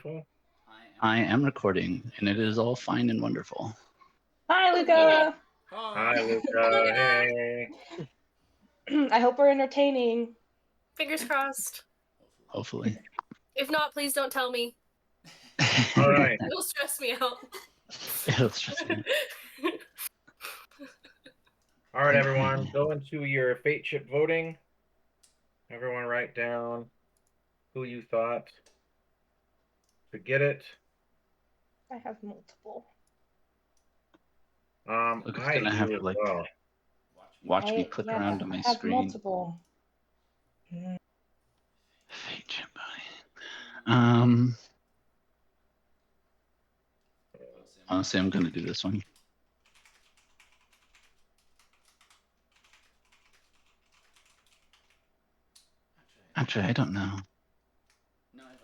wonderful? I am recording, and it is all fine and wonderful. Hi, Luca. Hi, Luca. Hey. I hope we're entertaining. Fingers crossed. Hopefully. If not, please don't tell me. All right. It'll stress me out. It'll stress me out. All right, everyone. Go into your fate chip voting. Everyone write down who you thought should get it. I have multiple. Luca's I gonna do have as to like well. watch me click around on my I have screen. multiple. Fate chip voting. Honestly, I'm gonna do this one. Actually, I don't know.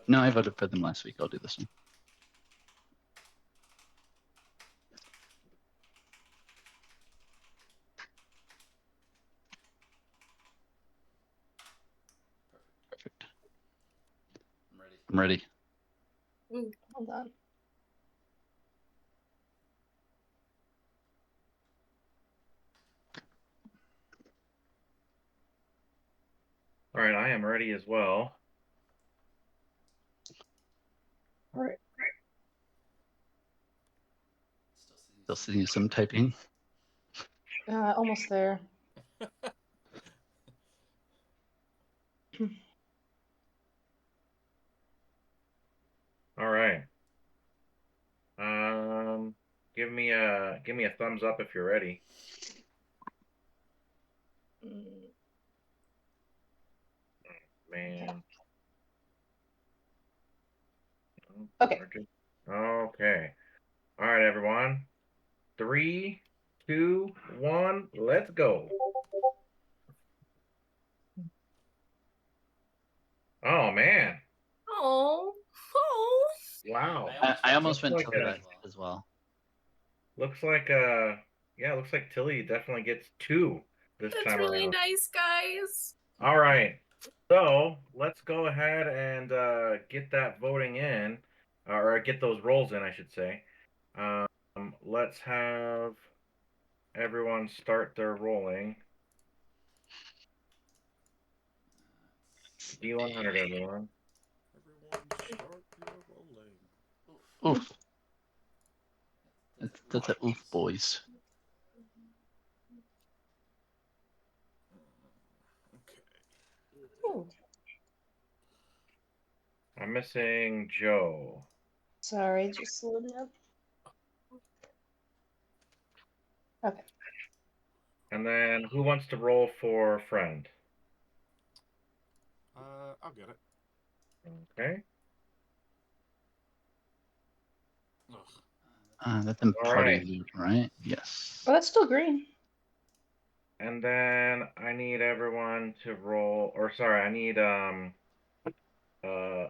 No, I voted for them last week. I'll do this one. Perfect. I'm ready. Hold on. All right, I am ready as well. All right. Still seeing some typing. Almost there. All right. Give me a thumbs up if you're ready. Man. Okay. Okay. All right, everyone. 3, 2, 1, let's go. Oh man. Oh. Wow. I almost went Looks like Tilly as well. Looks like looks like Tilly definitely gets 2 this That's time really around. nice, guys. All right. So let's go ahead and get that voting in, or get those rolls in, I should say. Let's have everyone start their rolling. D100, everyone. Everyone start your rolling. Oof. That's a oof, boys. Okay. Ooh. I'm missing Joe. Sorry, just loading up. Okay. And then who wants to roll for friend? I'll get it. Okay. That's in All party right. loot, right? Yes. Oh, that's still green. And then I need everyone to roll, or sorry, I need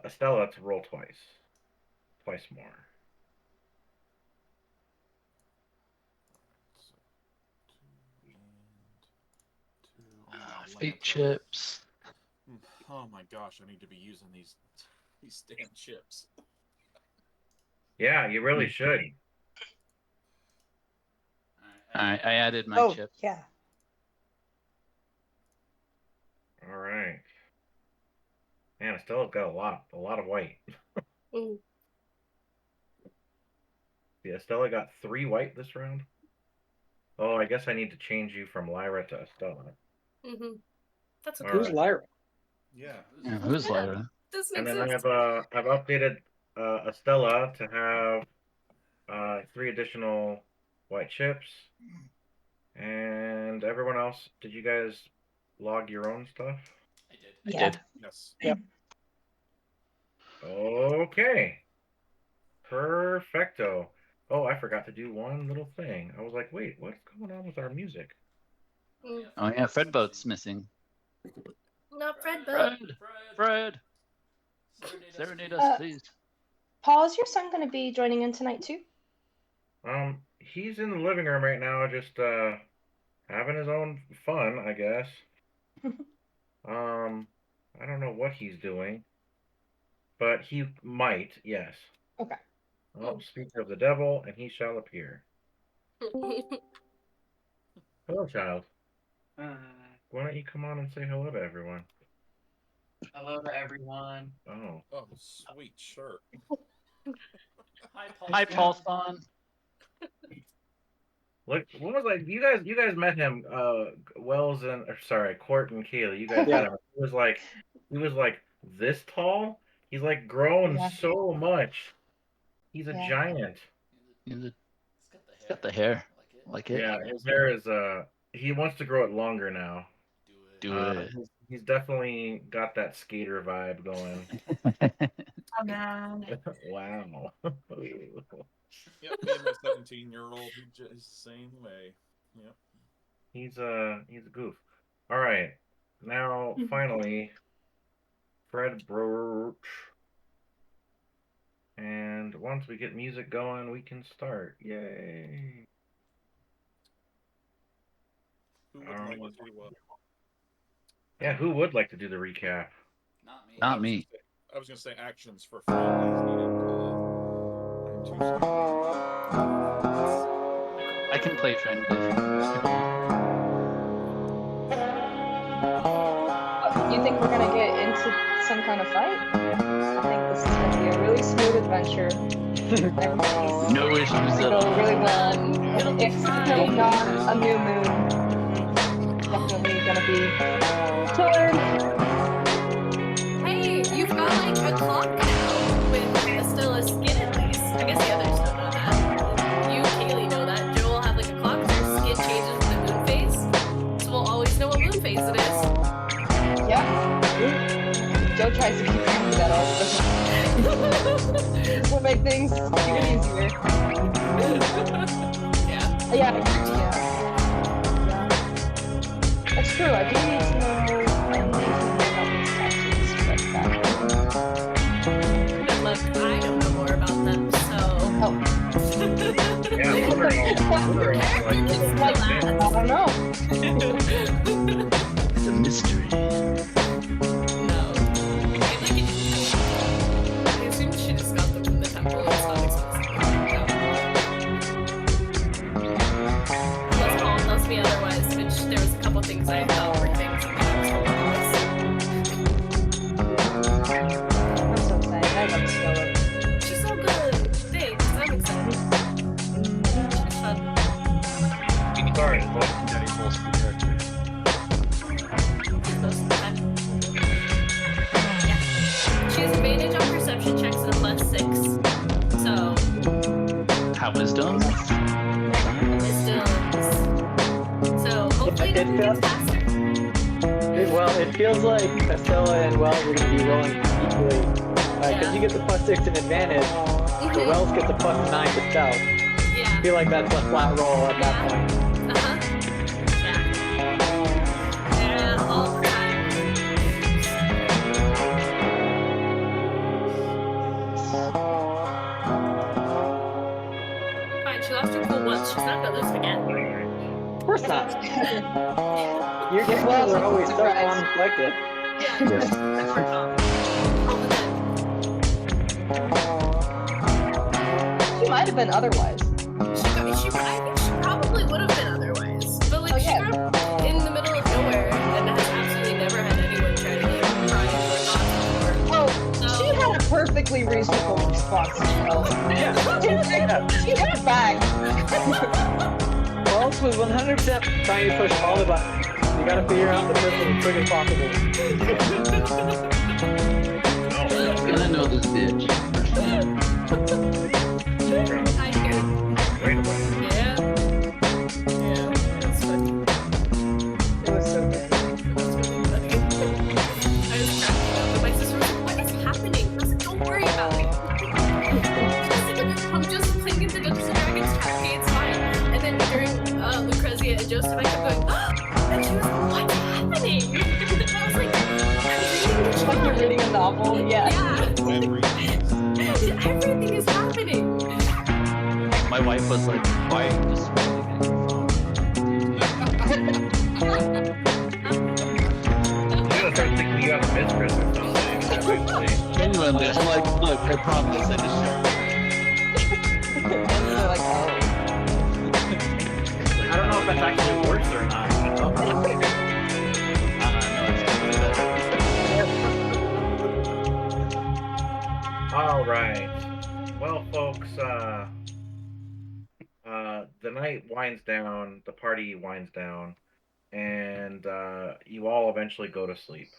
Estella to roll twice. Twice more. Fate chips. Oh my gosh, I need to be using these damn chips. Yeah, you really should. I added my chip. Yeah. All right. Man, Estella's got a lot of white. Yeah, Estella got 3 white this round. Oh, I guess I need to change you from Lyra to Estella. That's okay. Who's Lyra? Yeah. Who's Lyra? Doesn't And then exist. I've updated Estella to have 3 additional white chips. And everyone else, did you guys log your own stuff? I did. Yes. Yep. Okay. Perfecto. Oh, I forgot to do one little thing. I was like, wait, what's going on with our music? Oh yeah, Fred boat's missing. Not Fred boat. Fred. Serenade us, please. Paul, is your son going to be joining in tonight too? He's in the living room right now, just having his own fun, I guess. I don't know what he's doing. but he might, yes. Okay. Well, speak of the devil, and he shall appear. Hello, child. Why don't you come on and say hello to everyone? Hello to everyone. Oh. Oh, sweet shirt. Hi, Paul Thon. Look, what was like? You guys met him, Wells and Court and Kaylee. You guys Yeah. met him. He was like this tall. He's like grown Yeah. so much. He's a Yeah. giant. He's got the hair. Like it. Yeah, his hair is he wants to grow it longer now. Do it. He's definitely got that skater vibe going. Oh man. Wow. Yep, me and my 17-year-old, he's just the same way. Yep. He's a goof. All right. Now finally Fred Broach. And once we get music going, we can start. Yay. Who would like to Yeah, who would like to do the recap? Not me. I was gonna say actions for families needed. I can play friend if you You think we're gonna get into some kind of fight? I think this is gonna be a really smooth adventure. Everything's No issues gonna at go all. really well. If it's not a new moon, definitely gonna be killer. Hey, you've got like a clock now with still a skin at least. I guess the others don't know that. You, Kaylee, know that. Joe will have like a clock. Their skin changes with the moon phase, so we'll always know what moon phase it is. Yeah. Joe tries to keep track of that all the time. This will make things even easier. Yeah. Yeah. That's true. I do need to know anything about these tattoos like that. But look, I don't know more about them, so. Oh. Yeah, we're Like, I don't know. It's a mystery. No. I assume she just got them from the temple. It's not expensive. Unless Paul tells me otherwise, which there was a couple things I thought were things and then I was told That's what I'm saying. I love Stella. otherwise. She's so good. Thanks. I'm excited. She's fun. sorry. Daddy full speed characters. She's close to the time. Yeah. She has advantage on perception checks and a +6. So, How wisdom? wisdoms. So, hopefully It nothing gets faster. Well, it feels like Estella and Wells are going to be rolling equally. Because you get the +6 in advantage, but Wells gets a +9 to stealth. I Yeah. feel like that's a flat roll at that point. Uh-huh. Yeah. Yeah, all the time. Fine, she lost her cool once. She's not gonna lose it again. Of course not. Your games Well, are always so surprise. conflicted. Yeah. All the time. She might have been otherwise. I think she probably would have been otherwise. But like Oh, she yeah. grew up in the middle of nowhere and has absolutely never had anyone try to like pry into her thoughts before. Oh, she had a perfectly reasonable response to Stella. She hit it back. Wells was 100% trying to push all the buttons. You gotta figure out the person as quick as possible. I know this bitch. I hear. Wait a minute. Yeah. Yeah. That's funny. It was so good. It was really funny. I was cracking up and my sister was like, what is happening? I was like, don't worry about it. I'm just playing in the Dungeons and Dragons cafe, it's fine. And then during Lucrezia and Joseph, I kept going, and she was like, what's happening? And I was like, I'm reading the Like you're reading a novel. Yeah. Everything is happening. My wife was like, why are you just scrolling at your phone? I'm gonna start thinking you have a mistress or something. That might be- genuinely, I'm like, look, I promise, I just They're like, oh. I don't know if that's actually worse or not. You know? All right. Well, folks, the night winds down, the party winds down, and you all eventually go to sleep.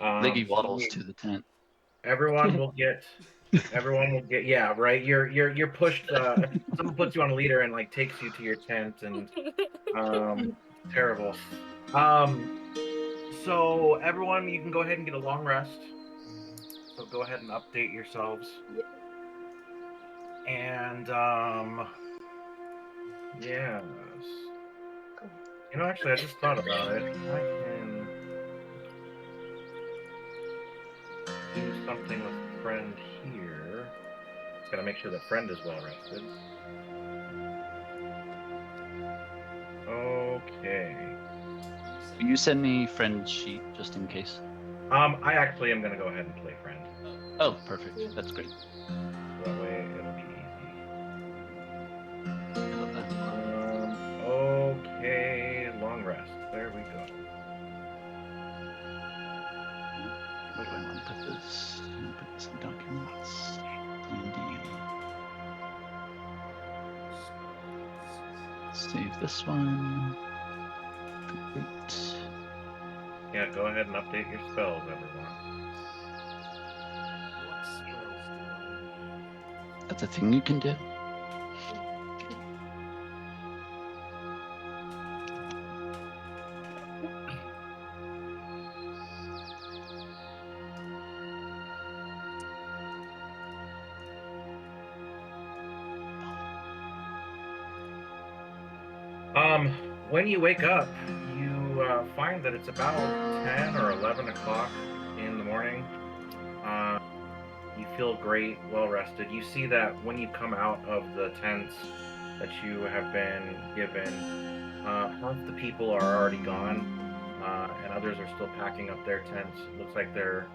Liggy waddles So to the tent. everyone will get, yeah, right. You're pushed. Someone puts you on a leader and like takes you to your tent, and it's terrible. Um, so everyone, you can go ahead and get a long rest. So go ahead and update yourselves. And yes. You know, actually, I just thought about it. I can do something with friend here. Just gotta make sure that friend is well rested. Okay. Will you send me friend sheet just in case? I actually am gonna go ahead and play friend. Oh, perfect. That's great. That way it'll be easy. I love that. Okay, long rest. There we go. Where do I want to put this? I'm gonna put this in documents. DND. Save this one. Complete. Yeah, go ahead and update your spells, everyone. What spells do I need? That's a thing you can do. When you wake up, you find that it's about 10 or 11 o'clock in the morning. You feel great, well rested. You see that when you come out of the tents that you have been given, half the people are already gone, and others are still packing up their tents. It looks like the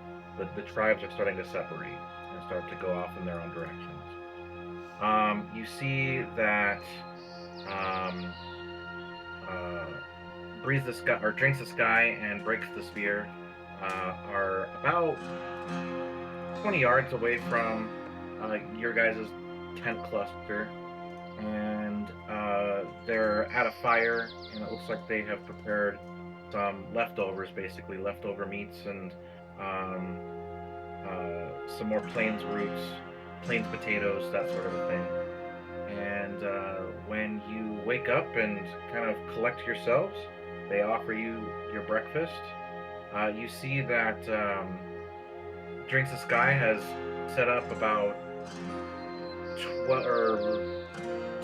tribes are starting to separate and start to go off in their own directions. You see that Breathe the Sky or Drinks the Sky and Breaks the Spear are about 20 yards away from your guys' tent cluster, and they're at a fire, and it looks like they have prepared some leftovers, basically leftover meats and some more plains roots, plains potatoes, that sort of a thing. And when you wake up and kind of collect yourselves, they offer you your breakfast. You see that Drinks the Sky has set up about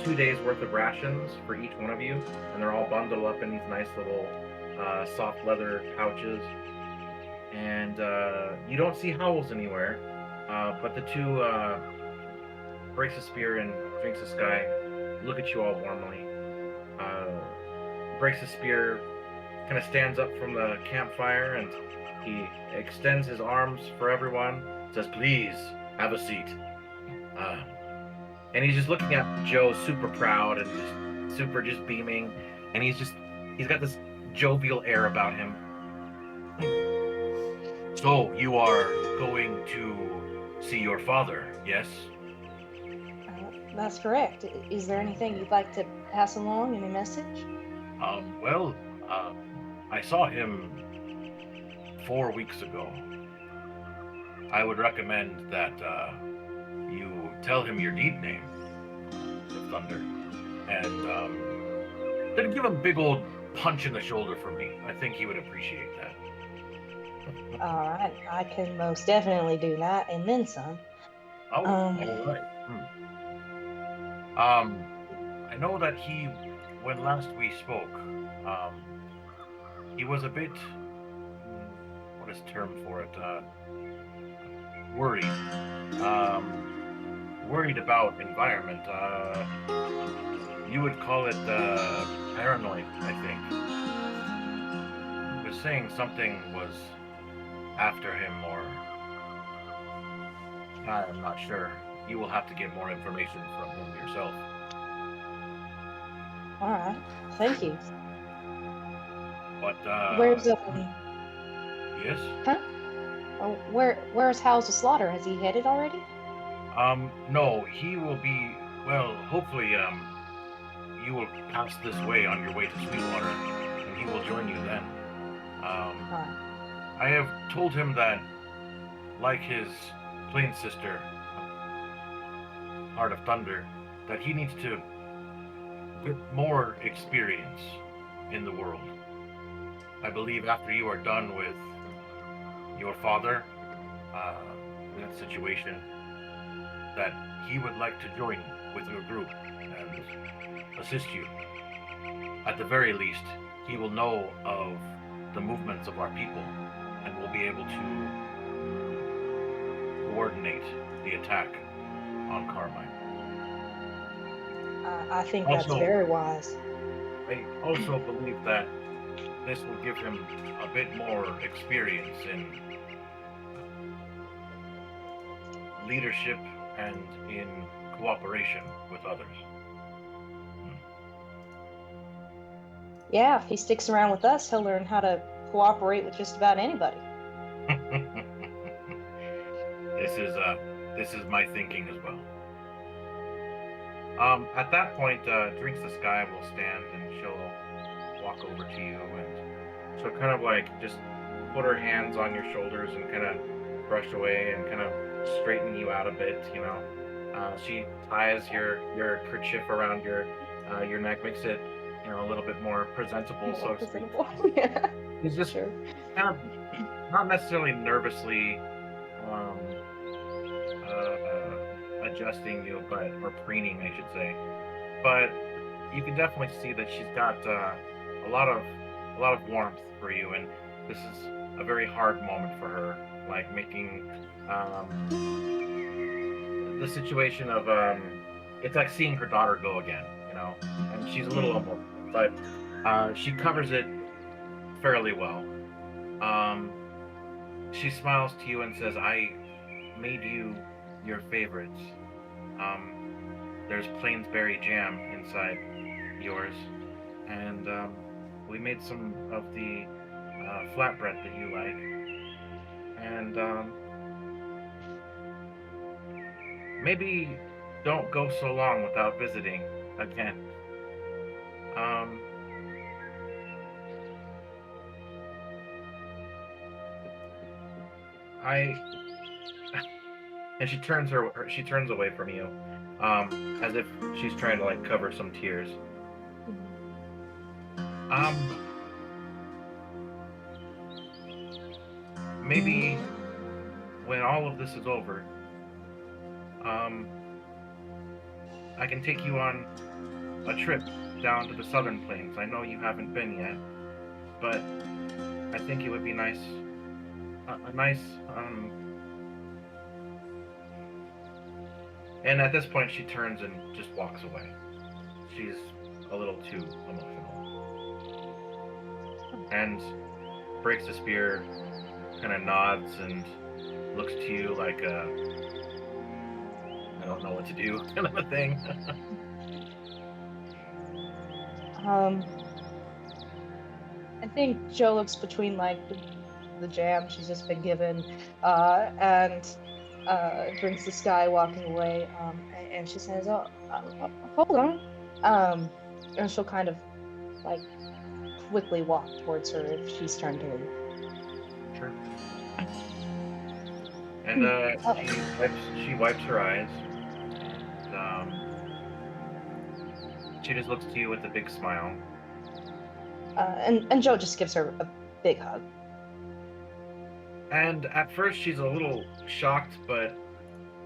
2 days worth of rations for each one of you, and they're all bundled up in these nice little soft leather pouches. And you don't see Howls anywhere, but the two Breaks the Spear and Drinks the Sky look at you all warmly. Breaks the Spear kind of stands up from the campfire and he extends his arms for everyone, says, "Please, have a seat." And he's just looking at Joe, super proud and just beaming. And he's got this jovial air about him. "So, you are going to see your father, yes?" That's correct. Is there anything you'd like to pass along? Any message? Well, I saw him 4 weeks ago. I would recommend that you tell him your deed name, of Thunder, and then give him a big old punch in the shoulder for me. I think he would appreciate that. All right, I can most definitely do that, and then some. Oh, all right. I know that when last we spoke, he was a bit, what is the term for it? Worried. Worried about environment. You would call it paranoid, I think. He was saying something was after him, or I am not sure. You will have to get more information from him yourself. All right. Thank you. But, Where's yes? huh? Oh, where's How's the Slaughter? Has he headed already? No, he will be, well, hopefully, you will pass this way on your way to Sweetwater, and he will join you then. Alright. I have told him that, like his plain sister, Heart of Thunder, that he needs to get more experience in the world. I believe after you are done with your father, in that situation, that he would like to join with your group and assist you. At the very least, he will know of the movements of our people and will be able to coordinate the attack on Carmine. I think that's Also, very wise. I also believe that this will give him a bit more experience in leadership and in cooperation with others. Yeah, if he sticks around with us, he'll learn how to cooperate with just about anybody. This is my thinking as well. At that point, Drinks the Sky will stand and she'll walk over to you and she'll kind of like just put her hands on your shoulders and kind of brush away and kind of straighten you out a bit, you know. She ties your kerchief around your neck, makes it, you know, a little bit more presentable, so to speak. Yeah. He's just Sure. kind of not necessarily nervously um, adjusting you, but or preening, I should say. But you can definitely see that she's got a lot of warmth for you, and this is a very hard moment for her, like making the situation of it's like seeing her daughter go again, you know, and she's a little emotional, but she covers it fairly well. Um, she smiles to you and says, "I made you your favorites. Um, there's Plainsberry jam inside yours, and we made some of the flatbread that you like, and maybe don't go so long without visiting again. Um, I and she turns away from you, as if she's trying to like cover some tears. Maybe when all of this is over, I can take you on a trip down to the Southern Plains. I know you haven't been yet, but I think it would be nice, a nice, and at this point she turns and just walks away. She's a little too emotional. And Breaks the Spear kind of nods and looks to you like I don't know what to do kind of a thing. I think Joe looks between like the jam she's just been given, and Drinks the Sky walking away, and she says, "Oh, hold on," and she'll kind of like quickly walk towards her if she's trying to leave. Sure. And she wipes her eyes. And, she just looks to you with a big smile. And Joe just gives her a big hug. And at first she's a little shocked, but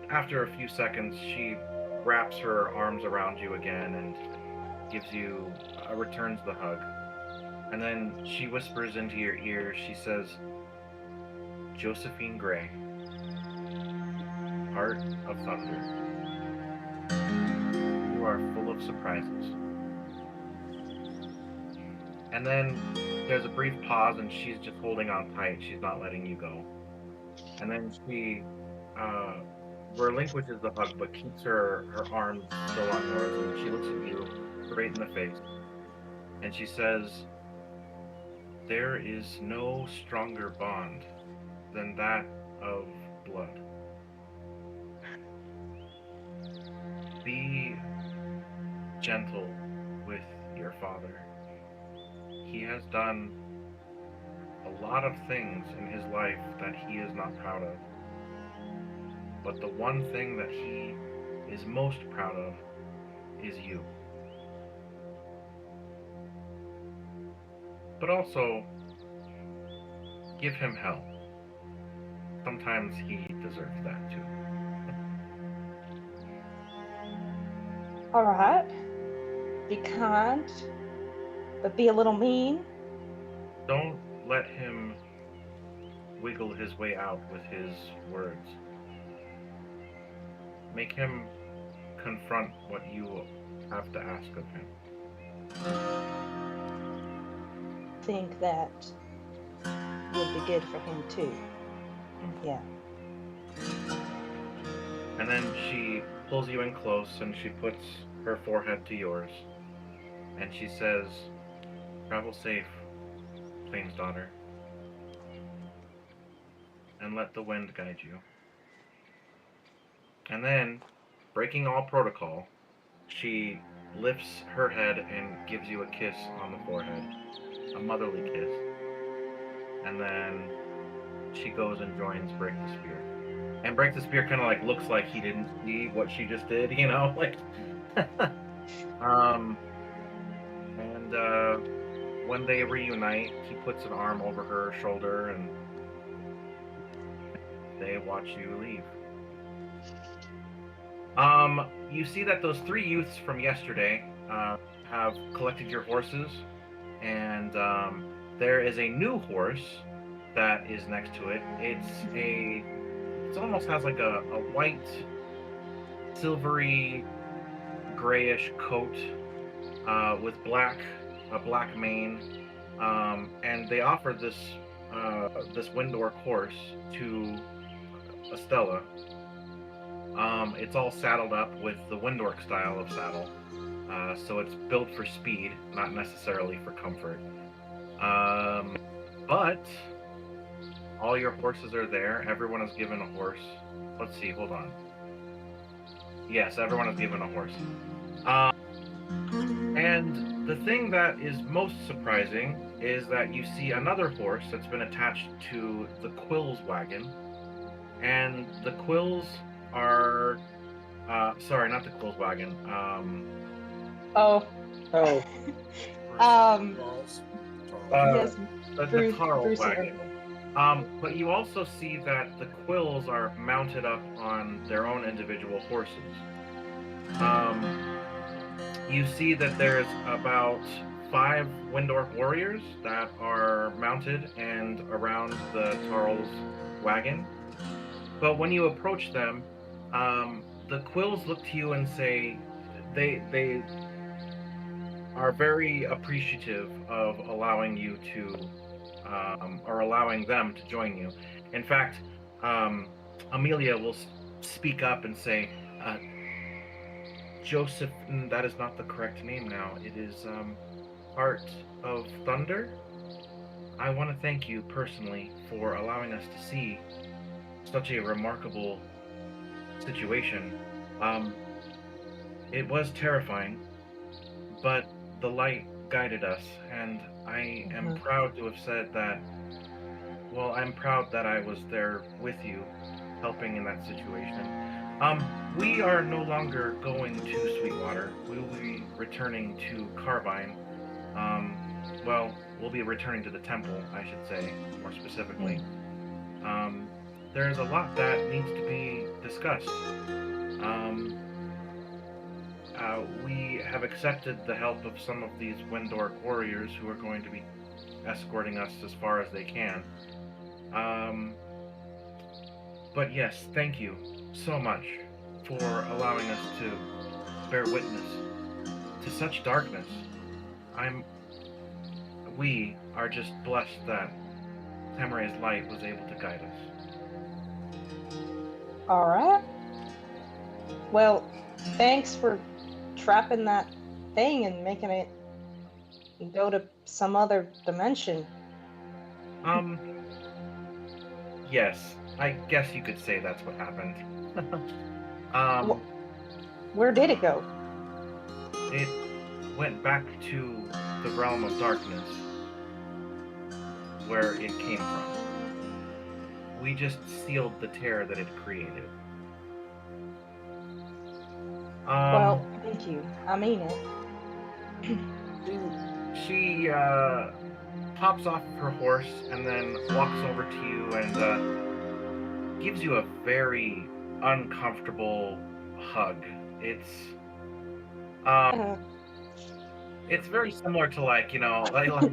after a few seconds she wraps her arms around you again and gives you returns the hug. And then she whispers into your ear, she says, "Josephine Gray, Heart of Thunder, you are full of surprises." And then there's a brief pause and she's just holding on tight. She's not letting you go. And then she relinquishes the hug, but keeps her arms still on yours, and she looks at you straight in the face, and she says, "There is no stronger bond than that of blood. Be gentle with your father. He has done a lot of things in his life that he is not proud of. But the one thing that he is most proud of is you. But also, give him hell. Sometimes he deserves that too." All right. Be kind, but be a little mean. Don't let him wiggle his way out with his words. Make him confront what you have to ask of him. Think that would be good for him too. Yeah. And then she pulls you in close and she puts her forehead to yours. And she says, "Travel safe, Plains daughter, and let the wind guide you." And then, breaking all protocol, she lifts her head and gives you a kiss on the forehead, a motherly kiss. And then she goes and joins Break the Spear. And Break the Spear kind of like looks like he didn't see what she just did, you know, like. And when they reunite, he puts an arm over her shoulder and they watch you leave. You see that those three youths from yesterday have collected your horses, and there is a new horse that is next to it. It almost has like a white, silvery, grayish coat with a black mane, and they offered this Windork horse to Estella. It's all saddled up with the Windork style of saddle, so it's built for speed, not necessarily for comfort. But all your horses are there. Everyone is given a horse. Let's see, hold on. Yes, everyone is given a horse. And the thing that is most surprising is that you see another horse that's been attached to the Quills wagon. And the Quills are... sorry, not the Quills wagon. Oh. Charles. Yes, the Bruce Tarl and wagon. But you also see that the Quills are mounted up on their own individual horses. You see that there's about 5 Windorf warriors that are mounted and around the Tarl's wagon. But when you approach them, the Quills look to you and say they are very appreciative of allowing you to, or allowing them to join you. In fact, Amelia will speak up and say, "Joseph, that is not the correct name now. It is Heart of Thunder. I want to thank you personally for allowing us to see such a remarkable situation. It was terrifying, but the light guided us, and I am proud to have said that, well, I'm proud that I was there with you, helping in that situation. We are no longer going to Sweetwater. We will be returning to Carbine. Well, we'll be returning to the temple, I should say, more specifically. There's a lot that needs to be discussed. We have accepted the help of some of these Windork warriors who are going to be escorting us as far as they can. But yes, thank you so much for allowing us to bear witness to such darkness. We are just blessed that Temeray's light was able to guide us." All right. Well, thanks for trapping that thing and making it go to some other dimension. Yes, I guess you could say that's what happened. Where did it go? It went back to the realm of darkness, where it came from. We just sealed the terror that it created. Well, thank you. I mean it. She hops off of her horse and then walks over to you and gives you a very uncomfortable hug. Uh, It's very similar to like Voldemort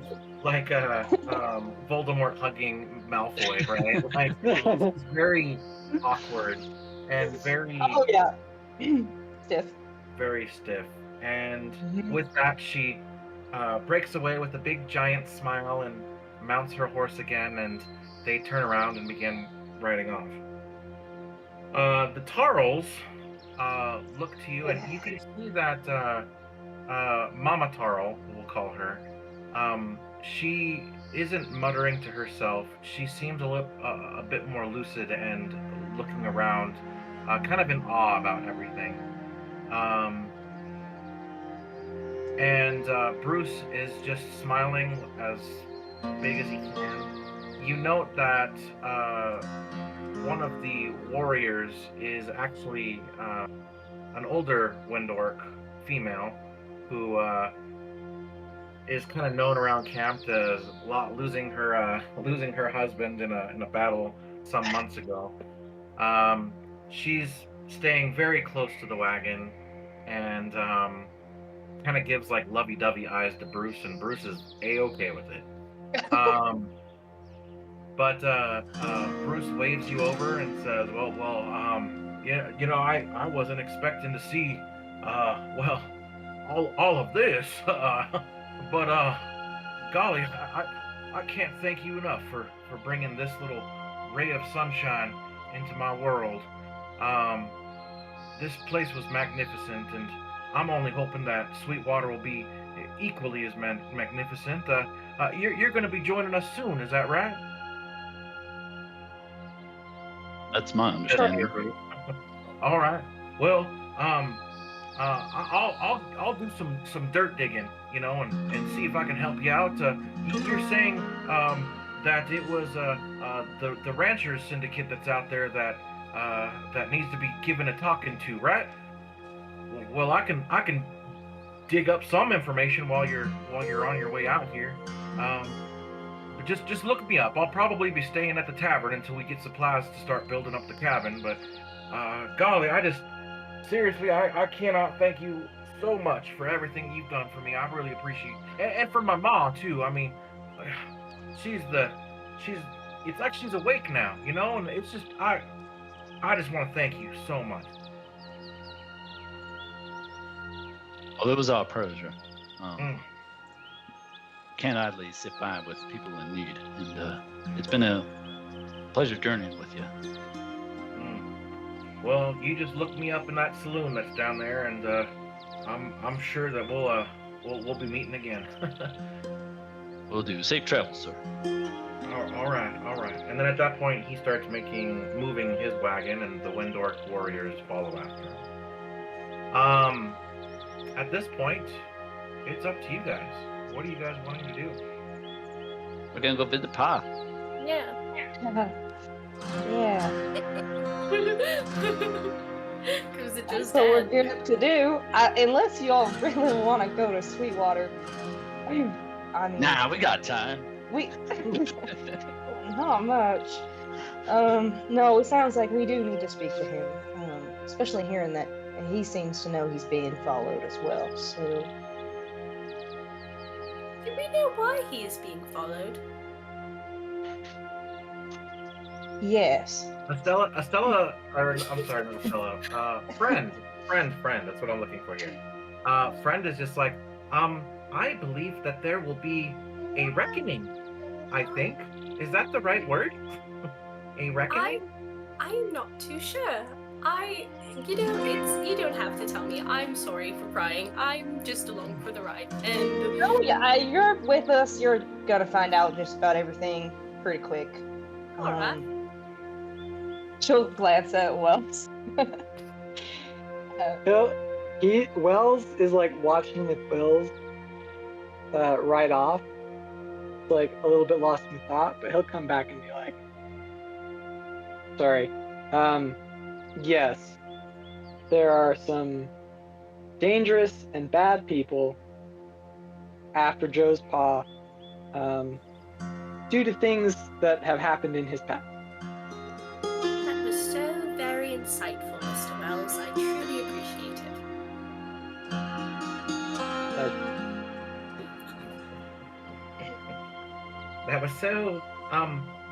hugging Malfoy, right? Like it's very awkward and oh yeah. Stiff. very stiff. And with that, she breaks away with a big giant smile and mounts her horse again, and they turn around and begin riding off. The Tarls look to you, and you can see that Mama Tarl, we'll call her, she isn't muttering to herself. She seems a bit more lucid and looking around, kind of in awe about everything. And Bruce is just smiling as big as he can. You note that one of the warriors is actually an older Windork female who is kind of known around camp as losing her husband in a battle some months ago. She's staying very close to the wagon and kind of gives like lovey-dovey eyes to Bruce, and Bruce is a-okay with it. But Bruce waves you over and says, yeah, I wasn't expecting to see, all of this, but golly, I can't thank you enough for bringing this little ray of sunshine into my world. This place was magnificent, and I'm only hoping that Sweetwater will be equally as magnificent. You're going to be joining us soon, is that right? That's my understanding. All right. Well, I'll do some dirt digging, and see if I can help you out. You're saying that it was the ranchers syndicate that's out there that needs to be given a talking to, right? Well, I can dig up some information while you're on your way out here. But just look me up. I'll probably be staying at the tavern until we get supplies to start building up the cabin. But golly, seriously, I cannot thank you so much for everything you've done for me. I really appreciate it. And for my mom too. I mean, it's like she's awake now, and it's just I just want to thank you so much. Well, it was our pleasure. Can't idly sit by with people in need, and it's been a pleasure journeying with you. Well, you just look me up in that saloon that's down there, and I'm sure that we'll be meeting again. We'll do. Safe travels, sir. All right. And then at that point, he starts moving his wagon, and the Windork warriors follow after him. At this point, it's up to you guys. What are you guys wanting to do? We're gonna go visit Pa. Yeah. Yeah. Because it just So we're good to do, unless y'all really want to go to Sweetwater. I mean, Nah, we got time. Not much. No, it sounds like we do need to speak to him, especially hearing that he seems to know he's being followed as well. So, do we know why he is being followed? yes. Estella, or I'm sorry, not Estella. Friend. That's what I'm looking for here. Friend is just like, I believe that there will be a reckoning. I think, is that the right word? A reckoning? I'm not too sure. You don't have to tell me. I'm sorry for crying. I'm just along for the ride. And Oh yeah, you're with us. You're gonna find out just about everything pretty quick. Alright. She'll glance at Wells. Wells is like watching the quills ride off, like a little bit lost in thought, but he'll come back and be like, sorry. Yes, there are some dangerous and bad people after Joe's paw, due to things that have happened in his past. That was so very insightful, Mr. Wells. I truly appreciate it.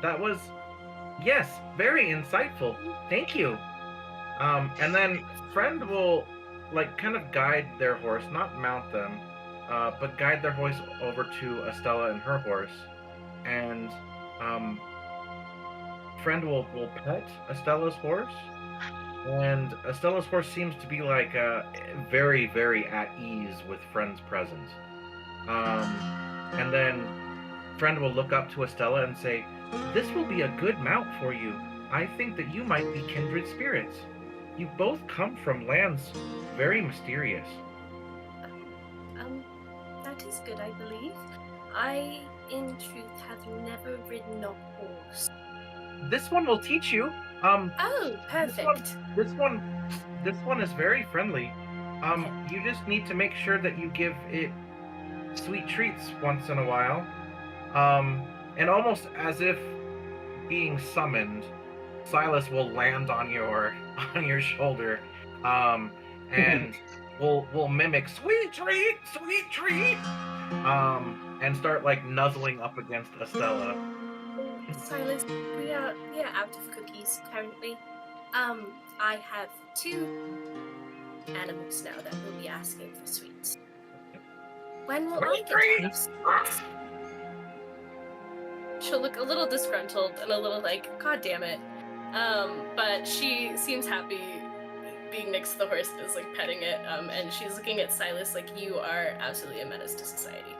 That was, yes, very insightful. Thank you. And then friend will like kind of guide their horse, not mount them, but guide their horse over to Estella and her horse, and friend will pet Estella's horse, and Estella's horse seems to be like very, very at ease with friend's presence. And then friend will look up to Estella and say, "This will be a good mount for you. I think that you might be kindred spirits. You both come from lands very mysterious." That is good, I believe. I, in truth, have never ridden a horse. This one will teach you. Oh, perfect. This one is very friendly. You just need to make sure that you give it sweet treats once in a while. And almost as if being summoned, Silas will land on your shoulder, and will mimic sweet treat, and start like nuzzling up against Estella. Silas, we are out of cookies currently. I have 2 animals now that will be asking for sweets. When will I get to have sweets? She'll look a little disgruntled and a little like, God damn it. But she seems happy being next to the horse and is like petting it. And she's looking at Silas like, you are absolutely a menace to society.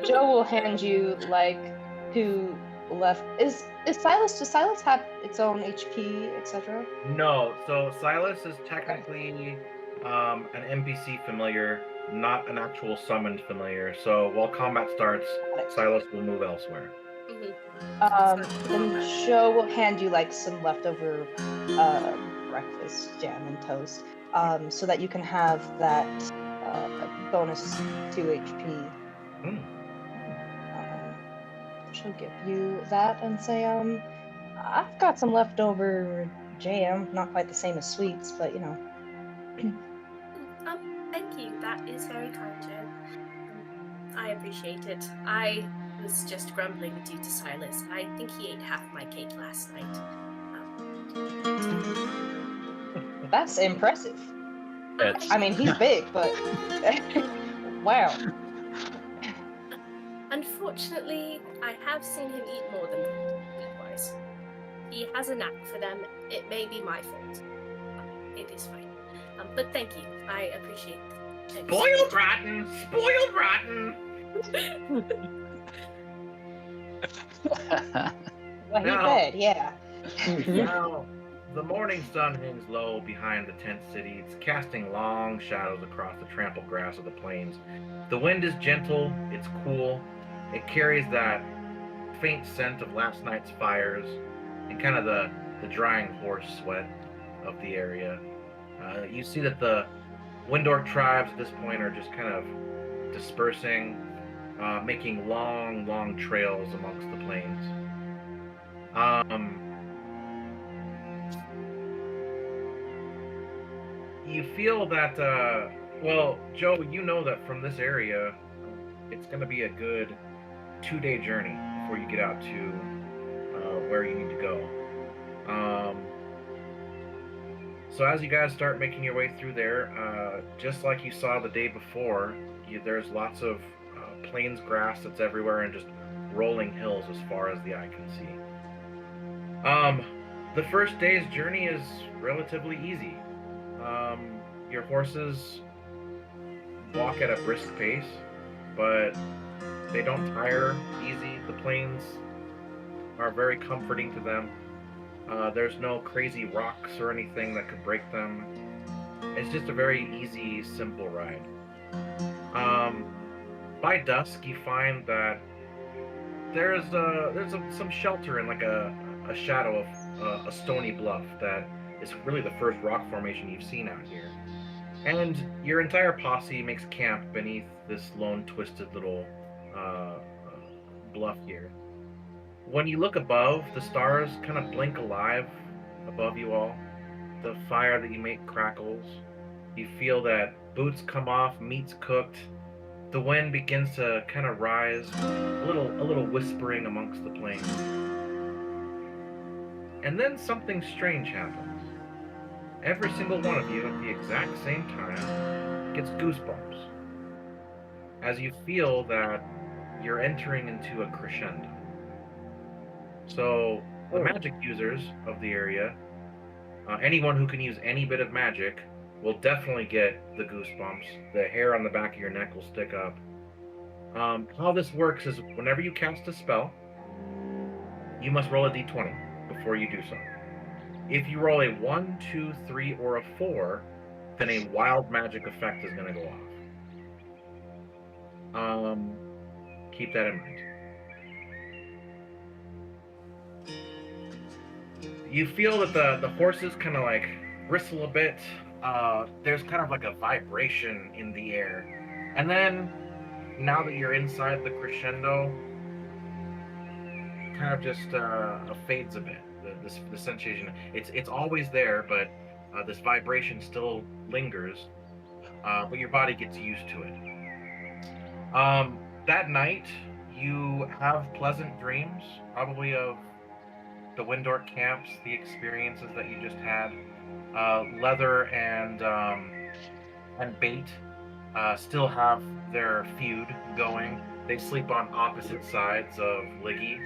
Joe will hand you like 2 left. Does Silas have its own HP, etc.? No, so Silas is technically an NPC familiar, not an actual summoned familiar. So while combat starts, Silas will move elsewhere. Then Joe will hand you like some leftover breakfast jam and toast, so that you can have that bonus 2 HP. She'll give you that and say, I've got some leftover jam, not quite the same as sweets, but you know. Thank you. That is very kind, Joe. I appreciate it. I was just grumbling due to Silas. I think he ate half my cake last night. That's impressive. I mean, he's big, but wow. Unfortunately, I have seen him eat more than meat-wise. He has a knack for them. It may be my fault. It is fine. But thank you. I appreciate it. Spoiled rotten! Spoiled rotten! Well, he did, yeah. Now, the morning sun hangs low behind the tent city. It's casting long shadows across the trampled grass of the plains. The wind is gentle, it's cool. It carries that faint scent of last night's fires and kind of the drying horse sweat of the area. You see that the Windork tribes at this point are just kind of dispersing, making long trails amongst the plains. You feel that, well, Joe, you know that from this area, it's going to be a good 2-day journey before you get out to where you need to go. So as you guys start making your way through there, just like you saw the day before, there's lots of plains grass that's everywhere and just rolling hills as far as the eye can see. Um, the first day's journey is relatively easy. Your horses walk at a brisk pace, but they don't tire easy. The plains are very comforting to them. There's no crazy rocks or anything that could break them. It's just a very easy, simple ride. Um, by dusk, you find that some shelter in like a shadow of a stony bluff that is really the first rock formation you've seen out here. And your entire posse makes camp beneath this lone, twisted little bluff here. When you look above, the stars kind of blink alive above you all. The fire that you make crackles. You feel that boots come off, meat's cooked. The wind begins to kind of rise, a little whispering amongst the plains. And then something strange happens. Every single one of you at the exact same time gets goosebumps as you feel that you're entering into a crescendo. So, the magic users of the area, anyone who can use any bit of magic, will definitely get the goosebumps. The hair on the back of your neck will stick up. How this works is whenever you cast a spell, you must roll a d20 before you do so. If you roll a 1, 2, 3, or a 4, then a wild magic effect is going to go off. Keep that in mind. You feel that the horses kind of like bristle a bit. There's kind of like a vibration in the air. And then, now that you're inside the crescendo, kind of just fades a bit. The sensation, it's always there, but this vibration still lingers. But your body gets used to it. That night, you have pleasant dreams, probably of the Windork camps, the experiences that you just had. Leather and Bait still have their feud going. They sleep on opposite sides of Liggy.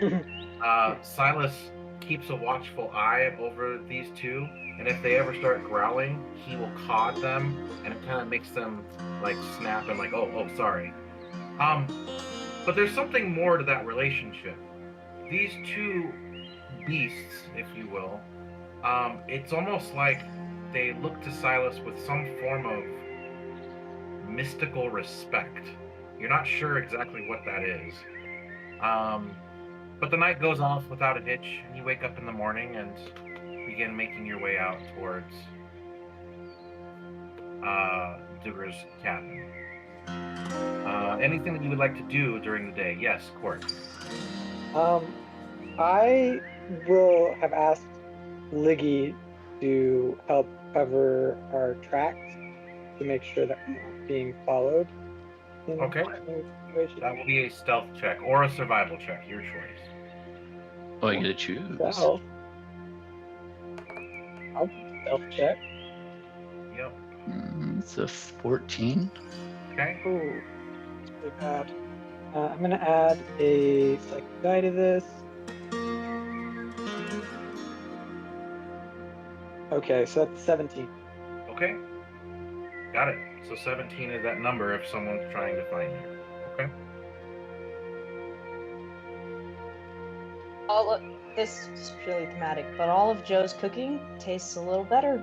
Silas keeps a watchful eye over these two, and if they ever start growling, he will cod them, and it kind of makes them like snap and like, oh, sorry. But there's something more to that relationship. These two beasts, if you will, it's almost like they look to Silas with some form of mystical respect. You're not sure exactly what that is. But the night goes off without a hitch, and you wake up in the morning and begin making your way out towards Duger's cabin. Anything that you would like to do during the day? Yes, Court. I will have asked Liggy to help cover our tracks to make sure that we're not being followed. Okay. That will be a stealth check or a survival check, your choice. Oh, you gotta choose. Well, I'll stealth check. Yep. It's a 14. Okay. Ooh, that's pretty bad. I'm gonna add a psychic die to this. Okay, so that's 17. Okay. Got it. So 17 is that number if someone's trying to find you. Okay. This is purely thematic, but all of Joe's cooking tastes a little better.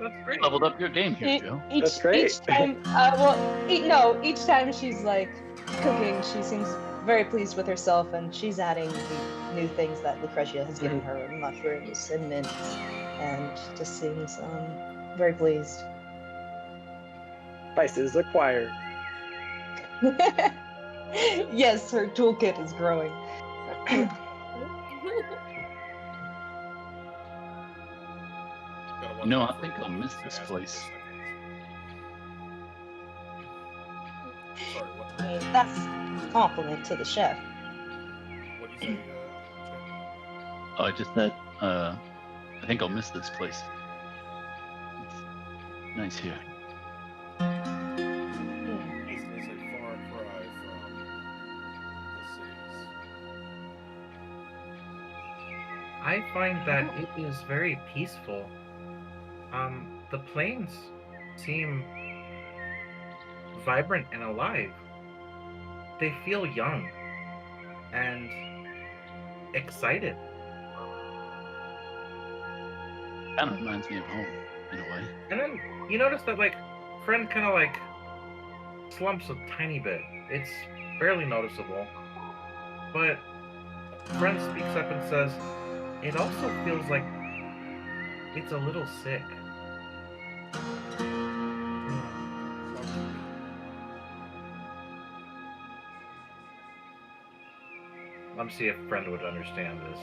That's great. Leveled up your game here, Joe. That's great. Each time, each time she's like cooking, she seems very pleased with herself, and she's adding the new things that Lucretia has given her, mushrooms and mints, and just seems very pleased. Spices acquired. Yes, her toolkit is growing. No, I think I'll miss this place. Sorry, what? I mean, that's a compliment to the chef. What do you say? Oh, I just said, I think I'll miss this place. It's nice here. It's a far cry from the cities. I find that it is very peaceful. The plains seem vibrant and alive. They feel young and excited. Kind of reminds me of home in a way. And then you notice that like friend kind of like slumps a tiny bit. It's barely noticeable. But friend speaks up and says, it also feels like it's a little sick. Let me see if friend would understand this.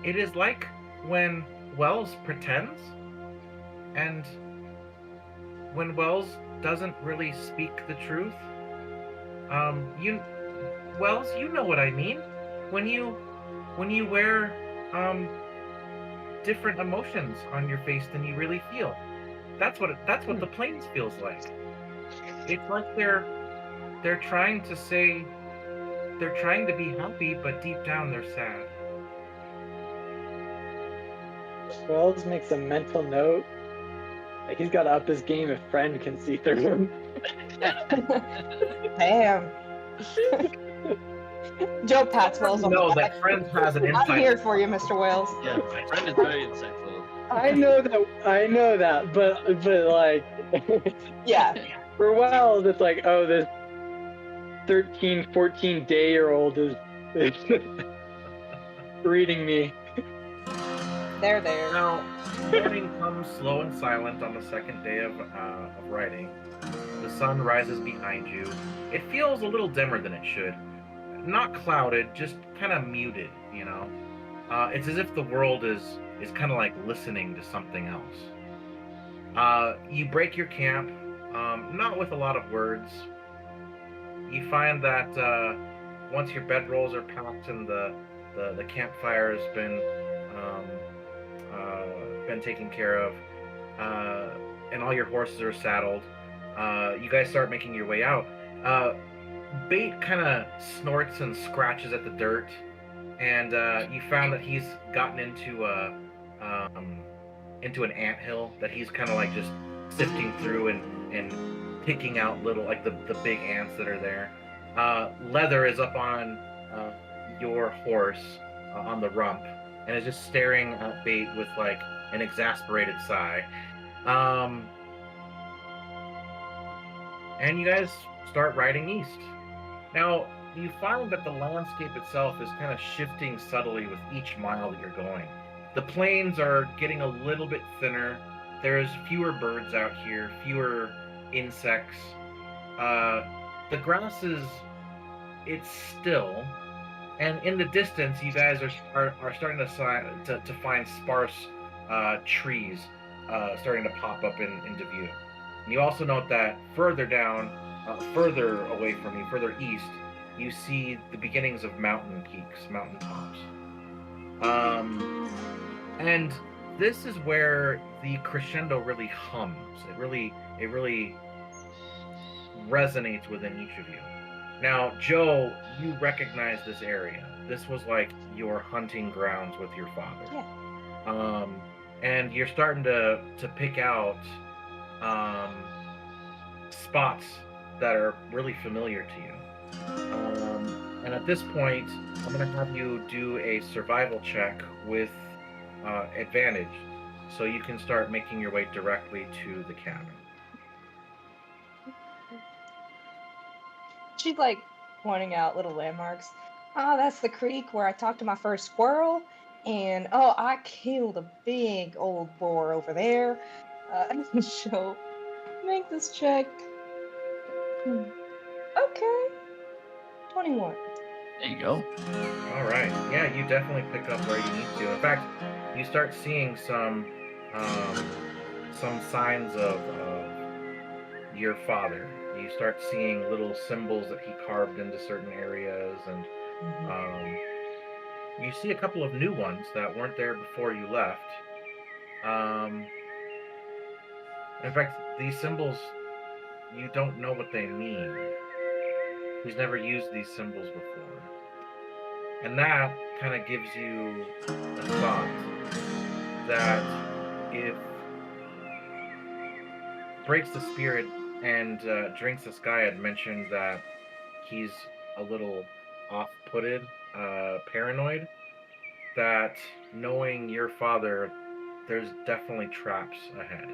It is like when Wells pretends, and when Wells doesn't really speak the truth. You, Wells, you know what I mean. When you wear different emotions on your face than you really feel. That's what the plains feels like. It's like they're trying to say they're trying to be happy, but deep down they're sad. Wells makes a mental note. Like he's got to up his game if friend can see through him. Damn. Joe pats Wells on No, the that back. friend has an I'm insight. here for you, Mr. Wales. Yeah, my friend is very insightful. I know that, but like, Yeah. for Wells, it's like, oh, this 13, 14-day-old is reading me. They're there. Now, morning comes slow and silent on the second day of writing. The sun rises behind you. It feels a little dimmer than it should. Not clouded, just kind of muted, you know? It's as if the world is kind of like listening to something else. You break your camp, not with a lot of words. You find that once your bedrolls are packed and the campfire has been taken care of, and all your horses are saddled, you guys start making your way out. Bait kind of snorts and scratches at the dirt, and you found that he's gotten into an anthill that he's kind of like just sifting through and picking out little like the big ants that are there. Leather is up on your horse on the rump and is just staring at Bait with like an exasperated sigh. And you guys start riding east. Now, you find that the landscape itself is kind of shifting subtly with each mile that you're going. The plains are getting a little bit thinner. There's fewer birds out here, fewer insects. The grass it's still, and in the distance, you guys are starting to find sparse trees starting to pop up into view. And you also note that further down, further away from you, further east, you see the beginnings of mountain peaks, mountain tops. And this is where the crescendo really hums. It really resonates within each of you. Now, Joe, you recognize this area. This was like your hunting grounds with your father. Yeah. And you're starting to pick out spots that are really familiar to you. And at this point, I'm going to have you do a survival check with advantage, so you can start making your way directly to the cabin. She's like pointing out little landmarks. Oh, that's the creek where I talked to my first squirrel. And oh, I killed a big old boar over there. She'll make this check. Okay. 21. There you go. All right. Yeah, you definitely pick up where you need to. In fact, you start seeing some signs of your father. You start seeing little symbols that he carved into certain areas, and you see a couple of new ones that weren't there before you left. In fact, these symbols, you don't know what they mean. He's never used these symbols before. And that kind of gives you a thought that if Breaks the Spirit and Drinks the Sky had mentioned that he's a little off-putted, paranoid, that knowing your father, there's definitely traps ahead.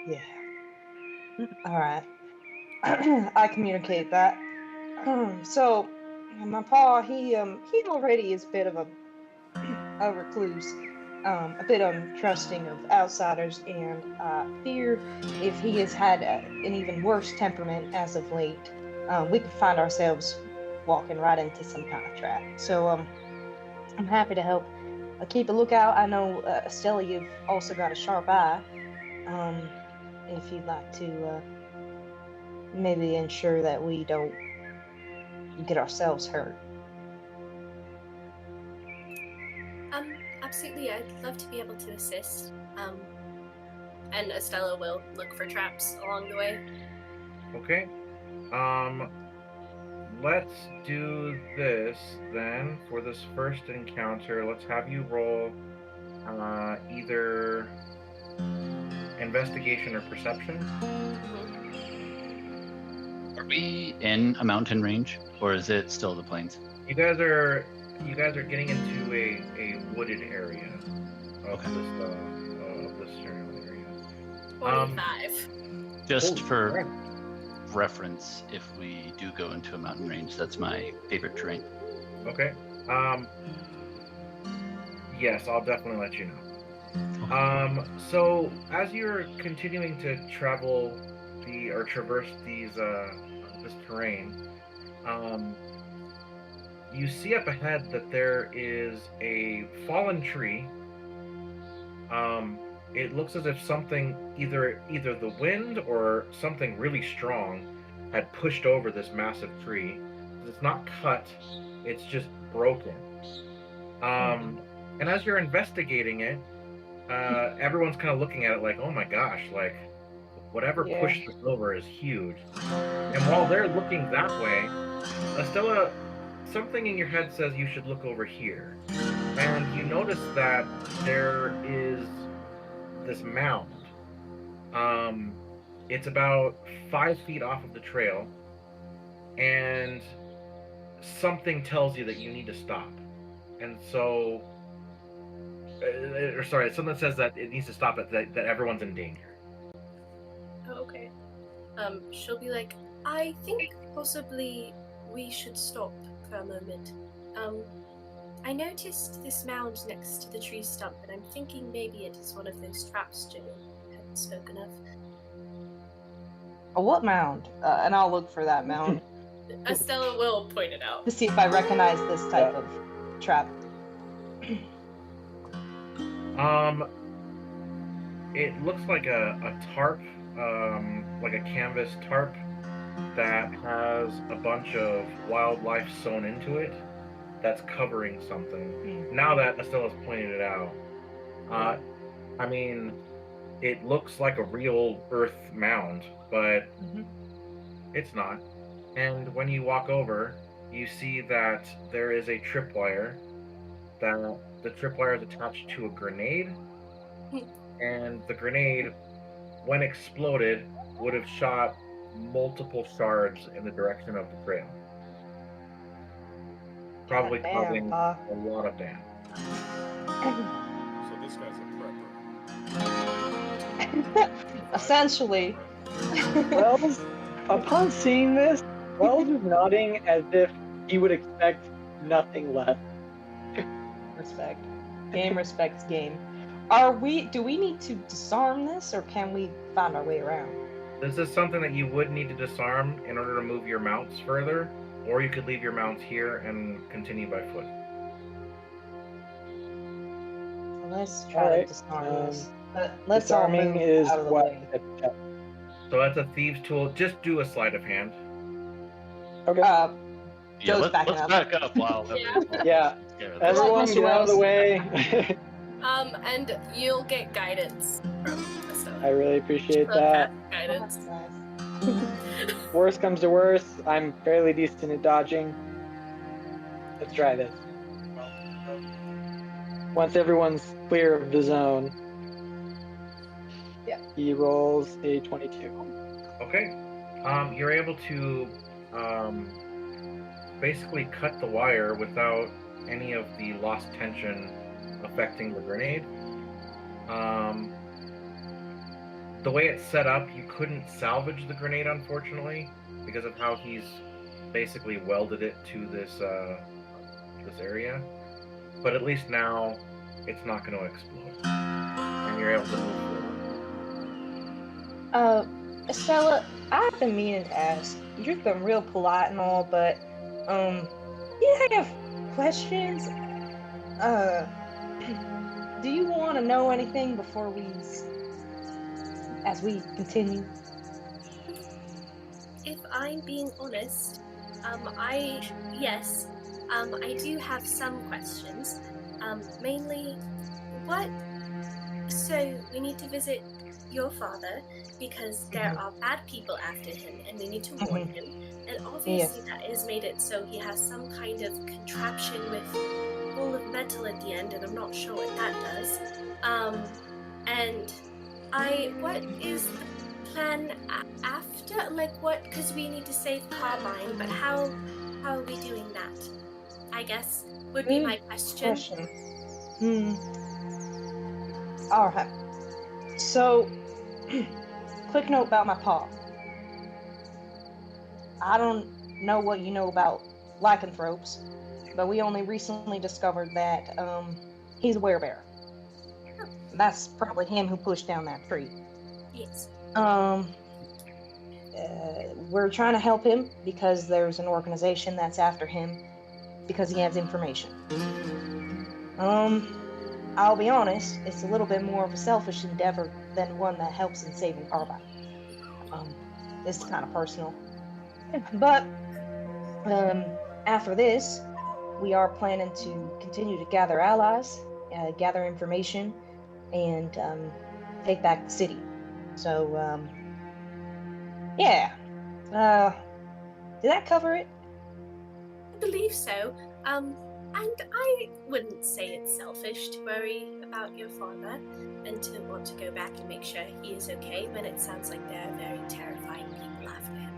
Yeah. All right. I communicate that. So, my pa, he already is a bit of a recluse, a bit untrusting of outsiders, and fear if he has had an even worse temperament as of late, we could find ourselves walking right into some kind of trap. So, I'm happy to help. Keep a lookout. I know, Stella, you've also got a sharp eye. Um, if you'd like to maybe ensure that we don't get ourselves hurt. Absolutely. I'd love to be able to assist. And Estella will look for traps along the way. Okay. Let's do this then for this first encounter. Let's have you roll either investigation or perception. Are we in a mountain range, or is it still the plains? You guys are getting into a wooded area of Okay. this general area. 45. Just Holy for crap. reference, if we do go into a mountain range, that's my favorite terrain. Okay. Yes, I'll definitely let you know. So as you're continuing to travel or traverse this terrain, you see up ahead that there is a fallen tree. It looks as if something, either the wind or something really strong, had pushed over this massive tree. It's not cut; it's just broken. And as you're investigating it, everyone's kind of looking at it like, "Oh my gosh! Like, whatever Yeah. pushed this over is huge." And while they're looking that way, Estella, something in your head says you should look over here. And you notice that there is this mound. It's about 5 feet off of the trail, and something tells you that you need to stop. And so, something says that it needs to stop, that everyone's in danger. Oh, okay. She'll be like, I think possibly we should stop for a moment. I noticed this mound next to the tree stump, and I'm thinking maybe it is one of those traps Joe had spoken of. A what mound? And I'll look for that mound Estella will point it out. to see if I recognize this type of trap. It looks like a tarp, like a canvas tarp that has a bunch of wildlife sewn into it that's covering something. Now that Estella's pointed it out, I mean, it looks like a real earth mound, but it's not. And when you walk over, you see that there is a tripwire, that the tripwire is attached to a grenade, and the grenade, when exploded, would have shot multiple shards in the direction of the trail. Probably causing a lot of damage. So this guy's a prepper. Essentially. Wells, upon seeing this, Wells is nodding as if he would expect nothing less. Respect. Game respects game. Do we need to disarm this, or can we find our way around? This is something that you would need to disarm in order to move your mounts further, or you could leave your mounts here and continue by foot. Let's try to disarm this. Let's disarming all move is out of the what? way. So that's a thieves' tool. Just do a sleight of hand. Okay. Yeah, Joe's let's backing up. back up. Wow. Yeah. Everyone Mr. get out of the Wells. way. And you'll get guidance from Estella. I really appreciate She'll that. cast guidance. That's nice. Worst comes to worst, I'm fairly decent at dodging. Let's try this. Once everyone's clear of the zone, Yeah. he rolls a 22. Okay. You're able to basically cut the wire without any of the lost tension affecting the grenade. Um, the way it's set up, you couldn't salvage the grenade, unfortunately, because of how he's basically welded it to this area. But at least now, it's not going to explode, and you're able to move forward. Estella, I've been meaning to ask. You've been real polite and all, but you have questions? Do you want to know anything before as we continue? If I'm being honest, yes, I do have some questions. Mainly, so we need to visit your father because there are bad people after him and we need to warn him. And obviously that has made it so he has some kind of contraption with full of metal at the end, and I'm not sure what that does. And what is the plan after? Like what? Because we need to save Carbine, but how are we doing that? I guess would be my question. Alright. So, quick note about my pa. I don't know what you know about lycanthropes, but we only recently discovered that he's a werebear. That's probably him who pushed down that tree. Yes. We're trying to help him because there's an organization that's after him because he has information. I'll be honest, it's a little bit more of a selfish endeavor than one that helps in saving Carbine. It's kind of personal. But after this, we are planning to continue to gather allies, gather information, and take back the city. So, yeah. Did that cover it? I believe so. And I wouldn't say it's selfish to worry about your father and to want to go back and make sure he is okay when it sounds like there are very terrifying people after him.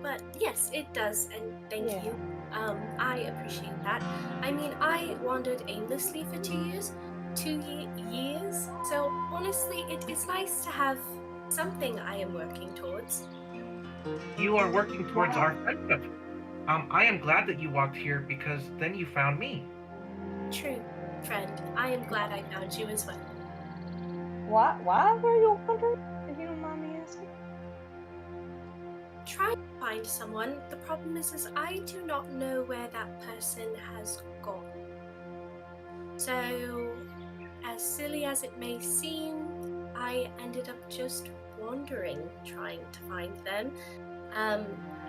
But yes, it does, and thank you. I appreciate that. I mean, I wandered aimlessly for 2 years. 2 years. So honestly, it is nice to have something I am working towards. You are working towards our friendship. I am glad that you walked here because then you found me. True, friend. I am glad I found you as well. Why were you wondering, if you don't mind me asking? Try to find someone. The problem is I do not know where that person has gone. So, as silly as it may seem, I ended up just wandering, trying to find them.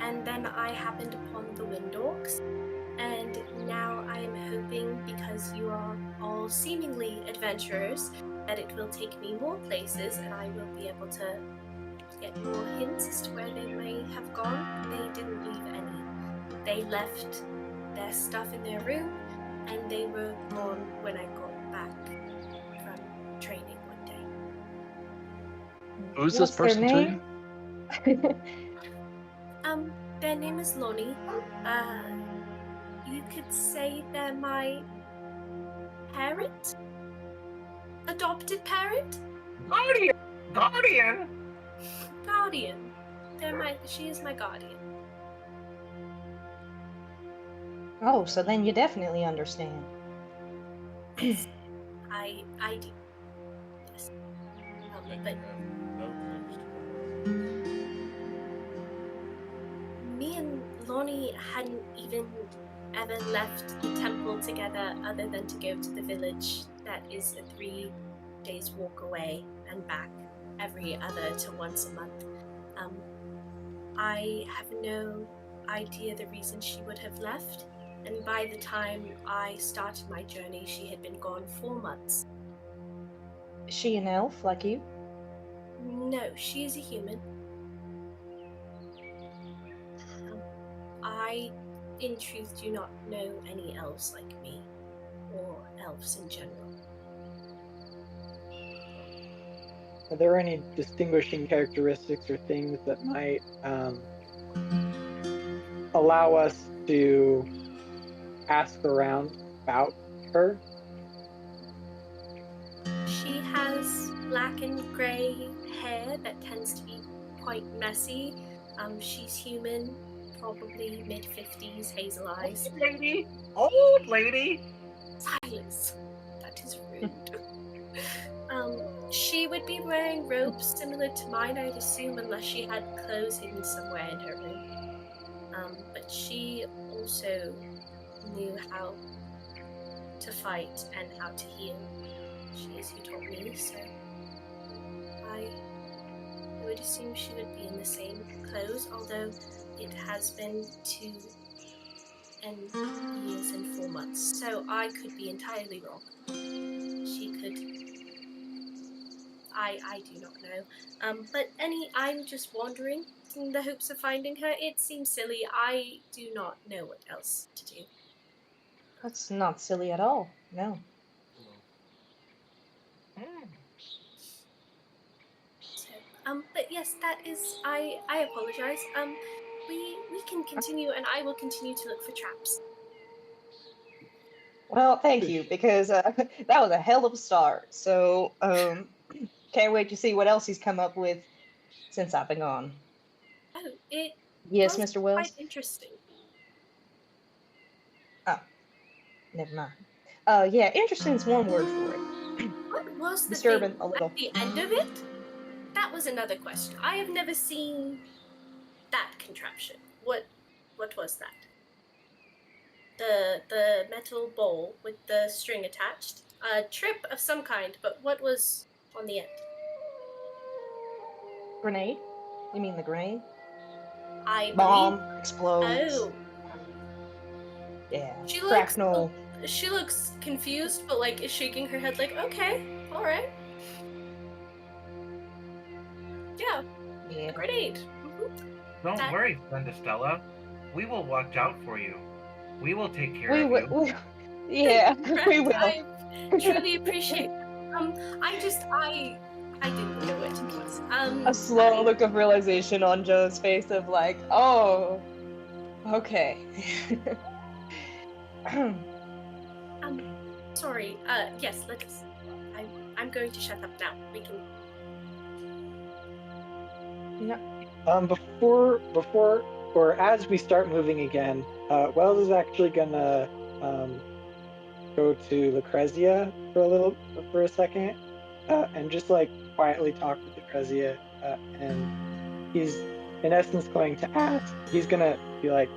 And then I happened upon the Windorks, and now I am hoping, because you are all seemingly adventurers, that it will take me more places and I will be able to get more hints as to where they may have gone. They didn't leave any. They left their stuff in their room, and they were gone when I got back from training one day. Who's this What's their person to name? you? Their name is Lonnie. You could say they're my parent? Adopted parent? Guardian! Guardian. She is my guardian. Oh, so then you definitely understand. I do. Yes. But me and Lonnie hadn't even ever left the temple together other than to go to the village that is a 3 days walk away and back every other to once a month. I have no idea the reason she would have left, and by the time I started my journey, she had been gone 4 months. Is she an elf like you? No, she is a human. I, in truth, do not know any elves like me, or elves in general. Are there any distinguishing characteristics or things that might allow us to ask around about her? She has black and grey hair that tends to be quite messy. She's human, probably mid-50s, hazel eyes. Old lady. Old lady. Silence. That is rude. She would be wearing robes similar to mine, I'd assume, unless she had clothes hidden somewhere in her room. But she also knew how to fight and how to heal. She is who taught me, so I would assume she would be in the same clothes, although it has been 2 years and 4 months, so I could be entirely wrong. She could. I do not know. But I'm just wandering in the hopes of finding her. It seems silly. I do not know what else to do. That's not silly at all. No. So, but yes, that is. I apologize. We can continue, and I will continue to look for traps. Well, thank you, because that was a hell of a start. So, can't wait to see what else he's come up with since I've been gone. Oh, it Yes, was Mr. quite Wells? interesting. Oh, never mind. Yeah, interesting is one word for it. What was the thing Disturbing a little. at the end of it? That was another question. I have never seen that contraption. What was that? The metal bowl with the string attached. A trip of some kind, but what was on the end? Grenade? You mean the grenade? I believe. Bomb explodes. Oh, Yeah. she Cracknell. looks confused, but like is shaking her head like, okay, all right, yeah, Yeah. a grenade. Don't That worry, Stella. We will watch out for you. We will take care We of will. you. Yeah, we will. I truly appreciate. I didn't know what it was. A slow I look of realization on Joe's face of like, oh, okay. sorry. Yes, let us. I'm going to shut up now. We can. No. Before or as we start moving again, Wells is actually gonna go to Lucrezia for a second, and just like quietly talk with Lucrezia, and he's in essence going to ask. He's gonna be like,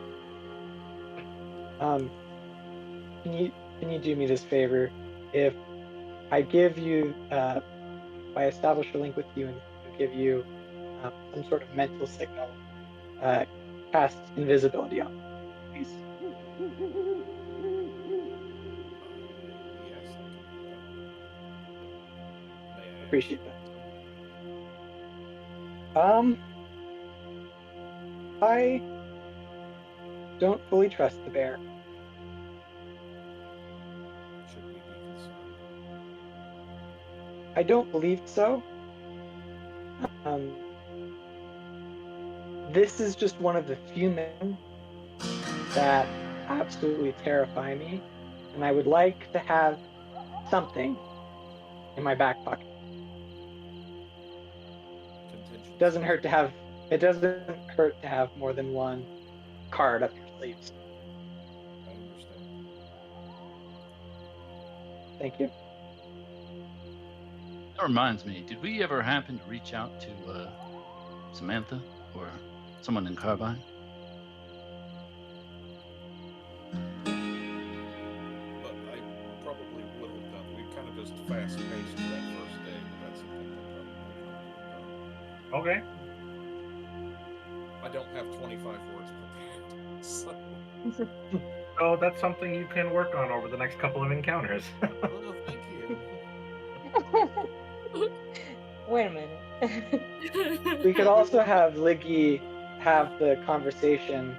um, can you do me this favor? If I give you, if I establish a link with you and give you some sort of mental signal, cast invisibility on me, please. Yes, I can do that. May I ask? Appreciate that. I don't fully trust the bear. Should we be concerned? I don't believe so. This is just one of the few men that absolutely terrify me, and I would like to have something in my back pocket. Contingency. Doesn't hurt to have. It doesn't hurt to have more than one card up your sleeves. I understand. Thank you. That reminds me, did we ever happen to reach out to Samantha or someone in Carbine? But I probably would have done. We kind of just fast paced that first day, but that's something I probably would have done. Okay. I don't have 25 words prepared, so. So that's something you can work on over the next couple of encounters. Oh, thank you. Wait a minute. We could also have Liggy have the conversation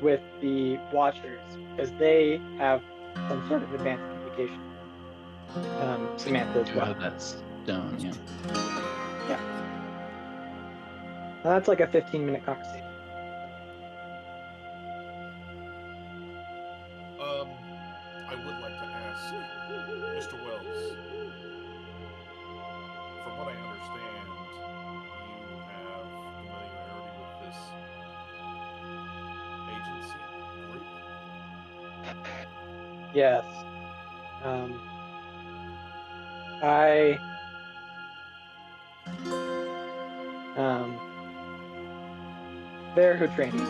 with the Watchers because they have some sort of advanced communication. Samantha as Do well. have that stone, yeah. That's like a 15-minute conversation. I would like to ask Mr. Wells. From what I understand, you have familiarity with this agency group. Yes. I they're who trained me.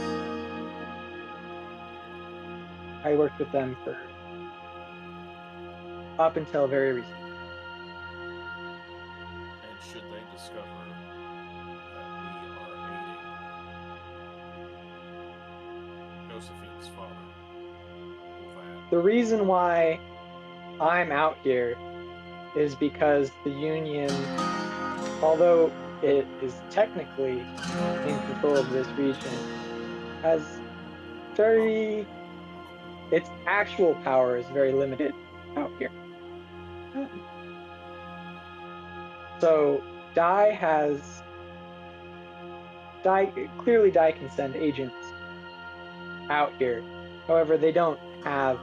I worked with them for up until very recently. And should they discover that we are aiding Josephine's father, The reason why I'm out here is because the Union, although it is technically in control of this region, has its actual power is very limited out here. So Dai can send agents out here. However, they don't have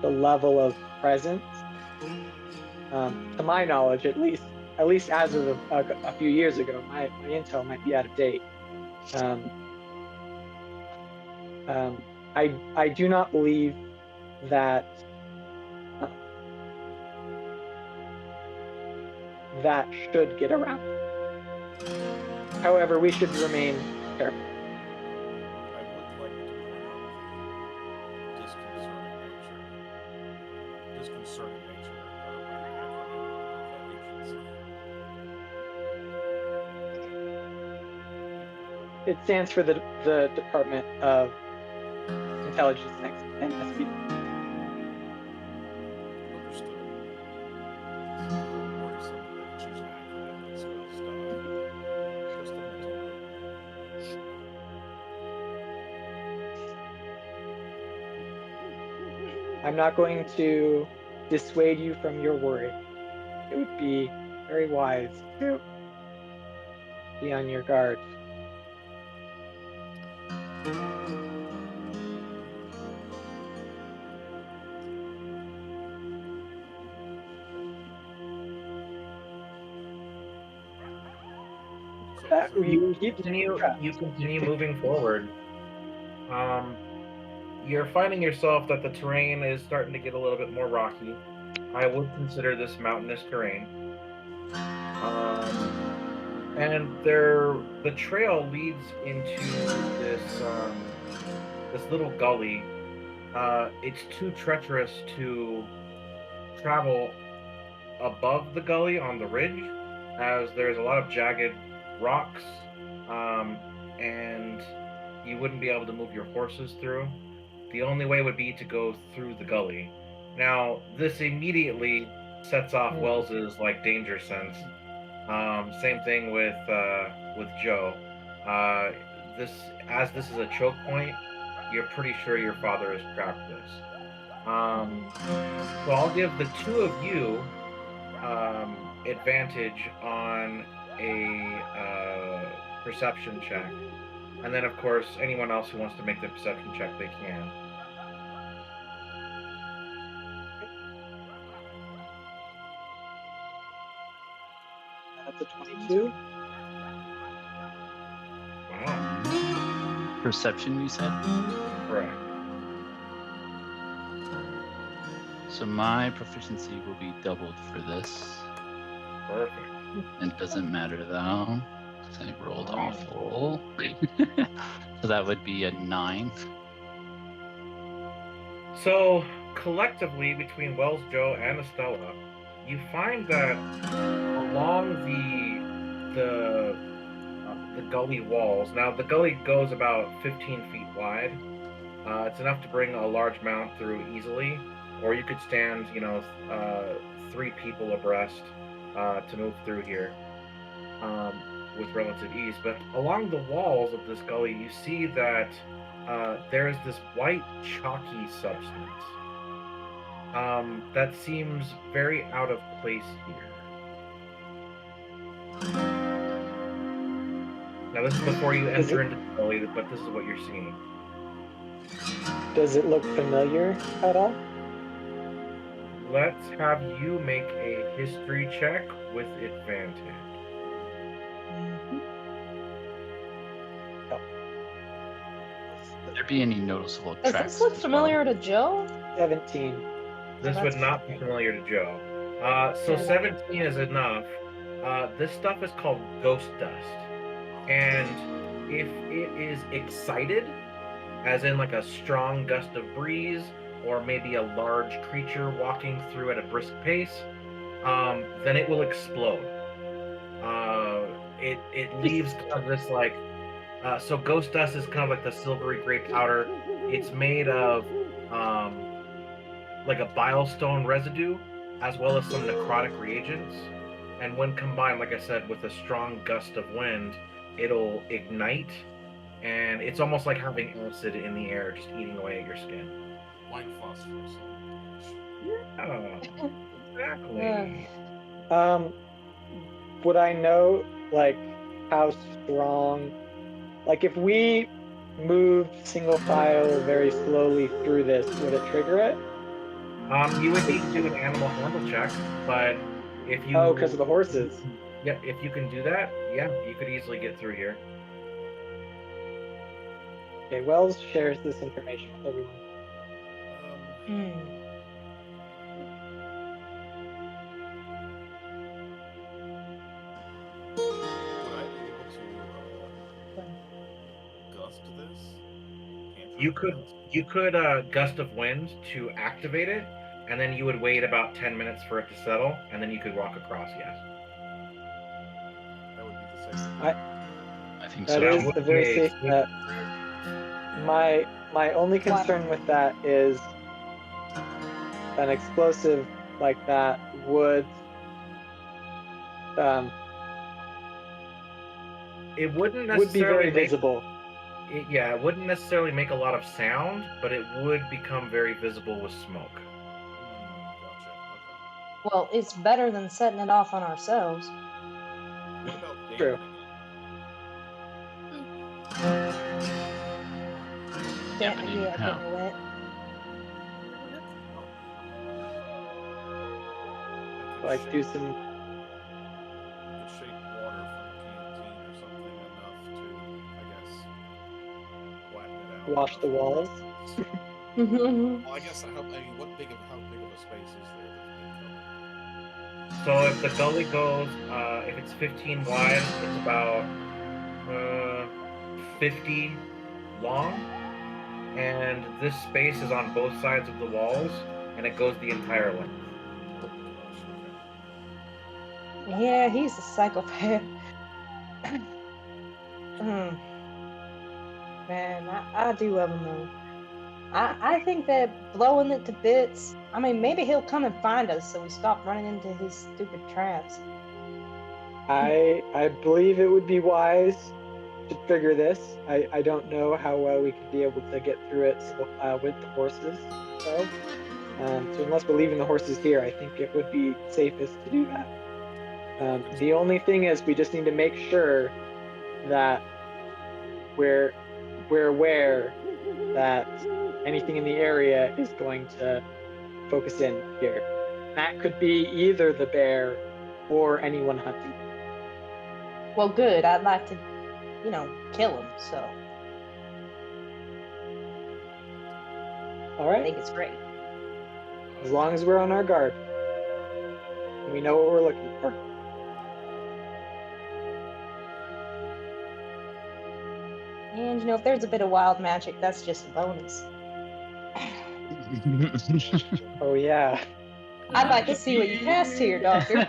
the level of presence, to my knowledge, at least as of a few years ago. My intel might be out of date. I do not believe that that should get around. However, we should remain careful. I would like to point out the disconcerting nature of the agency. It stands for the Department of Intelligence and SP. Understood. Worrisome that they choose an acronym that spells die. Just a mental note. I'm not going to dissuade you from your worry. It would be very wise to be on your guard. You continue moving forward. You're finding yourself that the terrain is starting to get a little bit more rocky. I would consider this mountainous terrain. And the trail leads into this little gully. It's too treacherous to travel above the gully on the ridge, as there's a lot of jagged rocks, and you wouldn't be able to move your horses through. The only way would be to go through the gully. Now, this immediately sets off Wells's danger sense. Same thing with Joe. This is a choke point, you're pretty sure your father has trapped this. So I'll give the two of you advantage on a perception check, and then of course anyone else who wants to make the perception check, they can. That's a 22. Wow. Perception, you said? Correct. So my proficiency will be doubled for this. Perfect. It doesn't matter though, because I rolled awful. So that would be a 9. So collectively, between Wells, Joe, and Estella, you find that along the gully walls. Now the gully goes about 15 feet wide. It's enough to bring a large mount through easily, or you could stand, 3 people abreast. to move through here with relative ease. But along the walls of this gully, you see that there is this white chalky substance that seems very out of place here. Now, this is before you enter into the gully, but this is what you're seeing. Does it look familiar at all? Let's have you make a history check with advantage. Would there be any noticeable Does tracks? this look as familiar to Joe? 17. This That's would not be familiar to Joe. So 17 is enough. This stuff is called ghost dust. And if it is excited, as in like a strong gust of breeze, or maybe a large creature walking through at a brisk pace, then it will explode. It leaves kind of this like so ghost dust is kind of like the silvery gray powder. It's made of like a bilestone residue, as well as some necrotic reagents. And when combined, like I said, with a strong gust of wind, it'll ignite. And it's almost like having acid in the air, just eating away at your skin. White phosphorus. Yeah, exactly. Would I know like how strong? Like if we moved single file very slowly through this, would it trigger it? You would need to do an animal handle check, but if you Oh, because of the horses. Yeah, if you can do that, yeah, you could easily get through here. Okay, Wells shares this information with everyone. Would I be able to gust this? You could gust of wind to activate it, and then you would wait about 10 minutes for it to settle, and then you could walk across. Yes. That would be the same. I think That so. is a very safe bet. My only concern with that is an explosive like that would it wouldn't would be very necessarily visible. it wouldn't necessarily make a lot of sound, but it would become very visible with smoke. Gotcha. Well, it's better than setting it off on ourselves. Okay. What about True. Dampening Yeah, how? getting wet. Like do some could shape water from a canteen or something enough to, I guess, flatten it out. wash the walls. Well, I guess how big of a space is there that's being covered? So if the gully goes, if it's 15 wide, it's about 50 long, and this space is on both sides of the walls, and it goes the entire length. Yeah, he's a psychopath. Man, I do love him though. I think that blowing it to bits, I mean, maybe he'll come and find us so we stop running into his stupid traps. I believe it would be wise to trigger this. I don't know how well we could be able to get through it with the horses. So unless we're leaving the horses here, I think it would be safest to do that. The only thing is we just need to make sure that we're aware that anything in the area is going to focus in here. That could be either the bear or anyone hunting. Well, good. I'd like to, kill him. So All I right. think it's great. As long as we're on our guard, and we know what we're looking for. And if there's a bit of wild magic, that's just a bonus. Oh yeah. I'd like to see what you cast here, Doctor.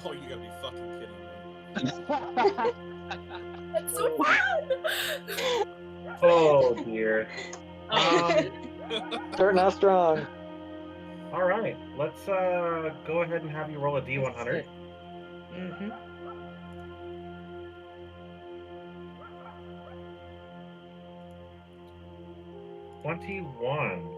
Oh, you gotta be fucking kidding me. That's so fun. Oh dear. Starting out strong. All right, let's go ahead and have you roll a D100. Mm-hmm. 21.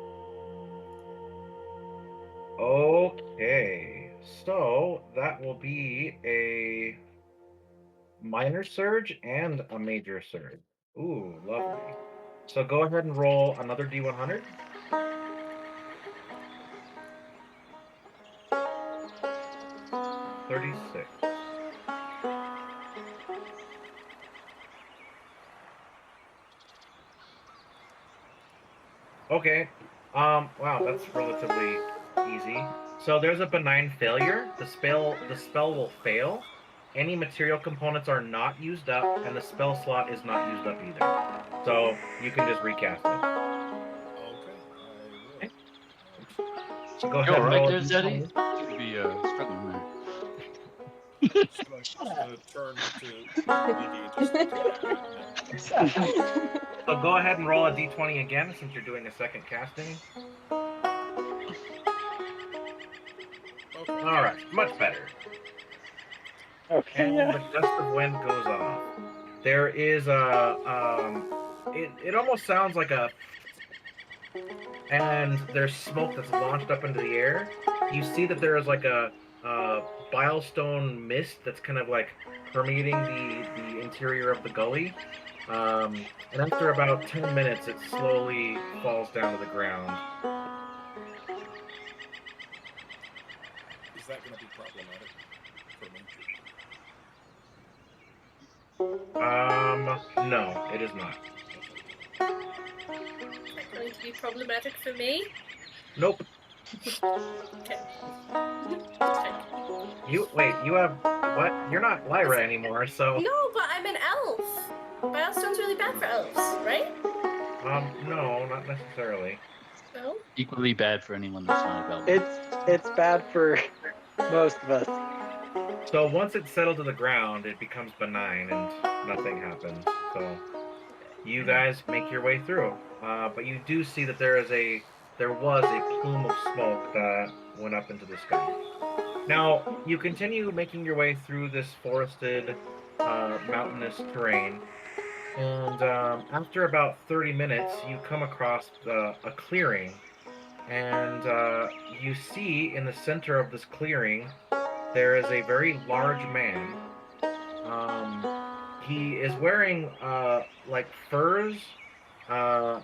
Okay, so that will be a minor surge and a major surge. Ooh, lovely. So go ahead and roll another D100. 36. Okay. Wow, that's relatively easy. So there's a benign failure. The spell will fail. Any material components are not used up, and the spell slot is not used up either. So you can just recast it. Okay, I Okay. will. So go You ahead and alright roll a there, Zeddy? D20. Seem to be struggling there. Just gonna, Shut just up. gonna turn to Iggy and just pat him. So go ahead and roll a D20 again since you're doing a second casting. Okay. All right, much better. Okay, And yeah. the gust of wind goes off. There is a it almost sounds like a, and there's smoke that's launched up into the air. You see that there is like a bilestone mist that's kind of like permeating the interior of the gully. And after about 10 minutes, it slowly falls down to the ground. Is that gonna be problematic for me? No, it is not. Is that going to be problematic for me? Nope. Okay. Just check. You have what? You're not Lyra anymore, so No, but I'm an elf. Milestone's really bad for elves, right? no, not necessarily. No? Equally bad for anyone that's not a goblin. It's bad for most of us. So once it's settled to the ground, it becomes benign and nothing happens. So you guys make your way through, but you do see that there was a plume of smoke that went up into the sky. Now you continue making your way through this forested, mountainous terrain, and after about 30 minutes, you come across a clearing, and you see in the center of this clearing there is a very large man. He is wearing like furs, uh,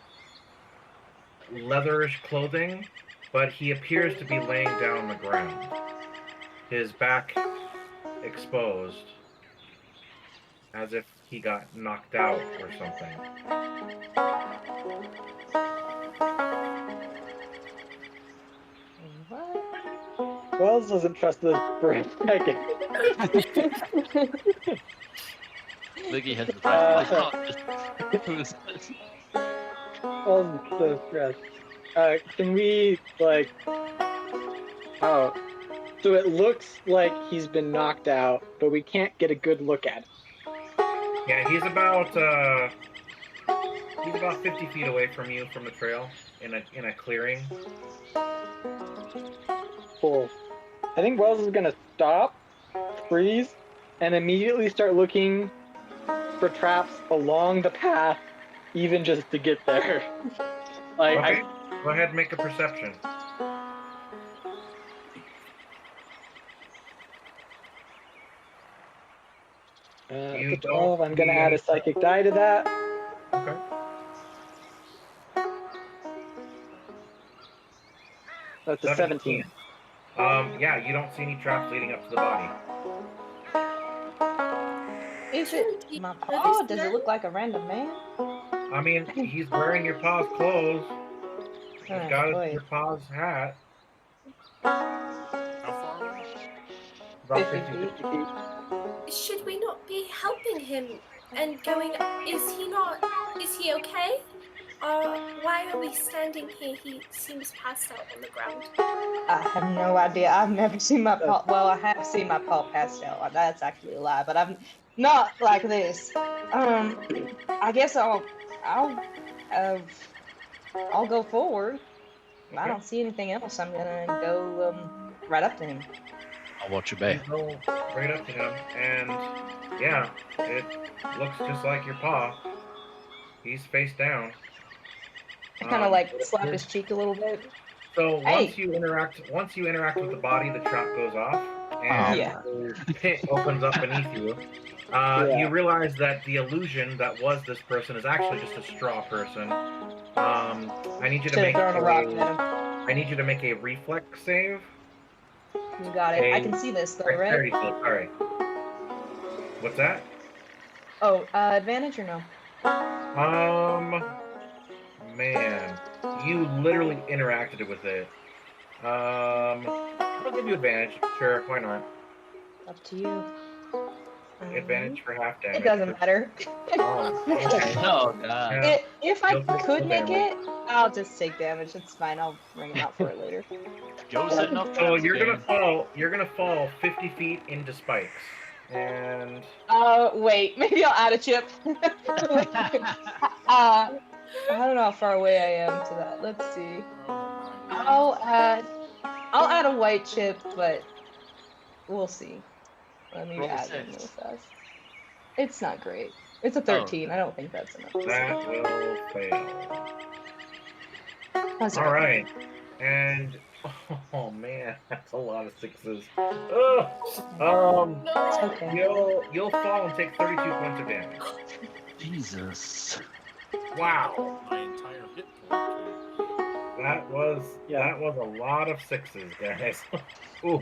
leatherish clothing, but he appears to be laying down on the ground, his back exposed, as if he got knocked out or something. What? Wells doesn't trust this for a second. Liggy has the flash. Who is this? Wells is so stressed. Can we, like... Oh. So it looks like he's been knocked out, but we can't get a good look at him. Yeah, he's about 50 feet away from you from the trail in a clearing. Cool. I think Wells is gonna stop, freeze, and immediately start looking for traps along the path, even just to get there. Like, Okay, go ahead and make a perception. You it's a 12. I'm gonna add a psychic die to that. Okay. That's a 17. Yeah, you don't see any traps leading up to the body. Is it my paw? Does it look like a random man? I mean, he's wearing your pa's clothes. He's Oh, got boy. your pa's hat. How far away? About 50 50 feet. feet. Should we not be helping him and going? Is he okay? Why are we standing here? He seems passed out on the ground. I have no idea. I've never seen my paw. Well, I have seen my paw passed out. That's actually a lie, but I'm not like this. I guess I'll have I'll go forward. If I Okay. don't see anything else, I'm gonna go right up to him. I'll watch your You back. go right up to him, and yeah, it looks just like your paw. He's face down. I kind of like It slap appears- his cheek a little bit. So Hey. once you interact with the body, the trap goes off, Oh, and Yeah. the pit opens up beneath you. You realize that the illusion that was this person is actually just a straw person. I need you to Should have make thrown a rock at him. I need you to make a reflex save. You got it. I can see this though, right? Dexterity save. Sorry. What's that? Oh, advantage or no? Man, you literally interacted with it. I'll give you advantage. Sure, why not? Up to you. Advantage for half damage. It doesn't matter. Oh, okay. Oh god. Yeah. If I You'll take could full make damage. it, I'll just take damage. It's fine. I'll bring him out for it later. Joe's setting up So traps you're gonna again. fall. You're gonna fall 50 feet into spikes, and Wait. Maybe I'll add a chip. I don't know how far away I am to that. Let's see. I'll add a white chip, but we'll see. Let me Roll a add it six. real fast. It's not great. It's a 13. I don't think that's enough. that will fail. That's All right, and oh man, that's a lot of sixes. Ugh. It's okay. You'll fall and take 32 points of damage. Jesus. Wow, My entire hit point. that was a lot of sixes, guys. Ooh.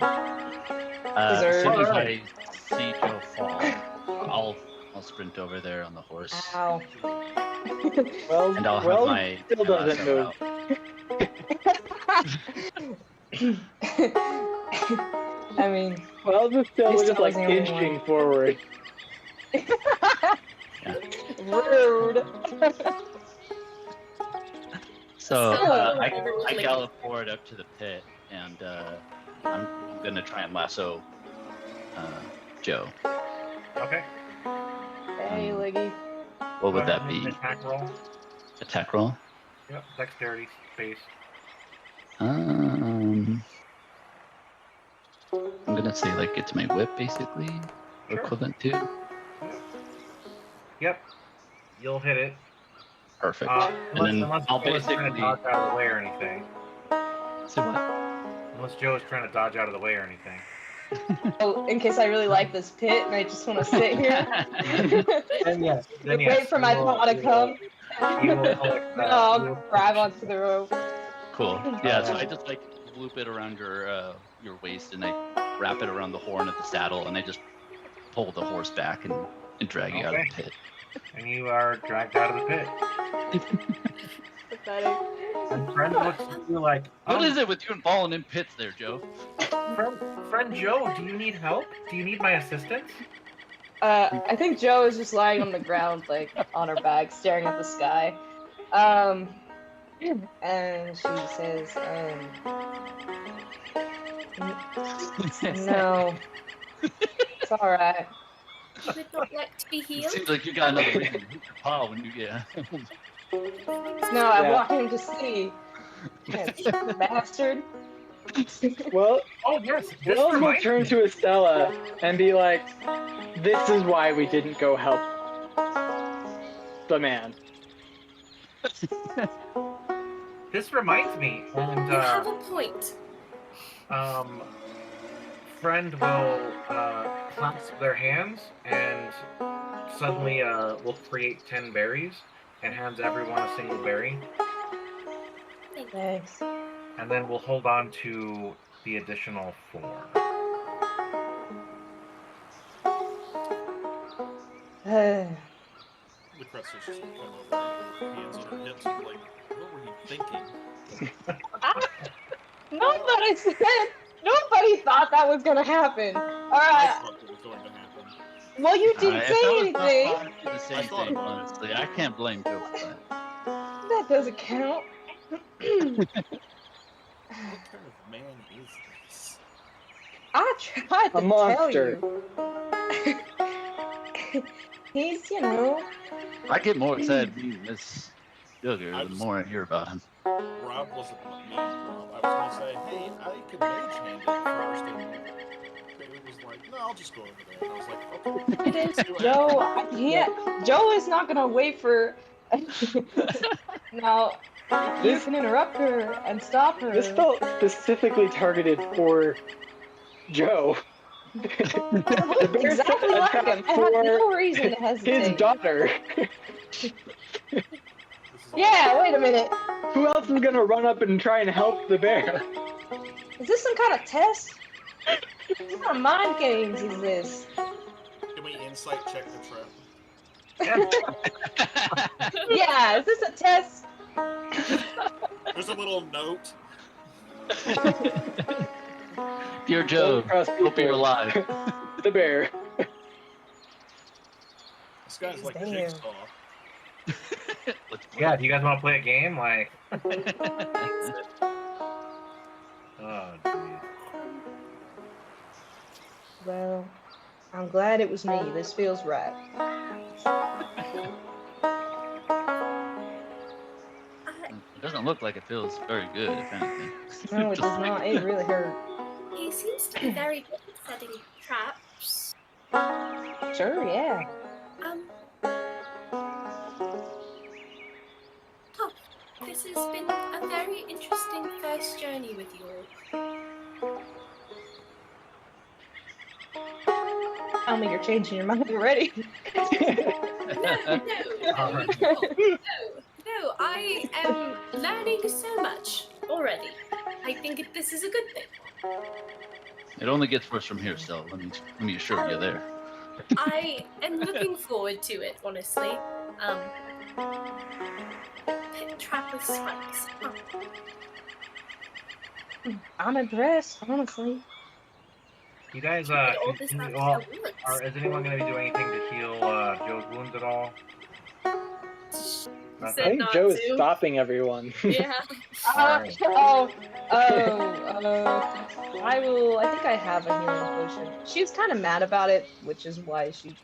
As soon as Alright. I see Joe fall, I'll sprint over there on the horse. Ow. Well, And I'll have well, my still doesn't lasso move. out. I mean, Well, just still This just like tells me only inching forward. rude. So So, I gallop forward up to the pit, and I'm gonna try and lasso Joe. Okay. Hey, Liggy. What would Go that ahead and be? Attack roll. Attack roll? Yep. Dexterity based. I'm gonna say like it's my whip basically, Sure. equivalent to. Yep. You'll hit it. Perfect. Unless, and then unless I'll Joe is trying to basically. dodge out of the way or anything. So what? Unless Joe is trying to dodge out of the way or anything. Oh, in case I really like this pit and I just want to sit here. Then yes. Wait for my paw to come. You will collect that. No, I'll You will grab onto the rope. Cool. Yeah. So I just like loop it around your waist, and I wrap it around the horn of the saddle, and I just pull the horse back and drag you out of the pit. And you are dragged out of the pit. Pathetic. And friend looks at you like, What is it with you and falling in pits there, Joe? Friend Joe, do you need help? Do you need my assistance? I think Joe is just lying on the ground, like on her back, staring at the sky. And she says, no, it's all right. You would not like to be healed? Seems like you got another reason to hit your paw when you get. No, I Yeah. want him to see. Yeah, bastard. Well, Oh yes. This Wells will reminds turn me. to Estella and be like, "This is why we didn't go help the man." This reminds me, and You have a point. friend will clasp their hands and suddenly will create 10 berries and hands everyone a single berry, Thanks. and then we'll hold on to the additional 4. Lucretia's just going over, hands on her hips, and like, what were you thinking? Nobody said. Nobody thought that was gonna happen. All I right. thought it was going to happen. Well, you didn't If say that was anything. not the same I thought thing, it was. honestly. I can't blame Joe for that. That doesn't count. What kind of man is this? I tried to A monster. tell you. He's, you know. I get more excited reading this sugar, the more I hear about him. Rob wasn't me, Rob. I was gonna say, hey, I could mage hand it first, and David was like, no, I'll just go over there. And I was like, okay. It is Joe. Joe is not gonna wait for. Now, you can interrupt her and stop her. This felt specifically targeted for Joe. Exactly like him. I had no reason to hesitate. His daughter. Yeah, wait a minute. Who else is gonna run up and try and help the bear? Is this some kind of test? What kind of mind games is this? Can we insight check the trap? Yeah, is this a test? There's a little note. Dear Joe, hope you're alive. The bear. This guy's like Damn. Jigsaw. Yeah, do you guys want to play a game? Like, oh, geez. Well, I'm glad it was me. This feels right. It doesn't look like it feels very good, if anything. No, it does not. It really hurt. He seems to be very good at setting traps. Sure, yeah. Oh, this has been a very interesting first journey with you all. Tell me you're changing your mind already. No, I am learning so much already. I think this is a good thing. It only gets worse from here, so let me assure you there. I am looking forward to it, honestly. Pit trap with spikes. Huh. I'm impressed, honestly. You guys, All this is stuff anyone still going to be doing anything to heal Joe's wounds at all? I think Joe is stopping everyone. Yeah. I think I have a healing potion. She was kind of mad about it, which is why she.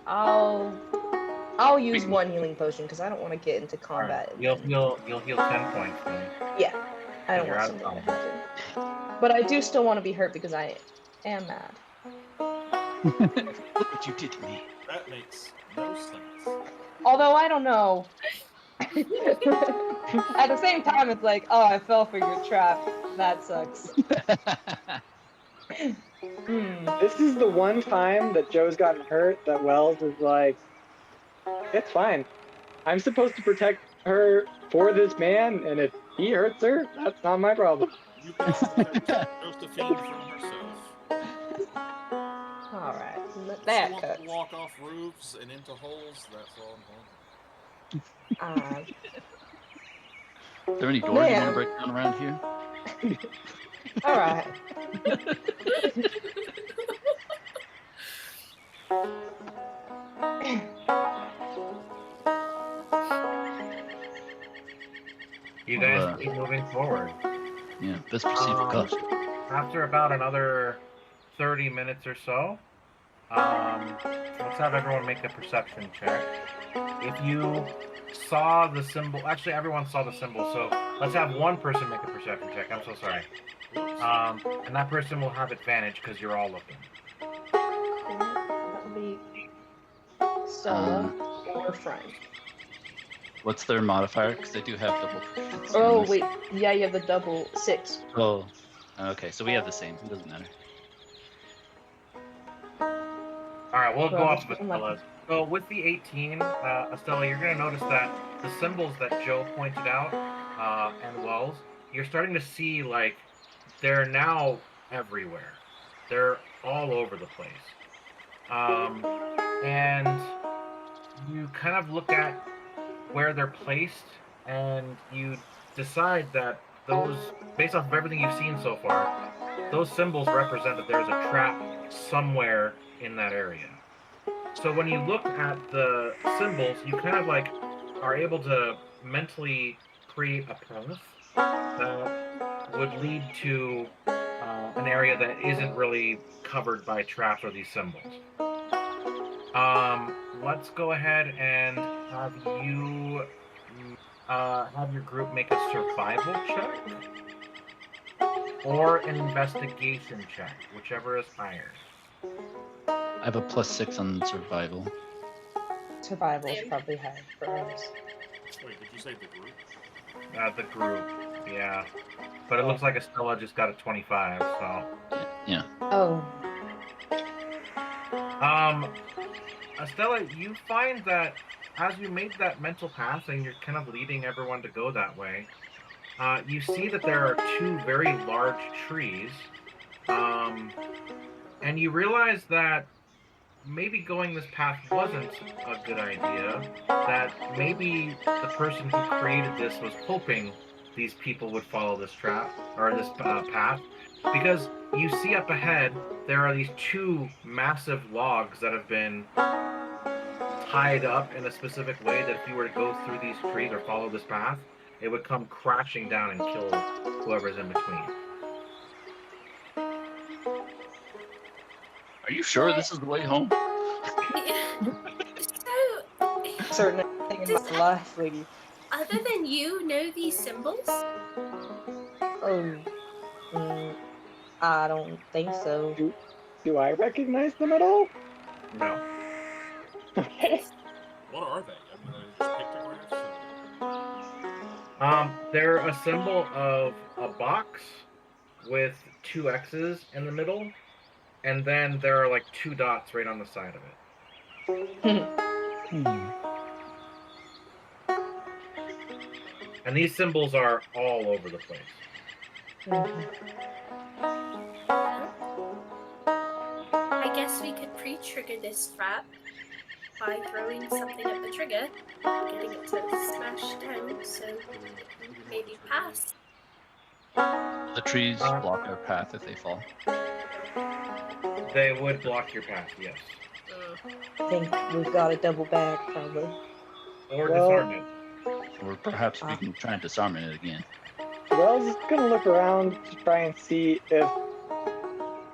I'll use one healing potion because I don't want to get into combat. Right. You'll heal 10 points. Then. Yeah, I don't You're want out of something to happen. But I do still want to be hurt because I am mad. Look what you did to me. That makes no sense. Although I don't know. At the same time, it's like, oh, I fell for your trap. That sucks. This is the one time that Joe's gotten hurt that Wells is like, it's fine. I'm supposed to protect her for this man, and if he hurts her, that's not my problem. You can protect Josephine from herself. Alright, She that wants cuts. to walk off roofs and into holes, that's all I'm Uh, Are there any doors you want to break down around here? Alright. You guys keep moving forward. Yeah, best proceed with caution. After about another 30 minutes or so, let's have everyone make a perception check. If you saw the symbol, actually everyone saw the symbol, so let's have one person make a perception check. I'm so sorry. And that person will have advantage because you're all looking. That would be Stella or Frank. What's their modifier? Because they do have double proficiency. Oh, wait. Yeah, you have the double 6. Oh, okay. So we have the same. It doesn't matter. All right, we'll go off with Stella's. So with the 18, Estella, you're going to notice that the symbols that Joe pointed out and Wells, you're starting to see, like, they're now everywhere. They're all over the place. And you kind of look at where they're placed, and you decide that those, based off of everything you've seen so far, those symbols represent that there's a trap somewhere in that area. So when you look at the symbols, you kind of like are able to mentally create a path that would lead to an area that isn't really covered by traps or these symbols. Let's go ahead and have you have your group make a survival check or an investigation check, whichever is higher. I have a +6 on survival. Survival's Same. probably high for us. Wait, did you say the group? The group, yeah. But it looks like Estella just got a 25, so. Yeah. Oh. Estella, you find that as you made that mental path and you're kind of leading everyone to go that way, you see that there are two very large trees, and you realize that maybe going this path wasn't a good idea, that maybe the person who created this was hoping these people would follow this trap, or this path, because you see up ahead, there are these two massive logs that have been tied up in a specific way that if you were to go through these trees or follow this path, it would come crashing down and kill whoever's in between. Are you sure this is the way home? So, Certain thing in Does- my life, lady. other than you know these symbols? Oh. I don't think so. Do I recognize them at all? No. Okay. What are they? I mean, are they just pictographs? They're a symbol of a box with two X's in the middle, and then there are like two dots right on the side of it. And these symbols are all over the place. I guess we could pre-trigger this trap by throwing something at the trigger, getting it to smash down, so it can maybe pass. The trees block our path if they fall. They would block your path, yes. I think we've got to double back, probably. Or Well- disarm it. Or perhaps we can try and disarm it again. Wells is gonna look around to try and see if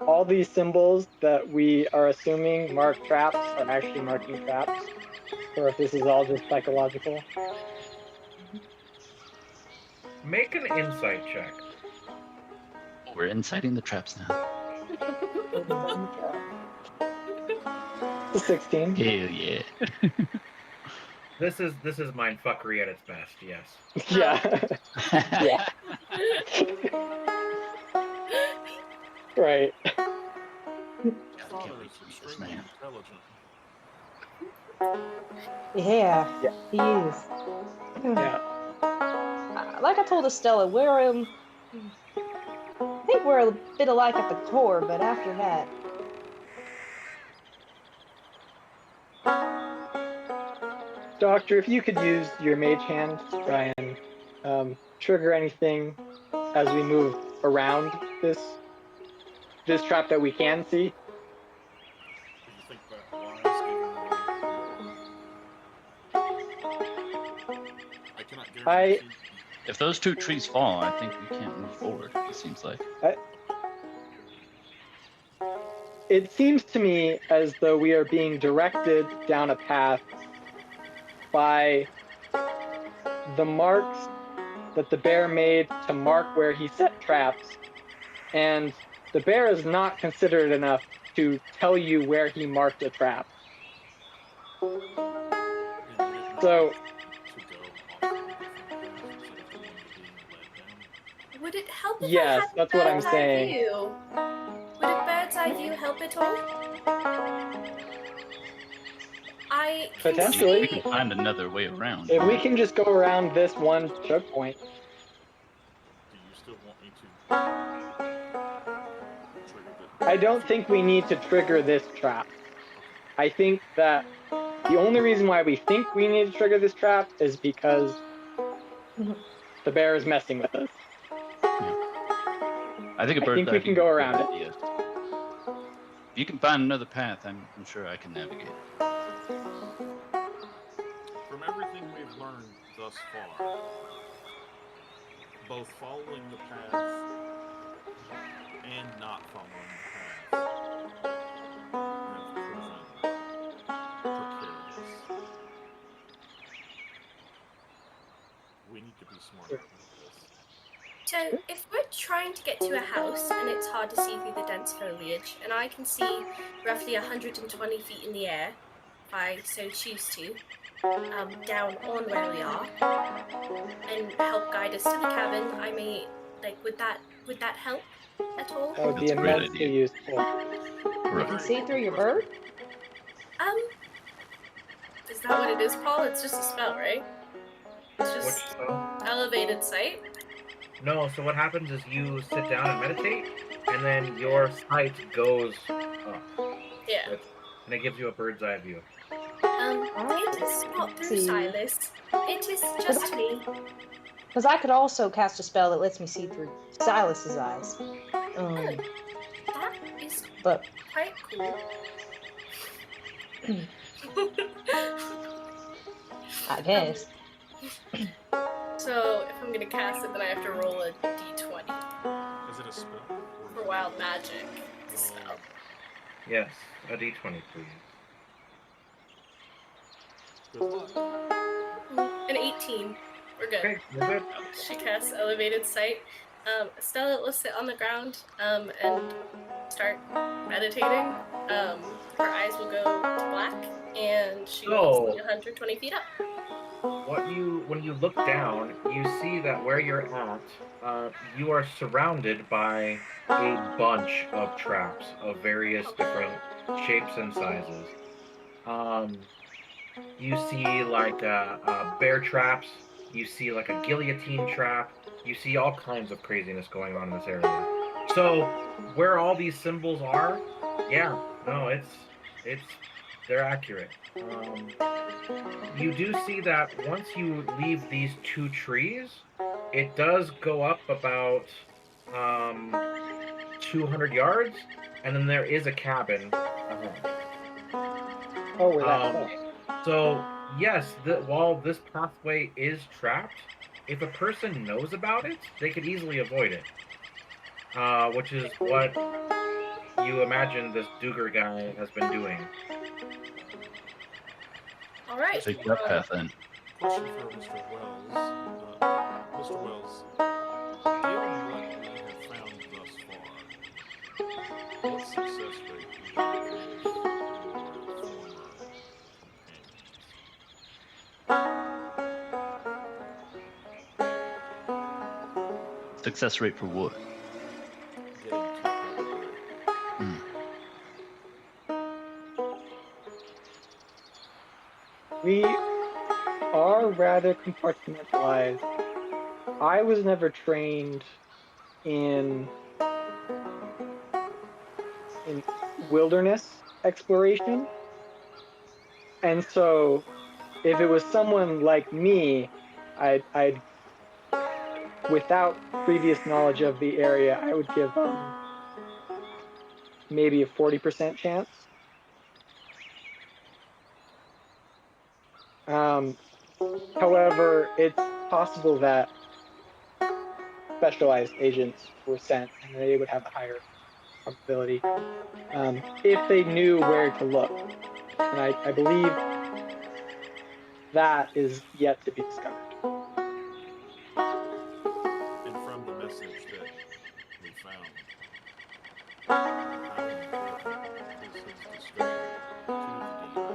all these symbols that we are assuming mark traps are actually marking traps, or if this is all just psychological. Make an insight check. We're inciting the traps now. It's a 16. Hell yeah. This is mindfuckery at its best, yes. Yeah. Yeah. Right. Father Can't wait is to meet this extremely man. intelligent. Yeah, he is. Yeah. Like I told Estella, we're I think we're a bit alike at the core, but after that, Doctor, if you could use your mage hand to try and trigger anything as we move around this trap that we can see. Do you think that wise, I cannot guarantee. If those two trees fall, I think we can't move forward, it seems like. It seems to me as though we are being directed down a path by the marks that the bear made to mark where he set traps, and the bear is not considerate enough to tell you where he marked a trap. So Would it help if Yes, I had that's what I'm bird's eye saying. view? Would a bird's eye view help at all? I can Potentially. We see. can find another way around. if we can just go around this one choke point, Do you still want me to trigger the? I don't think we need to trigger this trap. I think that the only reason why we think we need to trigger this trap is because the bear is messing with us. I think a I bird's think we eye can view go is a good around it. idea. If you can find another path, I'm sure I can navigate. From everything we've learned thus far, both following the path and not following the path have proven precarious. So, if we're trying to get to a house and it's hard to see through the dense foliage, and I can see roughly 120 feet in the air, if I so choose to, down on where we are, and help guide us to the cabin, I may would that help at all? That would be That's a great immensely idea. useful. You can see through your bird? Um, is that what it is, Paul? It's just a spell, right? It's Which just spell? elevated sight. No, so what happens is you sit down and meditate, and then your sight goes up. Yeah. And it gives you a bird's eye view. It is not through See. Silas. It is just me. Because I could also cast a spell that lets me see through Silas's eyes. That is But quite cool. I guess. So if I'm gonna cast it, then I have to roll a d20 Is it a spell? for wild magic. It's a spell. Yes, a d20, please. Good luck. An 18. We're good. Okay, you're good. She casts elevated sight. Stella will sit on the ground and start meditating. Her eyes will go to black, and she will see 120 feet up. When you look down, you see that where you're at, you are surrounded by a bunch of traps of various different shapes and sizes. You see like bear traps. You see like a guillotine trap. You see all kinds of craziness going on in this area. So where all these symbols are, yeah, no, they're accurate. You do see that once you leave these two trees, it does go up about 200 yards, and then there is a cabin ahead. Oh, we're that close. So yes, while this pathway is trapped, if a person knows about it, they could easily avoid it. Which is what you imagine this Duger guy has been doing. All right. Take that path then. Question for Mr. Wells. Mr. Wells, given what we have found thus far, what success rate do you give your former companions? Success rate for what? Getting to February. We are rather compartmentalized. I was never trained in wilderness exploration, and so if it was someone like me, I'd without previous knowledge of the area, I would give maybe a 40% chance. However, it's possible that specialized agents were sent and they would have a higher probability if they knew where to look. And I believe that is yet to be discovered. And from the message that we found, how important is his discovery to the DND?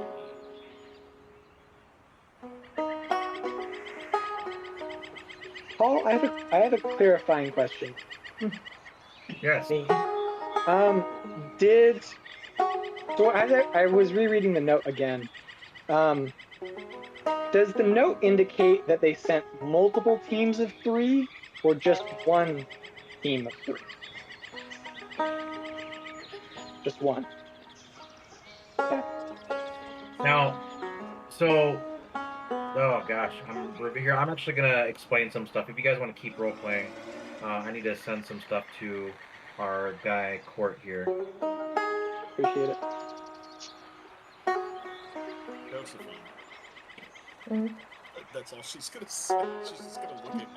Paul, I have a clarifying question. Yes. So as I was rereading the note again, does the note indicate that they sent multiple teams of 3 or just one team of 3? Just one. Okay. Now, oh gosh, I'm actually gonna explain some stuff. If you guys want to keep role playing, I need to send some stuff to our guy Court here. Appreciate it. Josephine. Mm. That's all she's gonna say. She's just gonna look at me.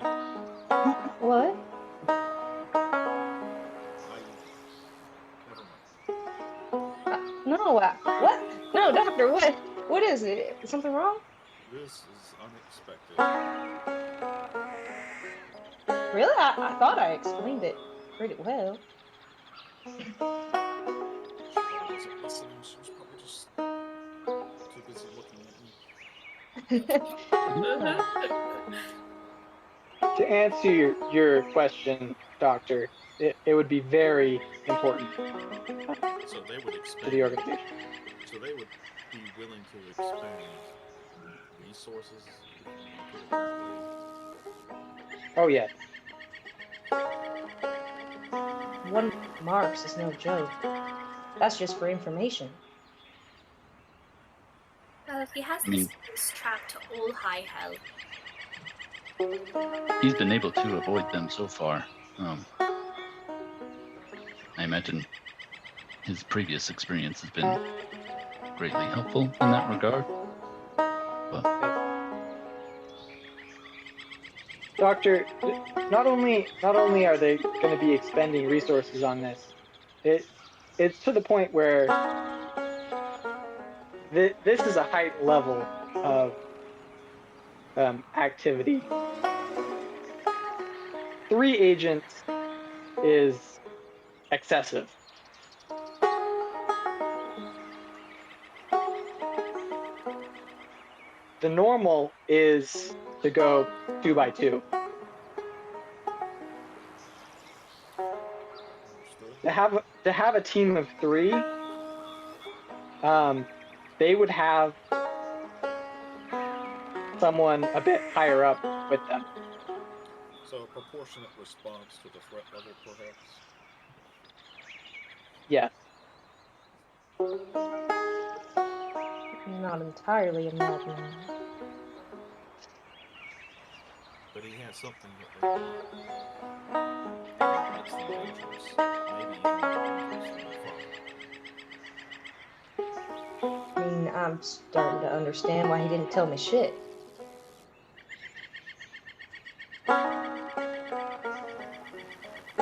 What? Never mind. No, what? No, doctor, what? What is it? Is something wrong? This is unexpected. Really? I thought I explained it pretty well. She probably wasn't listening. She was probably just too busy looking at me. To answer your question, Doctor, it would be very important So they would to expand. the organization. So they would be willing to expend resources, if you want to put it that way. Oh yeah. 1 marks is no joke. That's just for information. Well, he has I mean- this place trapped to all high hell. He's been able to avoid them so far. I imagine his previous experience has been greatly helpful in that regard. But Doctor, not only are they going to be expending resources on this, it's to the point where this is a heightened level of activity. 3 agents is excessive. The normal is to go 2 by 2. Understood. To have a team of 3, they would have someone a bit higher up with them. So a proportionate response to the threat level, perhaps. Yes. Not entirely a madman. But he has something that they want. That makes them dangerous. Maybe even more dangerous than their father. I mean, I'm starting to understand why he didn't tell me shit. And I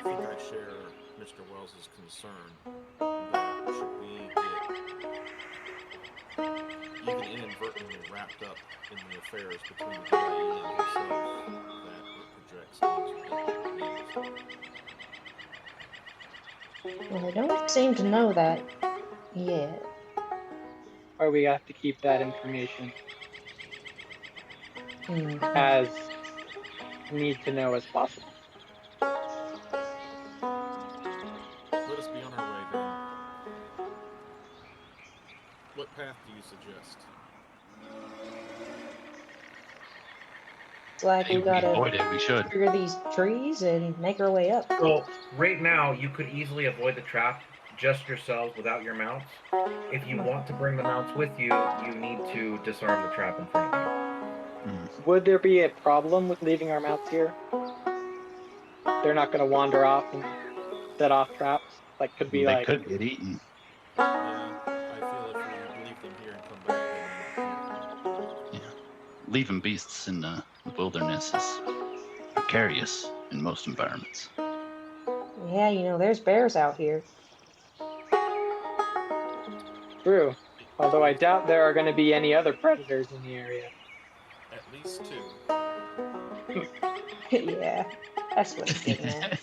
think I share Mr. Wells's concern that should we get even inadvertently wrapped up in the affairs between the DIE and himself, that it projects into Well, I don't seem to know that yet. Or we have to keep that information Mhm. as need to know as possible. Let us be on our way then. What path do you suggest? It's like we if we gotta avoid it, we should. trigger these trees and make our way up. So right now, you could easily avoid the trap just yourselves without your mounts. If you want to bring the mounts with you, you need to disarm the trap in front of you. Would there be a problem with leaving our mounts here? They're not going to wander off and set off traps? Like, could be They like, could get eaten. Yeah, I feel if we leave them here and come back, they may not keep. Yeah. Leaving beasts in the wilderness is precarious in most environments. Yeah, you know, there's bears out here. true. Although I doubt there are going to be any other predators in the area. At least 2. Yeah, that's what it's getting at.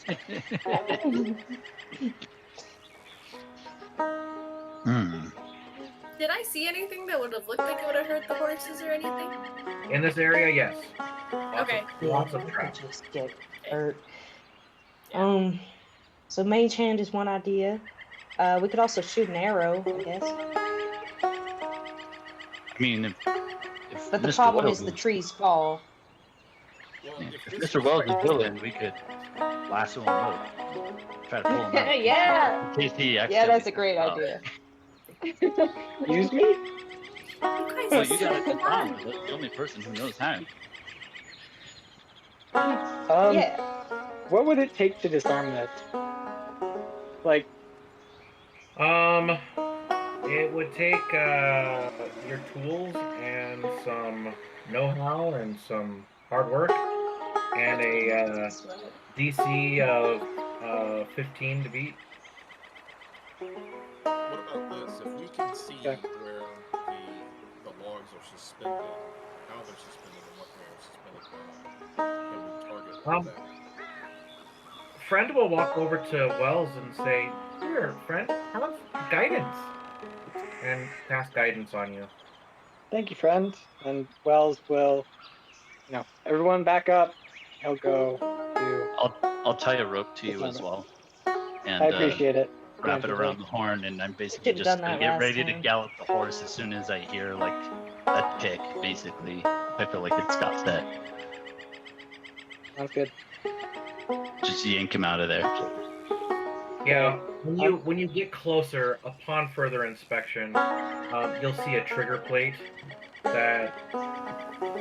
Did I see anything that would have looked like it would have hurt the horses or anything? In this area, yes. Okay. Lots Yeah, of we could traps. just get hurt. So mage hand is one idea. We could also shoot an arrow, I guess. I mean, if But the Mr. problem Wells is the trees fall. Well, Yeah, if if this Mr. was Wells is like- willing, we could lasso him up, try to pull him out. Yeah! In case he Yeah, accidentally that's a great falls. idea. Excuse me? You guys Well, are you so gotta disarm fun. him. That's the only person who knows how. Yeah. What would it take to disarm this? Like, It would take your tools and some know-how and some hard work and a DC of 15 to beat. What about this? If we can see Okay. where the log dogs are suspended, how they're suspended, and what they're suspended by. Can we target that? Friend will walk over to Wells and say, "Here, friend, have guidance," and cast guidance on you. Thank you, friend. And Wells will, everyone back up. He'll go to I'll tie a rope to the you as summit. well, I and appreciate it. wrap it Preemptively. around the horn, and I'm basically Should've just done gonna that get last ready to time. gallop the horse as soon as I hear like a tick, basically. I feel like it's got set. Sounds good. Just yank him out of there. Yeah, when you get closer, upon further inspection, you'll see a trigger plate that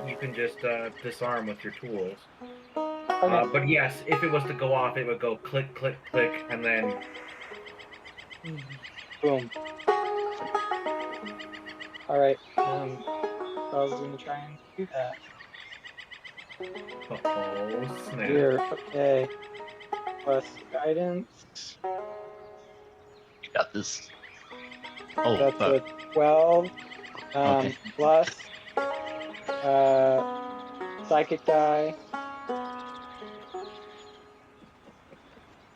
you can just disarm with your tools. Okay. But yes, if it was to go off, it would go click, click, click, and then Boom. All right. Wells is gonna try and do that. oh snap! Here. Okay. Plus guidance. You got this. Oh, That's fuck. a 12. Okay. Plus psychic die.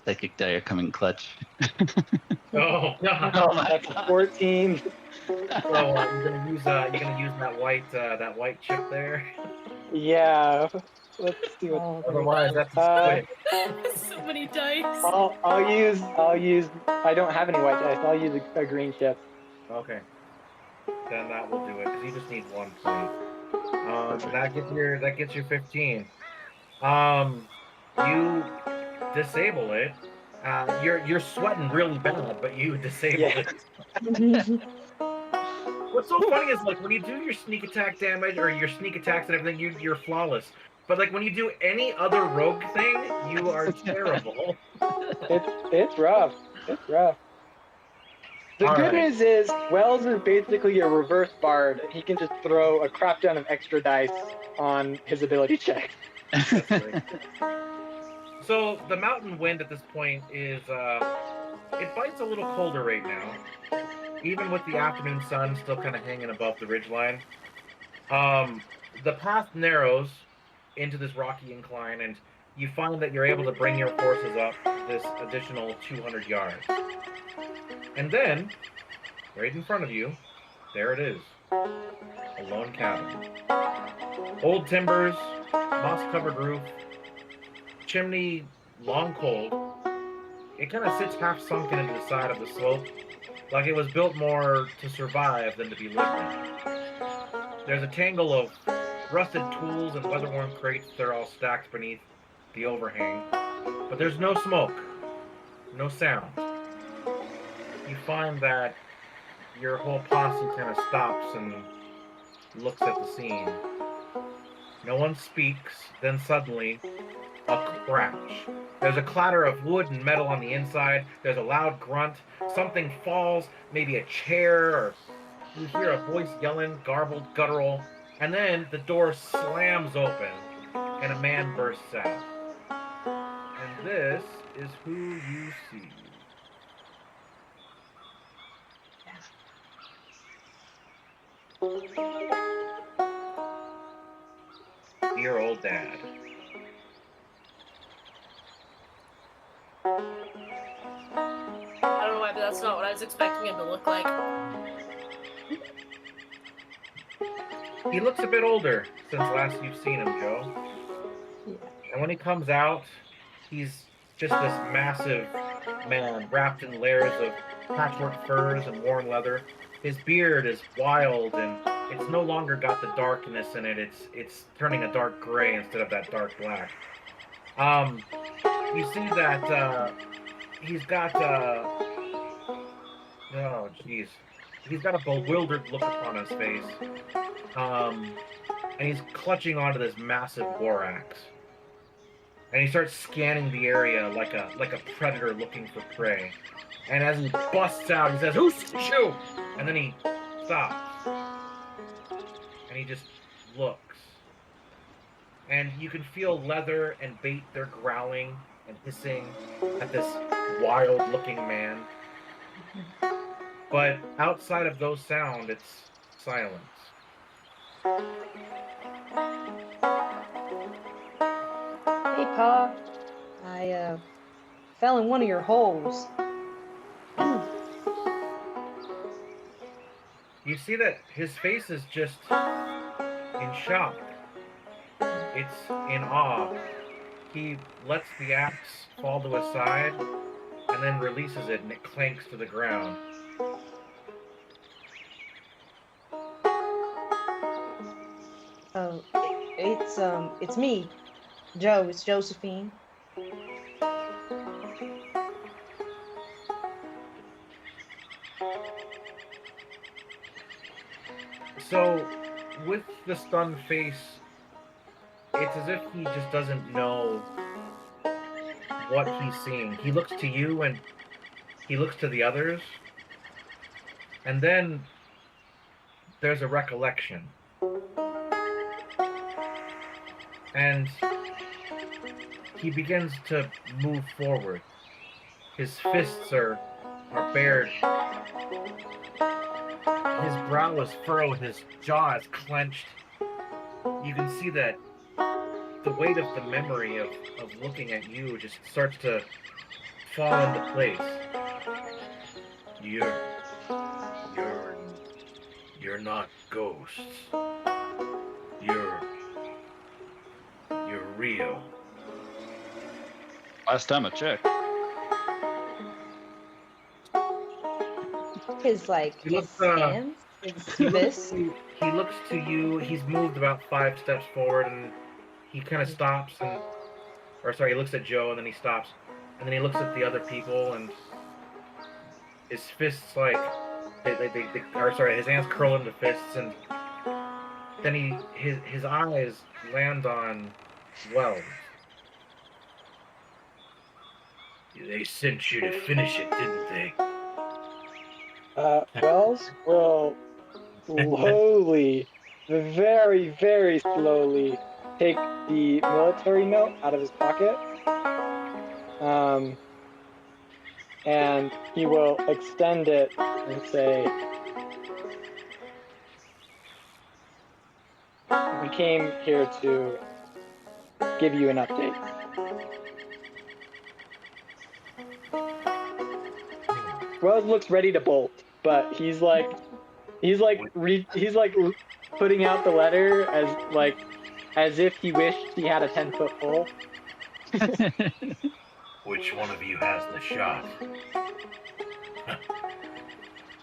Psychic die are coming clutch. Oh god! Oh my That's a god. 14. So you're gonna use that white chip there. Yeah. Let's see what. Oh, Otherwise, that's a Uh, squid. So many dice. I'll use. I don't have any white dice. I'll use a green chip. Okay, then that will do it because you just need 1 point. Perfect. That gets you 15. You disable it. You're sweating really bad, but you disable Yeah. it. What's so funny is like when you do your sneak attack damage or your sneak attacks and everything, you're flawless. But like when you do any other rogue thing, you are terrible. It's rough. It's rough. The All good right. news is Wells is basically a reverse bard. He can just throw a crap ton of extra dice on his ability check. That's great. So the mountain wind at this point is it bites a little colder right now, even with the afternoon sun still kind of hanging above the ridgeline. The path narrows into this rocky incline, and you find that you're able to bring your horses up this additional 200 yards. And then, right in front of you, there it is, a lone cabin. Old timbers, moss-covered roof, chimney long cold. It kind of sits half sunken into the side of the slope, like it was built more to survive than to be lived in. There's a tangle of rusted tools and weather-worn crates that are all stacked beneath the overhang, but there's no smoke, no sound. You find that your whole posse kind of stops and looks at the scene. No one speaks, then suddenly, a crash. There's a clatter of wood and metal on the inside. There's a loud grunt. Something falls, maybe a chair, or you hear a voice yelling, garbled, guttural, and then the door slams open and a man bursts out. And this is who you see. Dear old dad. I don't know why, but that's not what I was expecting him to look like. He looks a bit older since last you've seen him, Joe. Yeah. And when he comes out, he's just this massive man wrapped in layers of patchwork furs and worn leather. His beard is wild and it's no longer got the darkness in it. It's turning a dark gray instead of that dark black. You see that he's got oh jeez. He's got a bewildered look upon his face. And he's clutching onto this massive war axe. And he starts scanning the area like a predator looking for prey. And as he busts out, he says, "Who sent you?" And then he stops. And he just looks. And you can feel leather and bait, they're growling and hissing at this wild-looking man. But outside of those sounds, it's silence. Hey, Pa. I fell in one of your holes. You see that his face is just in shock. It's in awe. He lets the axe fall to his side and then releases it, and it clanks to the ground. Oh, it's me, Joe. It's Josephine. So, with the stunned face, it's as if he just doesn't know what he's seeing. He looks to you and he looks to the others, and then there's a recollection. And he begins to move forward. His fists are bared. His brow is furrowed, his jaw is clenched. You can see that the weight of the memory of looking at you just starts to fall into place. You're not ghosts. You're real. Last time I checked. His He looks, hands, his fists. He looks to you. He's moved about 5 steps forward, and he kind of stops and, he looks at Joe, and then he stops, and then he looks at the other people, and his fists his hands curl into fists, and then his eyes land on Wells. They sent you to finish it, didn't they? Wells will slowly, very, very slowly take the military note out of his pocket. And he will extend it and say, "We came here to give you an update." Wells looks ready to bolt, but he's putting out the letter as if he wished he had a 10-foot pole. Which one of you has the shot?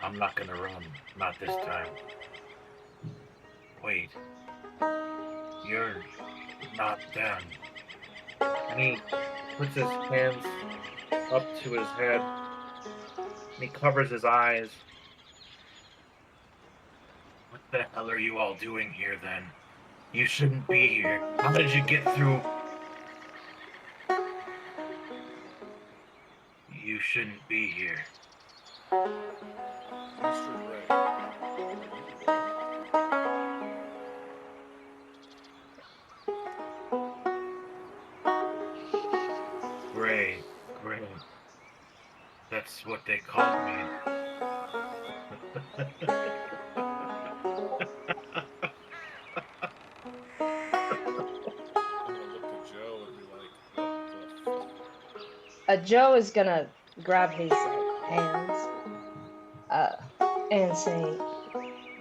I'm not gonna run, not this time. Wait, you're not done. And he puts his hands up to his head, and he covers his eyes. What the hell are you all doing here then? You shouldn't be here. How did you get through? You shouldn't be here. Mr. Gray. Gray. That's what they called me. Joe is gonna grab his hands and say,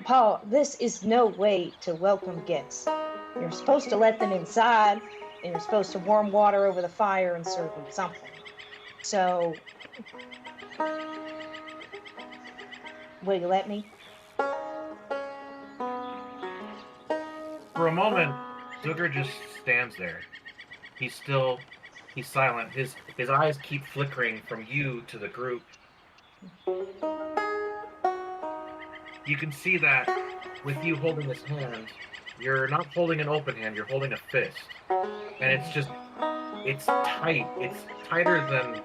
"Paul, this is no way to welcome guests. You're supposed to let them inside, and you're supposed to warm water over the fire and serve them something. So, will you let me?" For a moment, Duggar just stands there. He's silent. His eyes keep flickering from you to the group. You can see that with you holding his hand, you're not holding an open hand, you're holding a fist. And it's tight. It's tighter than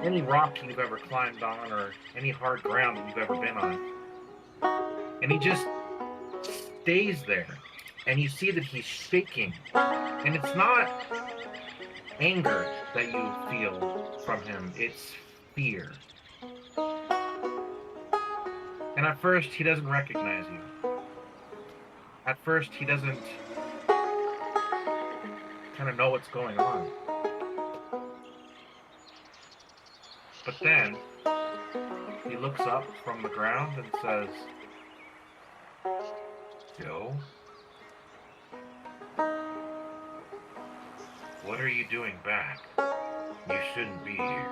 any rock you've ever climbed on or any hard ground that you've ever been on. And he just stays there. And you see that he's shaking. And it's not anger that you feel from him, it's fear. And at first, he doesn't recognize you. at first he doesn't kind of know what's going on. But then he looks up from the ground and says, Joe, what are you doing back? You shouldn't be here.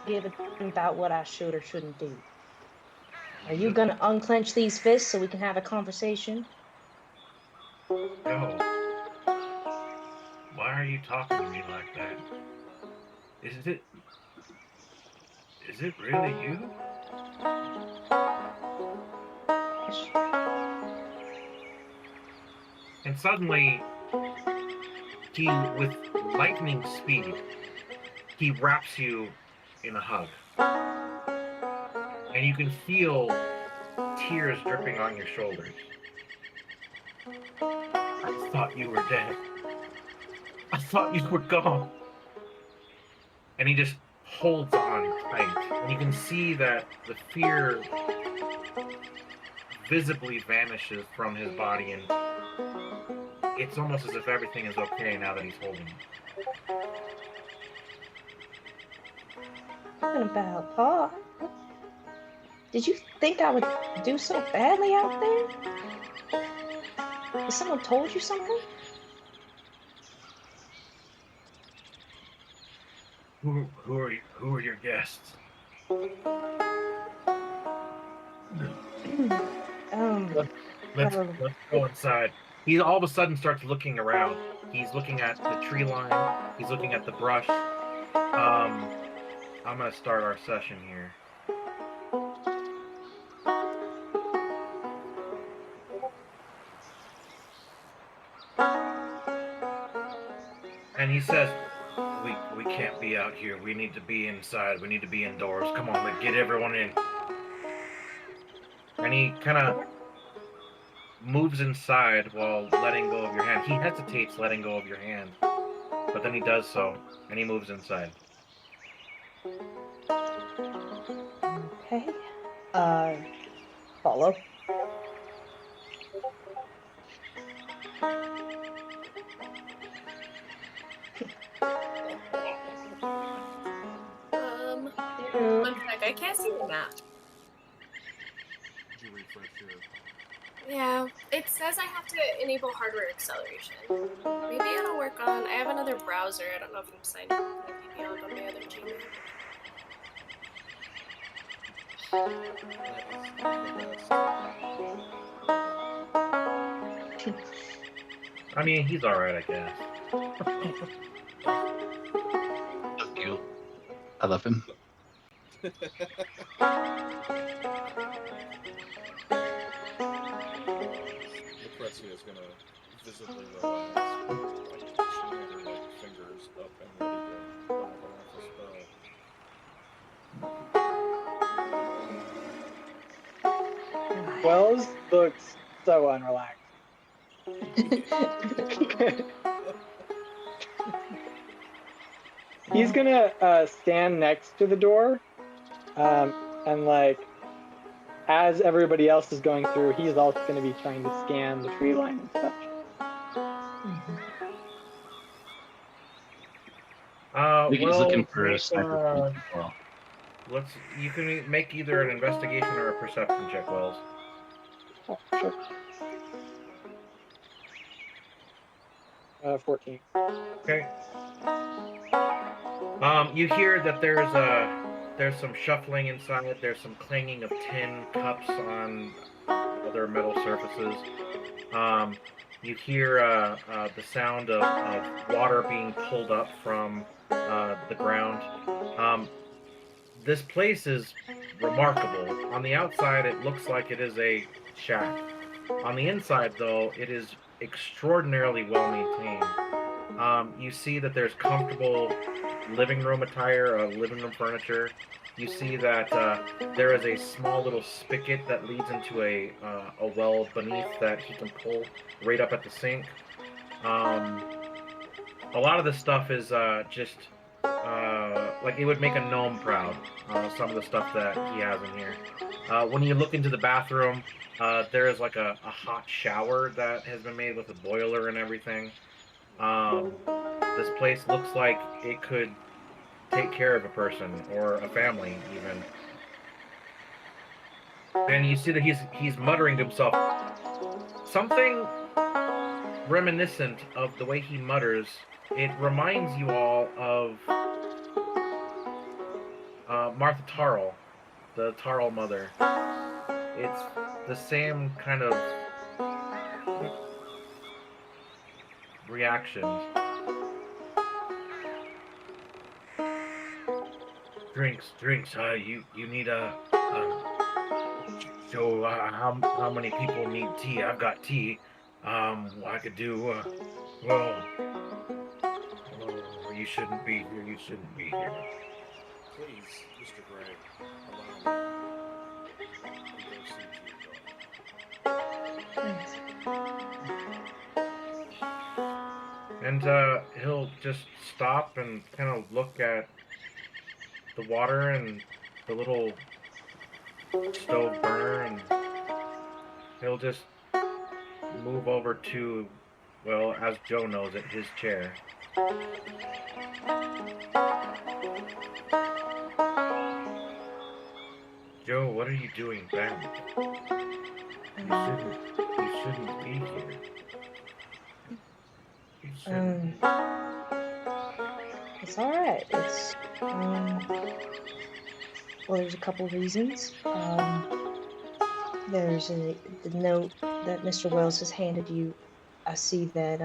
Give it about what I should or shouldn't do. Are you gonna unclench these fists so we can have a conversation? Joe, why are you talking to me like that? Is it really you? And suddenly, with lightning speed, he wraps you in a hug. And you can feel tears dripping on your shoulders. I thought you were dead. I thought you were gone. And he just holds on tight. And you can see that the fear visibly vanishes from his body, and it's almost as if everything is okay now that he's holding you. Talking about Pa. Did you think I would do so badly out there? Has someone told you something? Who are your guests? Let's go inside. He all of a sudden starts looking around. He's looking at the tree line. He's looking at the brush. I'm gonna start our session here. And he says, we can't be out here. We need to be inside. We need to be indoors. Come on, let's get everyone in. And he kind of moves inside while letting go of your hand. He hesitates letting go of your hand, but then he does so, and he moves inside. Okay. Follow. One sec, I can't see the map. Did you refresh your... Yeah, it says I have to enable hardware acceleration. Maybe it'll work on... I have another browser. I don't know if I'm signed up beyond on my other Gmail. I mean, he's alright, I guess. Fuck you. I love him. Lucrezia is gonna visibly relax, like she had her fingers up and ready to rattle off a spell. Wells looks so unrelaxed. He's gonna stand next to the door, and like, as everybody else is going through, he's also gonna be trying to scan the tree line and stuff. He's looking for a sniper. You can make either an investigation or a perception check, Wells. Oh, sure. 14. Okay. You hear that there's some shuffling inside. There's some clanging of tin cups on other metal surfaces. You hear the sound of water being pulled up from the ground. This place is remarkable. On the outside, it looks like it is a shack. On the inside, though, it is extraordinarily well maintained. You see that there's comfortable living room attire, living room furniture. You see that there is a small little spigot that leads into a well beneath that he can pull right up at the sink. A lot of this stuff is just like it would make a gnome proud. Some of the stuff that he has in here. When you look into the bathroom, there is like a hot shower that has been made with a boiler and everything. Um, this place looks like it could take care of a person or a family even. And you see that he's muttering to himself something reminiscent of the way he mutters. It reminds you all of Martha Tarl, the Tarl mother. It's the same kind of reactions. Drinks. You need a. So how many people need tea? I've got tea. I could do. Well, you shouldn't be here. You shouldn't be here. Please, Mr. Gray, allow me to go see to your daughter. Thanks. And he'll just stop and kind of look at the water and the little stove burner, and he'll just move over to, well, as Joe knows it, his chair. Joe, what are you doing back? You shouldn't be here. You shouldn't. It's all right. It's well, there's a couple reasons. There's the note that Mr. Wells has handed you. I see that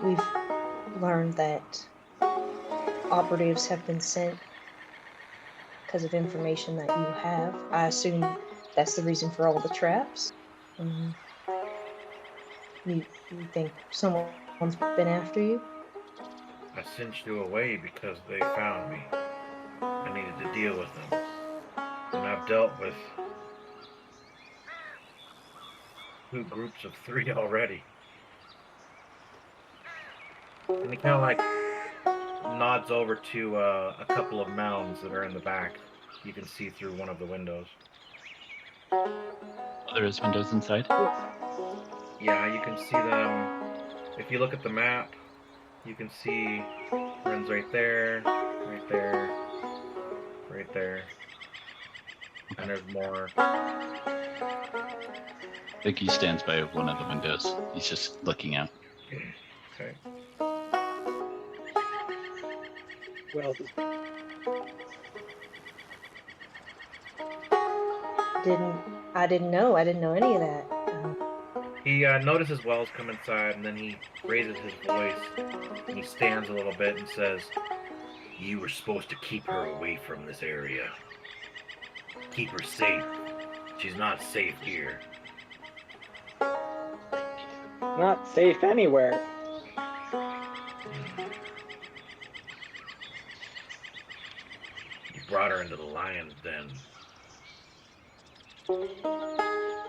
we've learned that operatives have been sent because of information that you have. I assume that's the reason for all the traps. You think someone's been after you? I sent you away because they found me. I needed to deal with them. And I've dealt with 2 groups of 3 already. And he kind of like nods over to a couple of mounds that are in the back. You can see through one of the windows. Oh, there is windows inside? Yeah, you can see them. If you look at the map, you can see runs right there, right there, right there. And there's more. I think he stands by one of the windows. He's just looking out. Okay. Well, I didn't know any of that. He notices Wells come inside, and then he raises his voice, and he stands a little bit and says, "You were supposed to keep her away from this area. Keep her safe. She's not safe here." not safe anywhere. You brought her into the lion's den.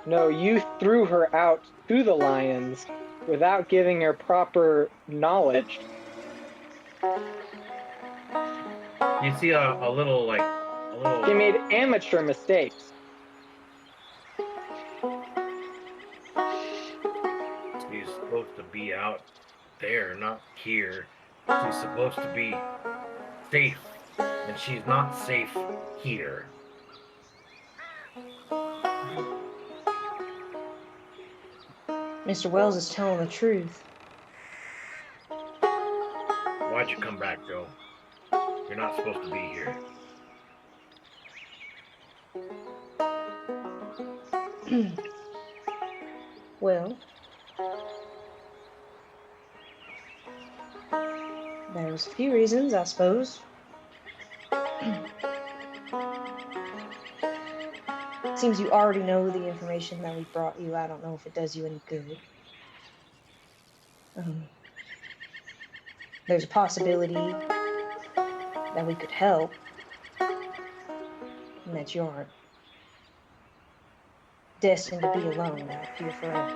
No, you threw her out to the lions without giving her proper knowledge. You see a little. She made amateur mistakes. She's supposed to be out there, not here. She's supposed to be safe, and she's not safe here. Mr. Wells is telling the truth. Why'd you come back, Joe? You're not supposed to be here. Well, there's a few reasons, I suppose. Seems you already know the information that we brought you. I don't know if it does you any good. There's a possibility that we could help, and that you aren't destined to be alone out here forever.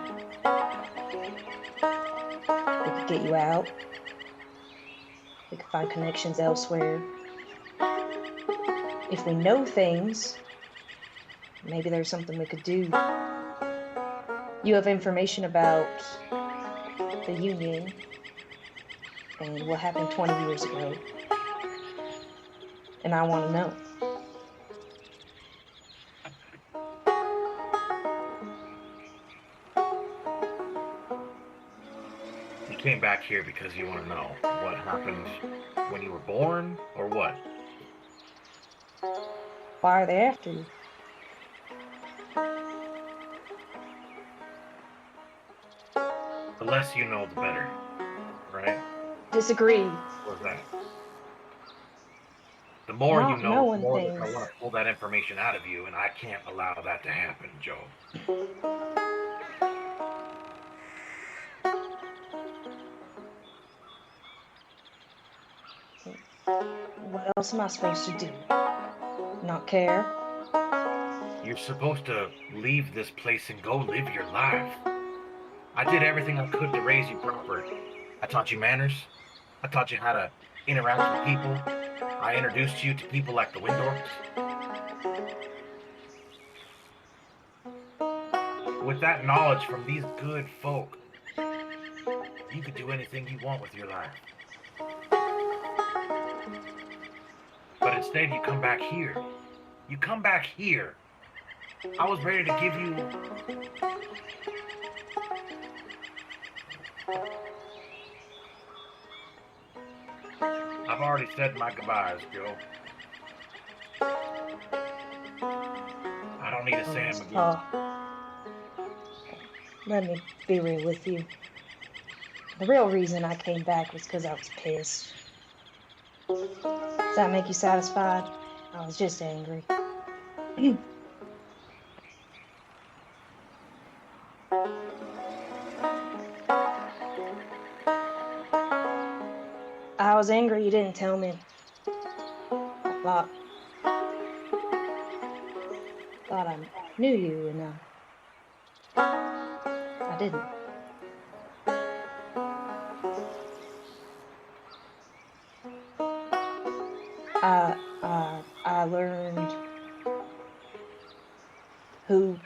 We could get you out. We could find connections elsewhere. If we know things, maybe there's something we could do. You have information about the Union and what happened 20 years ago. And I want to know. You came back here because you want to know what happened when you were born, or what? Why are they after you? The less you know, the better, right? Disagree. What's that? The more you Not know, the knowing more that I things. want to pull that information out of you, and I can't allow that to happen, Joe. What else am I supposed to do? Not care? You're supposed to leave this place and go live your life. I did everything I could to raise you proper. I taught you manners. I taught you how to interact with people. I introduced you to people like the Windorks. With that knowledge from these good folk, you could do anything you want with your life. But instead, you come back here. You come back here. I was ready to give you... I've already said my goodbyes, Joe. I don't need to say them again. Let me be real with you. The real reason I came back was because I was pissed. Does that make you satisfied? I was just angry. I was angry you didn't tell me. I thought I knew you, and I didn't. I learned who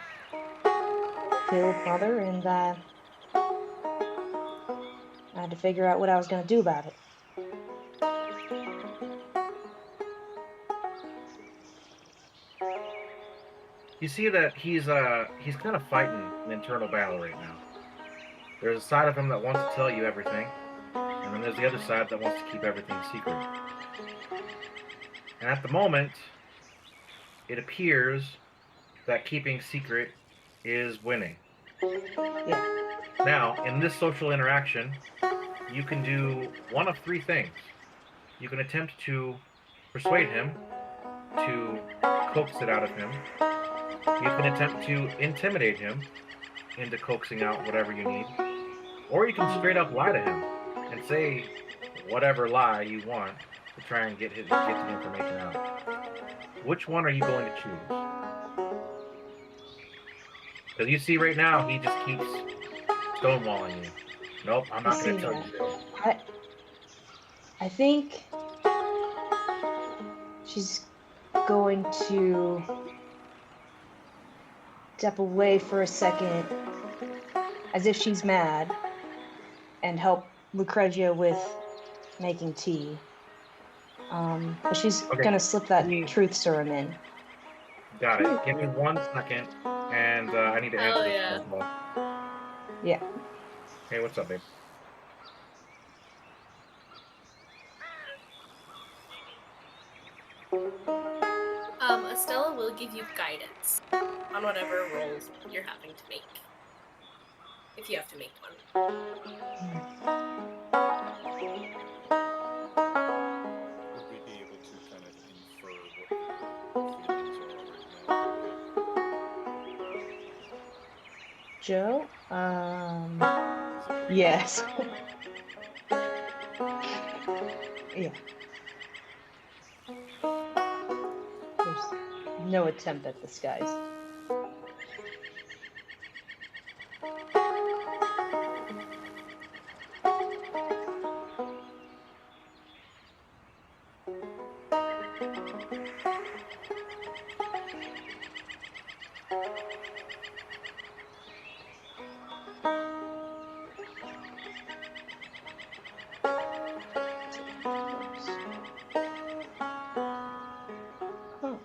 killed Mother, and I had to figure out what I was going to do about it. You see that he's kind of fighting an internal battle right now. There's a side of him that wants to tell you everything, and then there's the other side that wants to keep everything secret. And at the moment, it appears that keeping secret is winning. Yeah. Now, in this social interaction, you can do one of three things. You can attempt to persuade him, to coax it out of him. You can attempt to intimidate him into coaxing out whatever you need. Or you can straight up lie to him and say whatever lie you want to try and get the information out. Which one are you going to choose? Because you see right now, he just keeps stonewalling you. Nope, I'm not going to tell you. I think she's going to step away for a second, as if she's mad, and help Lucrezia with making tea. But she's gonna slip that truth serum in. Got it. Give me 1 second, and I need to answer this phone call. Yeah. Hey, what's up, babe? Estella will give you guidance on whatever rolls you're having to make. If you have to make one. Would we be able to kind of infer what your feelings are right now? Joe? Is it Yes. Yeah. There's no attempt at disguise. Huh.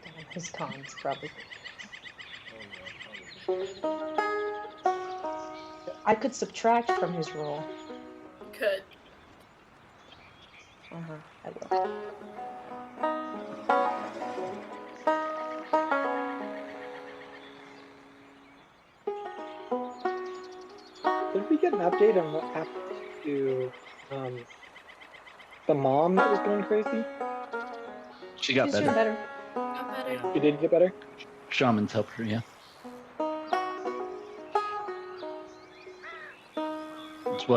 Damn, his cons probably. I could subtract from his roll. Could. I will. Did we get an update on what happened to the mom that was going crazy? She got She's doing better. better. Got better. She did get better? Shamans helped her, yeah. It's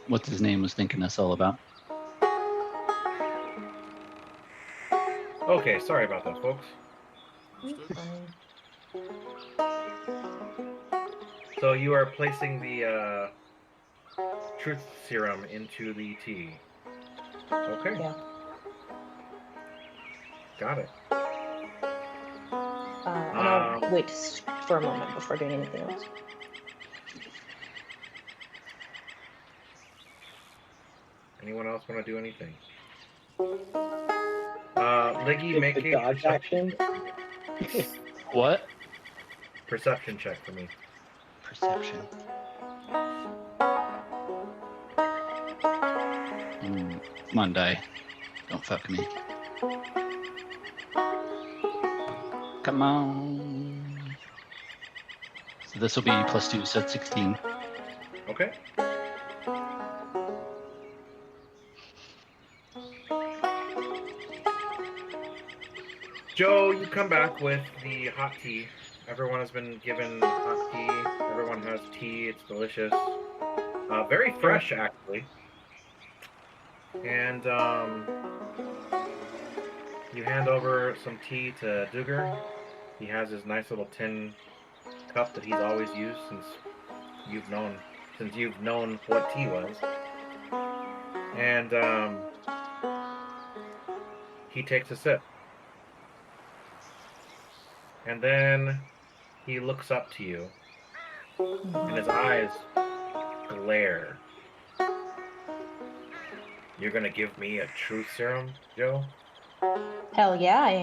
what's his name was thinking us all about. Okay, sorry about that, folks. Fine. So you are placing the truth serum into the tea. Okay. Yeah. Got it. And I'll wait for a moment before doing anything else. Anyone else want to do anything? Liggy, It's make the a dodge action. What? perception check for me. Perception. Come on, die. Don't fuck me. Come on. So this will be +2, so that's 16. Okay. Joe, you come back with the hot tea. Everyone has been given hot tea. Everyone has tea. It's delicious. Very fresh, actually. And you hand over some tea to Duger. He has his nice little tin cup that he's always used since you've known what tea was. And he takes a sip. And then he looks up to you, and his eyes glare. You're gonna give me a truth serum, Joe? Hell yeah, I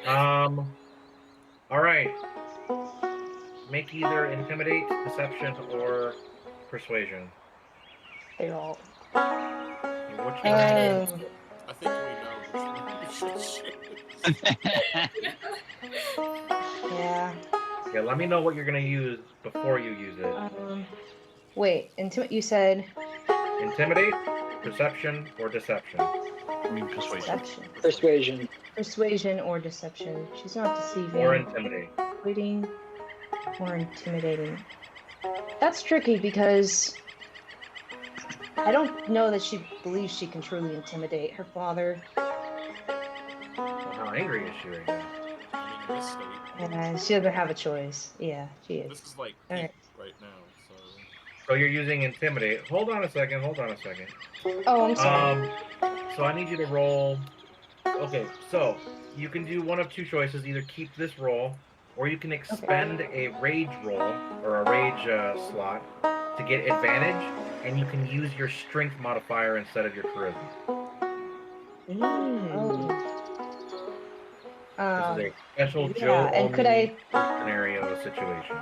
am. All right. Make either intimidate, deception, or persuasion. They're all. Which one? I think we know which one we should choose. Yeah. Yeah, let me know what you're gonna use before you use it. Wait. You said Intimidate, perception, or deception. Persuasion. deception. Persuasion. Persuasion or deception. She's not deceiving. Or intimidate. Persuading or intimidating. That's tricky because I don't know that she believes she can truly intimidate her father. Well, how angry is she right now? I mean, in this state, And she doesn't have a choice. Yeah, she is. this is like All peak right. right now, so. So you're using intimidate. Hold on a second. Oh, I'm sorry. So I need you to roll. Okay, so you can do one of two choices. Either keep this roll, or you can expend a rage roll or a rage slot to get advantage, and you can use your strength modifier instead of your charisma. Oh. This is a special yeah, Joe and could only scenario situation.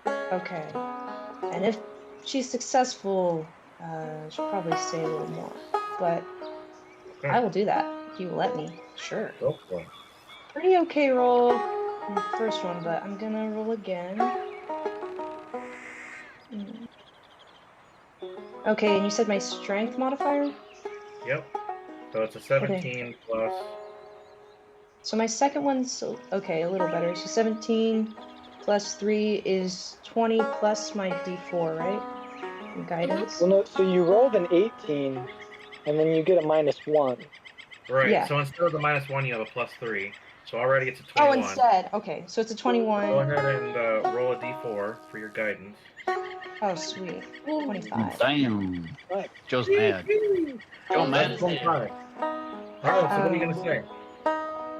Okay. And if she's successful, she'll probably say a little more. But I will do that. If you will let me. Sure. Go for it. Pretty okay roll in the first one, but I'm gonna roll again. Okay, and you said my strength modifier? Yep. So it's a 17 plus. So my second one's okay, a little better. So 17 plus 3 is 20 plus my d4, right? And guidance. Well, no, so you rolled an 18, and then you get a -1. Right. Yeah. So instead of the -1, you have a +3. So already it's a Oh, 21. instead. Okay, so it's a 21. Go ahead and roll a d4 for your guidance. Oh, sweet. 25. Damn. What? Joe's mad. Joe mad That's as hell. 25. All right, so what are you gonna say?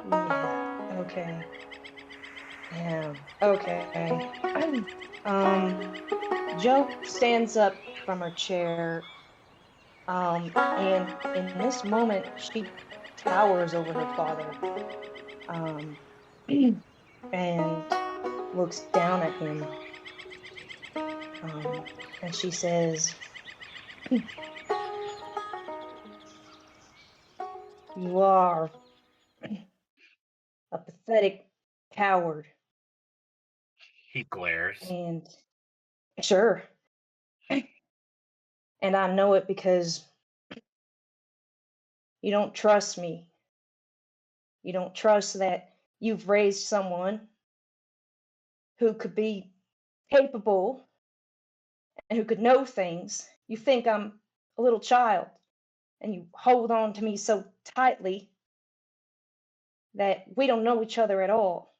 Yeah. Okay. Yeah. Okay. Joe stands up from her chair. And in this moment, she towers over her father. Um, and looks down at him. And she says, "You are a pathetic coward." He glares. And sure. And I know it because you don't trust me. You don't trust that you've raised someone who could be capable and who could know things. You think I'm a little child, and you hold on to me so tightly that we don't know each other at all.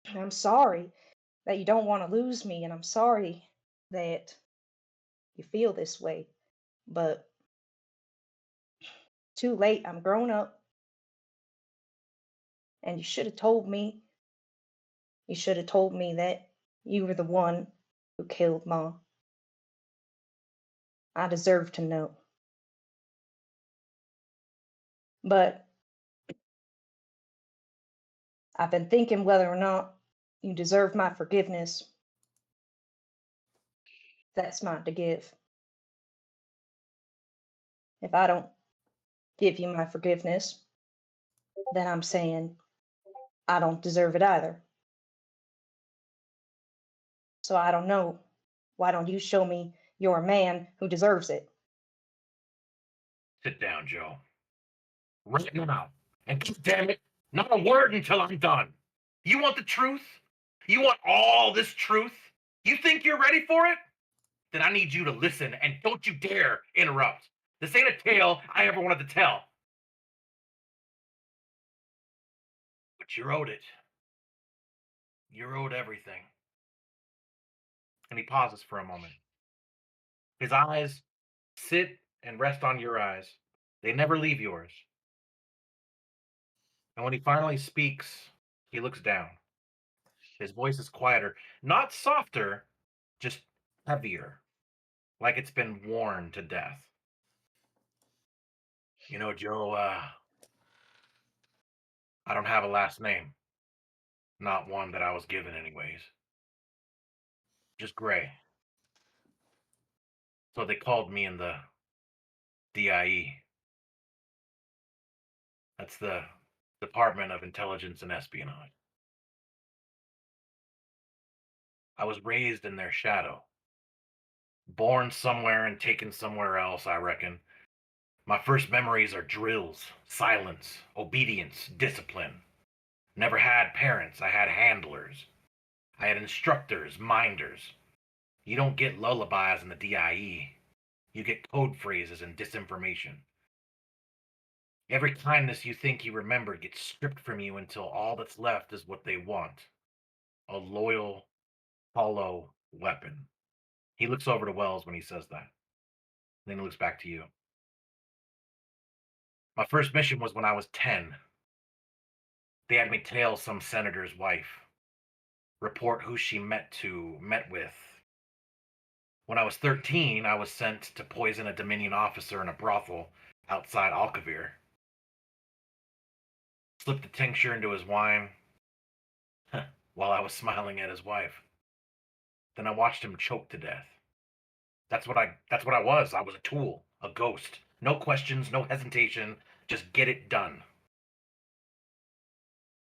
And I'm sorry that you don't want to lose me, and I'm sorry that you feel this way, but too late. I'm grown up, and you should have told me. You should have told me that you were the one who killed Mom. I deserve to know. But I've been thinking whether or not you deserve my forgiveness. That's mine to give. If I don't give you my forgiveness, then I'm saying I don't deserve it either. So I don't know. Why don't you show me you're a man who deserves it? Sit down, Joe. Right now. And damn it, not a word until I'm done. You want the truth? You want all this truth? You think you're ready for it? Then I need you to listen and don't you dare interrupt. This ain't a tale I ever wanted to tell. But you're owed it. You're owed everything. And he pauses for a moment. His eyes sit and rest on your eyes. They never leave yours. And when he finally speaks, he looks down. His voice is quieter, not softer, just heavier, like it's been worn to death. You know, Joe, I don't have a last name. Not one that I was given, anyways. Just Gray. So they called me in the DIE. That's the Department of Intelligence and Espionage. I was raised in their shadow. Born somewhere and taken somewhere else, I reckon. My first memories are drills, silence, obedience, discipline. Never had parents, I had handlers. I had instructors, minders. You don't get lullabies in the DIE. You get code phrases and disinformation. Every kindness you think you remember gets stripped from you until all that's left is what they want. A loyal, hollow weapon. He looks over to Wells when he says that. Then he looks back to you. My first mission was when I was 10. They had me tail some senator's wife, report who she met with. When I was 13, I was sent to poison a Dominion officer in a brothel outside Alcavir. Slipped the tincture into his wine while I was smiling at his wife. Then I watched him choke to death. That's what I was. I was a tool, a ghost. No questions, no hesitation, just get it done.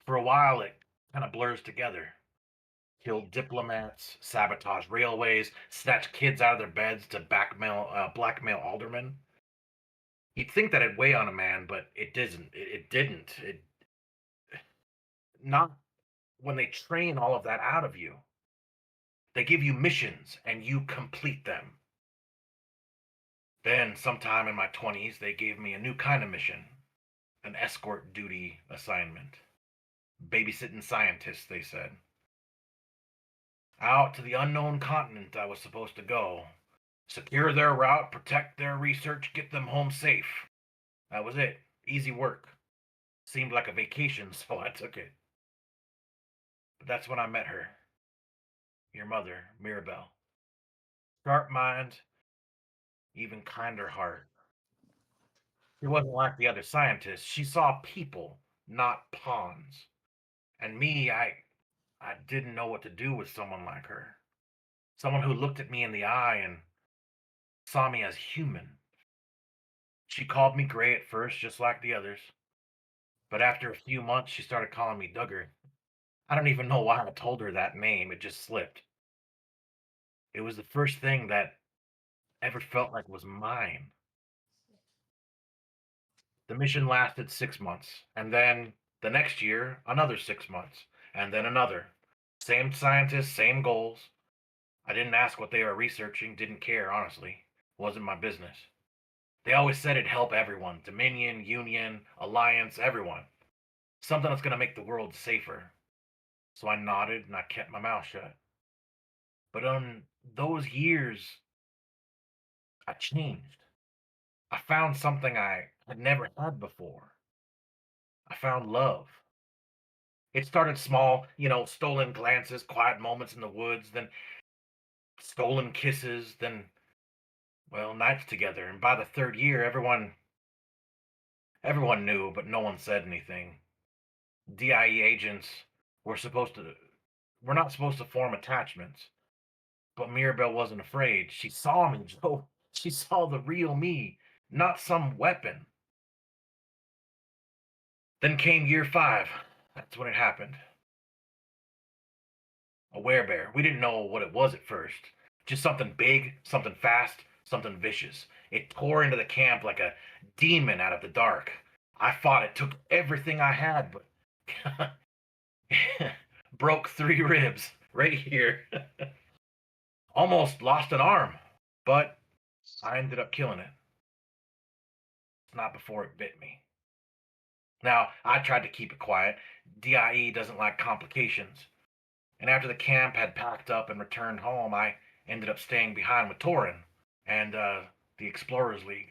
For a while it kind of blurs together. Killed diplomats, sabotage railways, snatch kids out of their beds to blackmail aldermen. You'd think that it'd weigh on a man, but it didn't. It didn't. It not when they train all of that out of you. They give you missions and you complete them. Then, sometime in my 20s, they gave me a new kind of mission, an escort duty assignment. Babysitting scientists, they said. Out to the unknown continent I was supposed to go. Secure their route, protect their research, get them home safe. That was it. Easy work. Seemed like a vacation, so I took it. But that's when I met her. Your mother, Mirabelle. Sharp mind, even kinder heart. She wasn't like the other scientists. She saw people, not pawns. And me, I didn't know what to do with someone like her. Someone who looked at me in the eye and saw me as human. She called me Gray at first, just like the others. But after a few months, she started calling me Duggar. I don't even know why I told her that name, it just slipped. It was the first thing that ever felt like was mine. The mission lasted 6 months, and then the next year, another 6 months, and then another. Same scientists, same goals. I didn't ask what they were researching, didn't care, honestly. Wasn't my business. They always said it'd help everyone Dominion, Union, Alliance, everyone. Something that's going to make the world safer. So I nodded and I kept my mouth shut. But on those years, I changed. I found something I had never had before. I found love. It started small, stolen glances, quiet moments in the woods, then stolen kisses, then, well, nights together. And by the third year, everyone knew, but no one said anything. DIE agents were supposed to, we're not supposed to form attachments. But Mirabelle wasn't afraid. She saw me, Joe. She saw the real me, not some weapon. Then came year 5. That's when it happened. A werebear. We didn't know what it was at first. Just something big, something fast, something vicious. It tore into the camp like a demon out of the dark. I fought it, took everything I had, but broke 3 ribs right here. Almost lost an arm, but I ended up killing it. Not before it bit me. Now, I tried to keep it quiet. DIE doesn't like complications. And after the camp had packed up and returned home, I ended up staying behind with Torin and the Explorers League.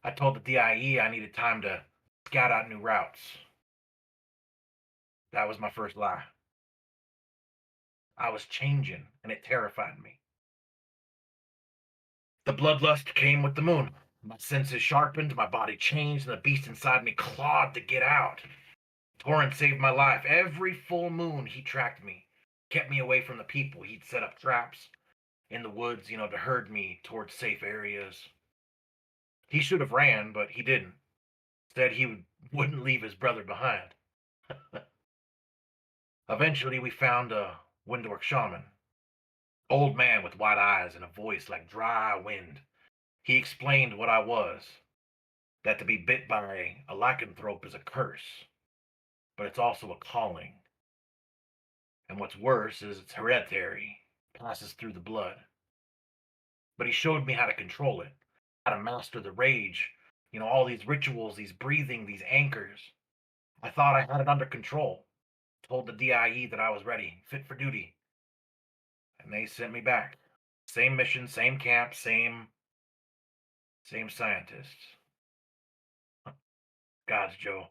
I told the DIE I needed time to scout out new routes. That was my first lie. I was changing, and it terrified me. The bloodlust came with the moon. My senses sharpened, my body changed, and the beast inside me clawed to get out. Torrent saved my life. Every full moon, he tracked me, kept me away from the people. He'd set up traps in the woods, to herd me towards safe areas. He should have ran, but he didn't. Said he wouldn't leave his brother behind. Eventually, we found a Windork shaman. Old man with white eyes and a voice like dry wind. He explained what I was, that to be bit by a lycanthrope is a curse, but it's also a calling. And what's worse is it's hereditary, passes through the blood. But he showed me how to control it, how to master the rage, all these rituals, these breathing, these anchors. I thought I had it under control. Told the DIE that I was ready, fit for duty. And they sent me back. Same mission, same camp, same scientists. Gods, Joe,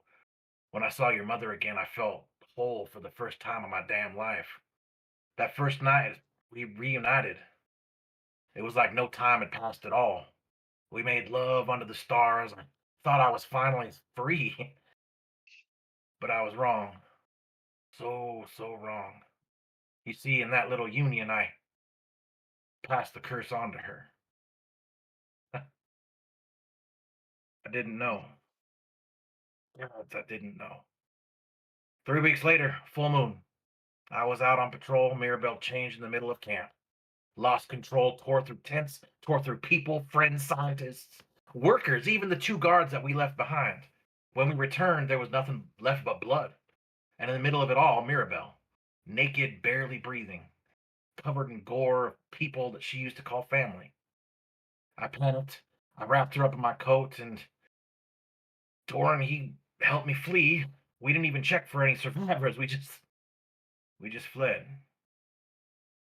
when I saw your mother again, I felt whole for the first time in my damn life. That first night, we reunited. It was like no time had passed at all. We made love under the stars. I thought I was finally free, but I was wrong. So wrong. You see, in that little union, I passed the curse on to her. I didn't know. Gods, I didn't know. 3 weeks later, full moon. I was out on patrol. Mirabelle changed in the middle of camp. Lost control, tore through tents, tore through people, friends, scientists, workers, even the 2 guards that we left behind. When we returned, there was nothing left but blood. And in the middle of it all, Mirabelle, naked, barely breathing, covered in gore of people that she used to call family. I panicked. I wrapped her up in my coat, and Doran, he helped me flee. We didn't even check for any survivors. We just fled.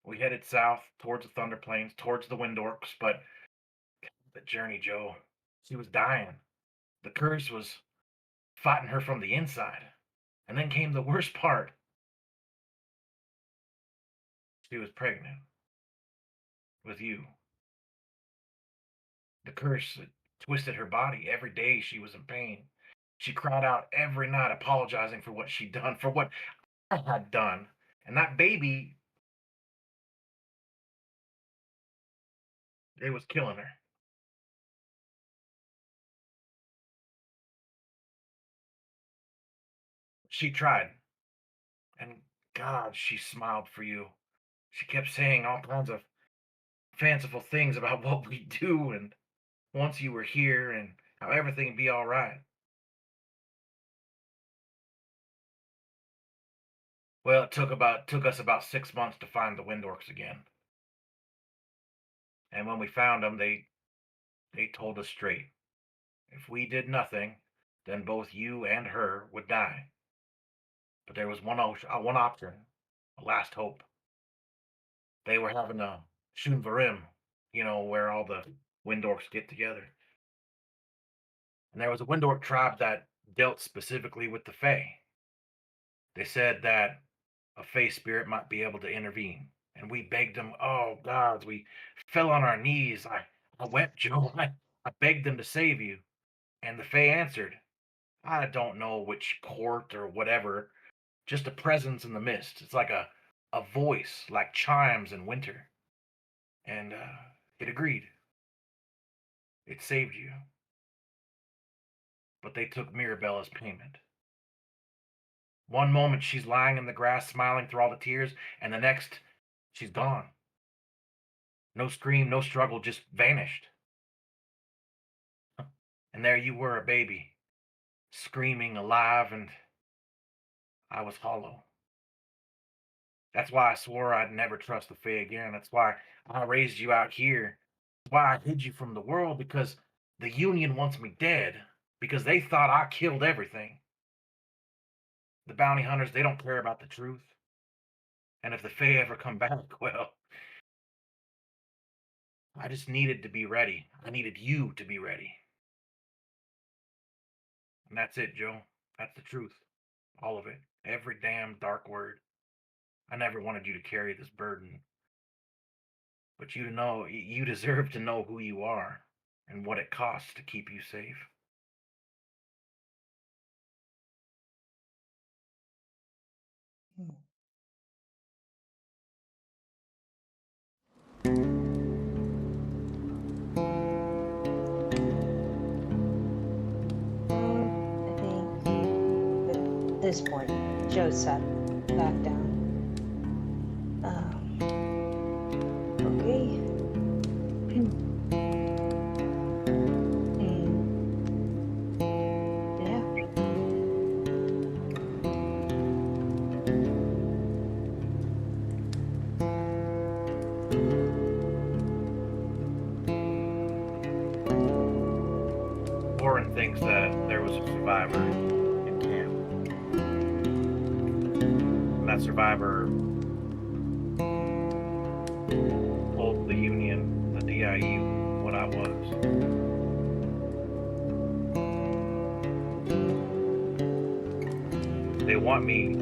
We headed south towards the Thunder Plains, towards the Windorks, but the journey, Joe, she was dying. The curse was fighting her from the inside. And then came the worst part. She was pregnant with you. The curse had twisted her body. Every day she was in pain. She cried out every night, apologizing for what she'd done, for what I had done. And that baby, it was killing her. She tried. And God, she smiled for you. She kept saying all kinds of fanciful things about what we do and once you were here and how everything would be all right. Well, it took us about 6 months to find the Windorks again. And when we found them, they told us straight. If we did nothing, then both you and her would die. But there was one option, a last hope. They were having a Shunvarim, where all the Windorks get together. And there was a Windork tribe that dealt specifically with the Fae. They said that a Fae spirit might be able to intervene. And we begged them, oh gods, we fell on our knees. I wept, Joe. I begged them to save you. And the Fae answered, I don't know which court or whatever, just a presence in the mist. It's like a voice, like chimes in winter. And it agreed. It saved you. But they took Mirabelle as payment. One moment she's lying in the grass smiling through all the tears, and the next she's gone. No scream, no struggle, just vanished. And there you were, a baby, screaming alive, and I was hollow. That's why I swore I'd never trust the Fae again. That's why I raised you out here. That's why I hid you from the world, because the Union wants me dead, because they thought I killed everything. The bounty hunters, they don't care about the truth. And if the Fae ever come back, well, I just needed to be ready. I needed you to be ready. And that's it, Joe. That's the truth. All of it. Every damn dark word. I never wanted you to carry this burden. But you deserve to know who you are and what it costs to keep you safe. I think at this point, Joe sat back down. Okay. Yeah. Warren thinks that there was a survivor in camp. And that survivor told the Union, the DIU, what I was. They want me,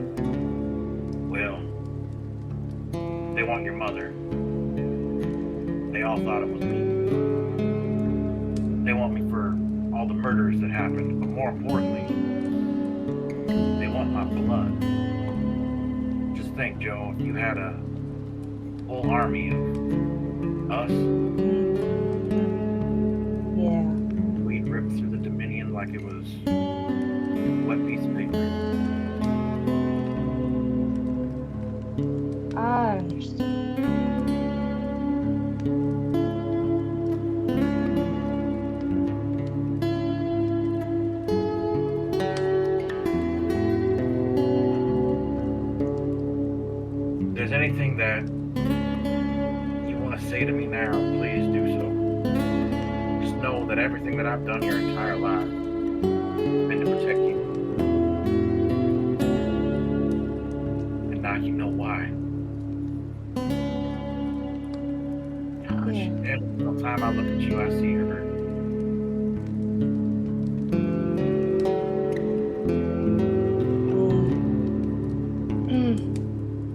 well, they want your mother. They all thought it was me. They want me for all the murders that happened, but more importantly, they want my blood. Just think, Joe, if you had a whole army of us, Yeah. we'd rip through the Dominion like it was a wet piece of paper. I understand. If there's anything that you want to say to me now, please do so. Just know that everything that I've done your entire life has been to protect you. And now you know why. every single time I look at you, I see her.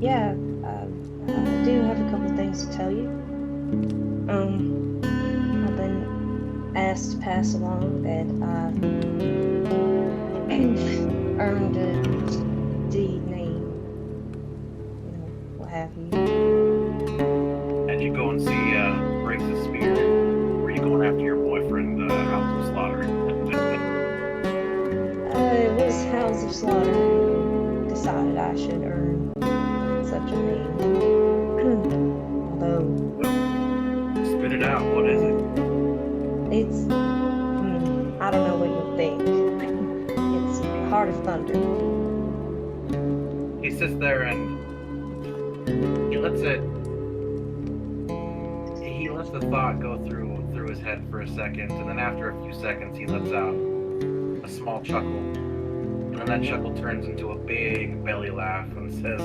Yeah, I do have a couple things to tell you. I've been asked to pass along that I've earned a deed name, what have you. And you go and see breaks the spear. Or are you going after your boyfriend, House of Slaughter? It was Hounds of Slaughter who decided I should earn such a name. Although Spit it out. What is it? it's, I don't know what you think. It's Heart of Thunder. He sits there and he lets the thought go through his head for a second, and then after a few seconds he lets out a small chuckle, and then that chuckle turns into a big belly laugh and says,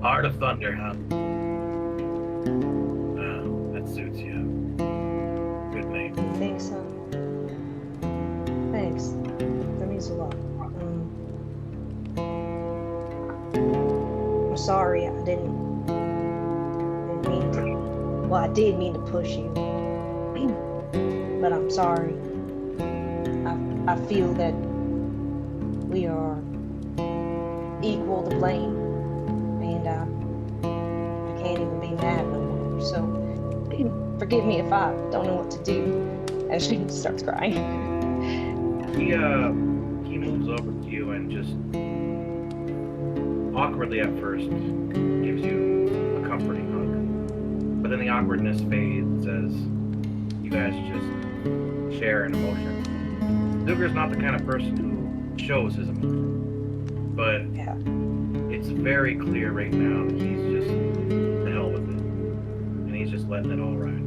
Heart of Thunder, huh? That suits you. Good name. You think so? Thanks. That means a lot. I'm sorry, I didn't mean to. Well, I did mean to push you. But I'm sorry. I feel that we are equal to blame. And I can't even be mad no more. So forgive me if I don't know what to do. And she starts crying. He moves over to you and just awkwardly at first gives you a comforting hug. But then the awkwardness fades as you guys just share an emotion. Zuger's not the kind of person who shows his emotion. But Yeah. it's very clear right now that he's just the hell with it. And he's just letting it all ride.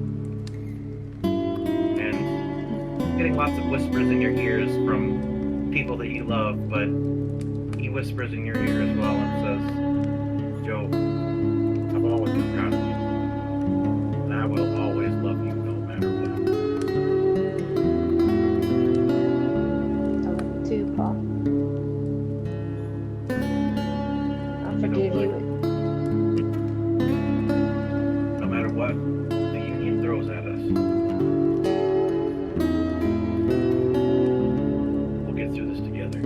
And getting lots of whispers in your ears from people that you love, but he whispers in your ear as well and says, Joe, I've always been proud of you. And I will always love you no matter what. I love you too, Paul. I forgive you. No matter what the Union throws at us, we'll get through this together.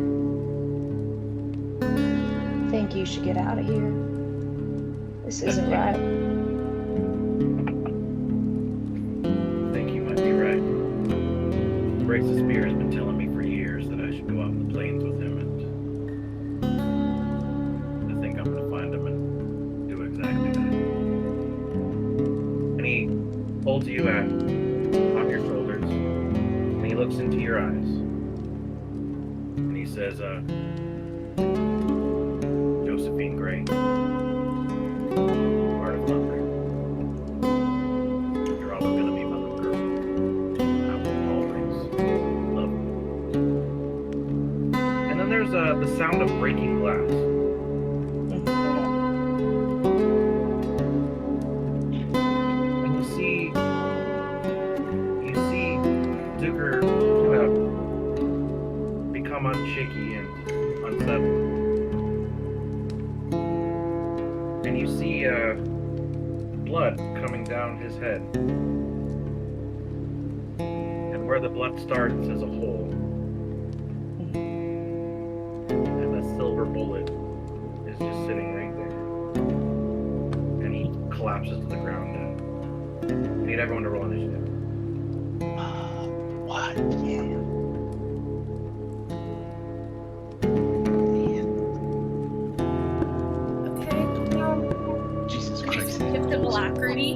I think you should get out of here. This isn't right. I think you might be right. Breaks the Spear has been telling me for years that I should go out in the plains with him, and I think I'm gonna find him and do exactly that. And he holds you on your shoulders, and he looks into your eyes, and he says, Josephine Gray, Heart of Thunder, you're always gonna be my little girl. I will always love you. And then there's the sound of breaking glass. And you see Zucker kind of become unshaky and unsettled. And you see blood coming down his head. And where the blood starts is a hole. And a silver bullet is just sitting right there. And he collapses to the ground dead. I need everyone to roll initiative. What? Yeah. Okay. Jesus Christ. Give them alacrity,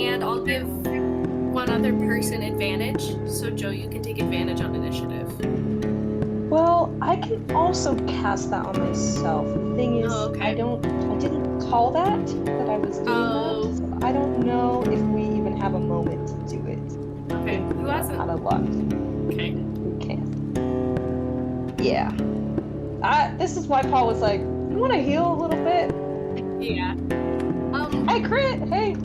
and I'll give one other person advantage. So Joe, you can take advantage on initiative. Well, I can also cast that on myself. The thing is, Oh, okay. I didn't call that I was doing Oh. that. So I don't know if we even have a moment to do it. Okay. Who Out hasn't? of luck. Okay. We can't. Yeah. This is why Paul was like, you want to heal a little bit? Yeah. Hey, crit! Hey!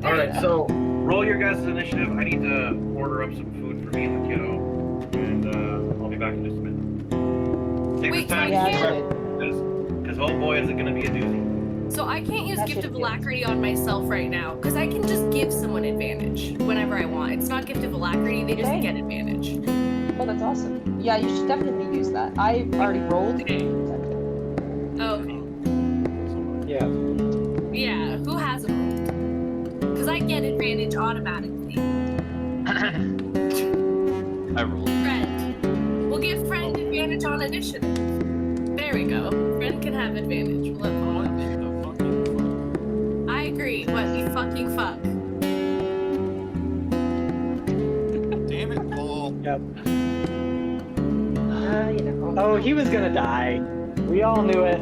All right, so roll your guys' initiative. I need to order up some food for me and the kiddo, and I'll be back in just a minute. Take Wait, this time, so I can't- because oh boy, is it gonna be a doozy. So I can't use That Gift should of be it. Alacrity on myself right now, because I can just give someone advantage whenever I want. It's not Gift of Alacrity, they just Okay. get advantage. Oh, that's awesome. Yeah, you should definitely use that. I already rolled. Oh, Yeah. yeah, who hasn't rolled? Because I get advantage automatically. I rolled. Friend. We'll give Friend advantage on initiative. There we go. Friend can have advantage. We'll let Paul What have it. the fucking fuck? I agree. What the fucking fuck? Damn it, Paul. Yep. You know. Oh, he was gonna die. We all knew it.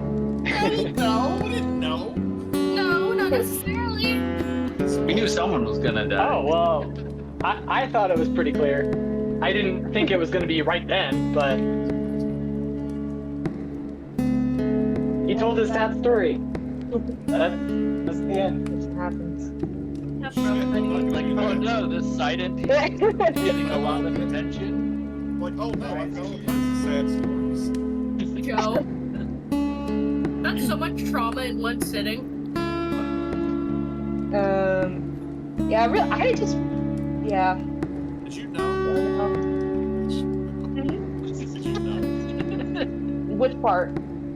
No, we didn't know. No, not necessarily. We knew someone was gonna die. Oh well, I thought it was pretty clear. I didn't think it was gonna be right then, but he told his sad story. That's the end. It happens. Have fun, buddy. Like, oh no, this side NPC is getting a lot of attention. Like, oh no, I've got all kinds of sad stories. Joe. That's so much trauma in one sitting. Yeah, really, yeah. Did you know? Did you know Which part?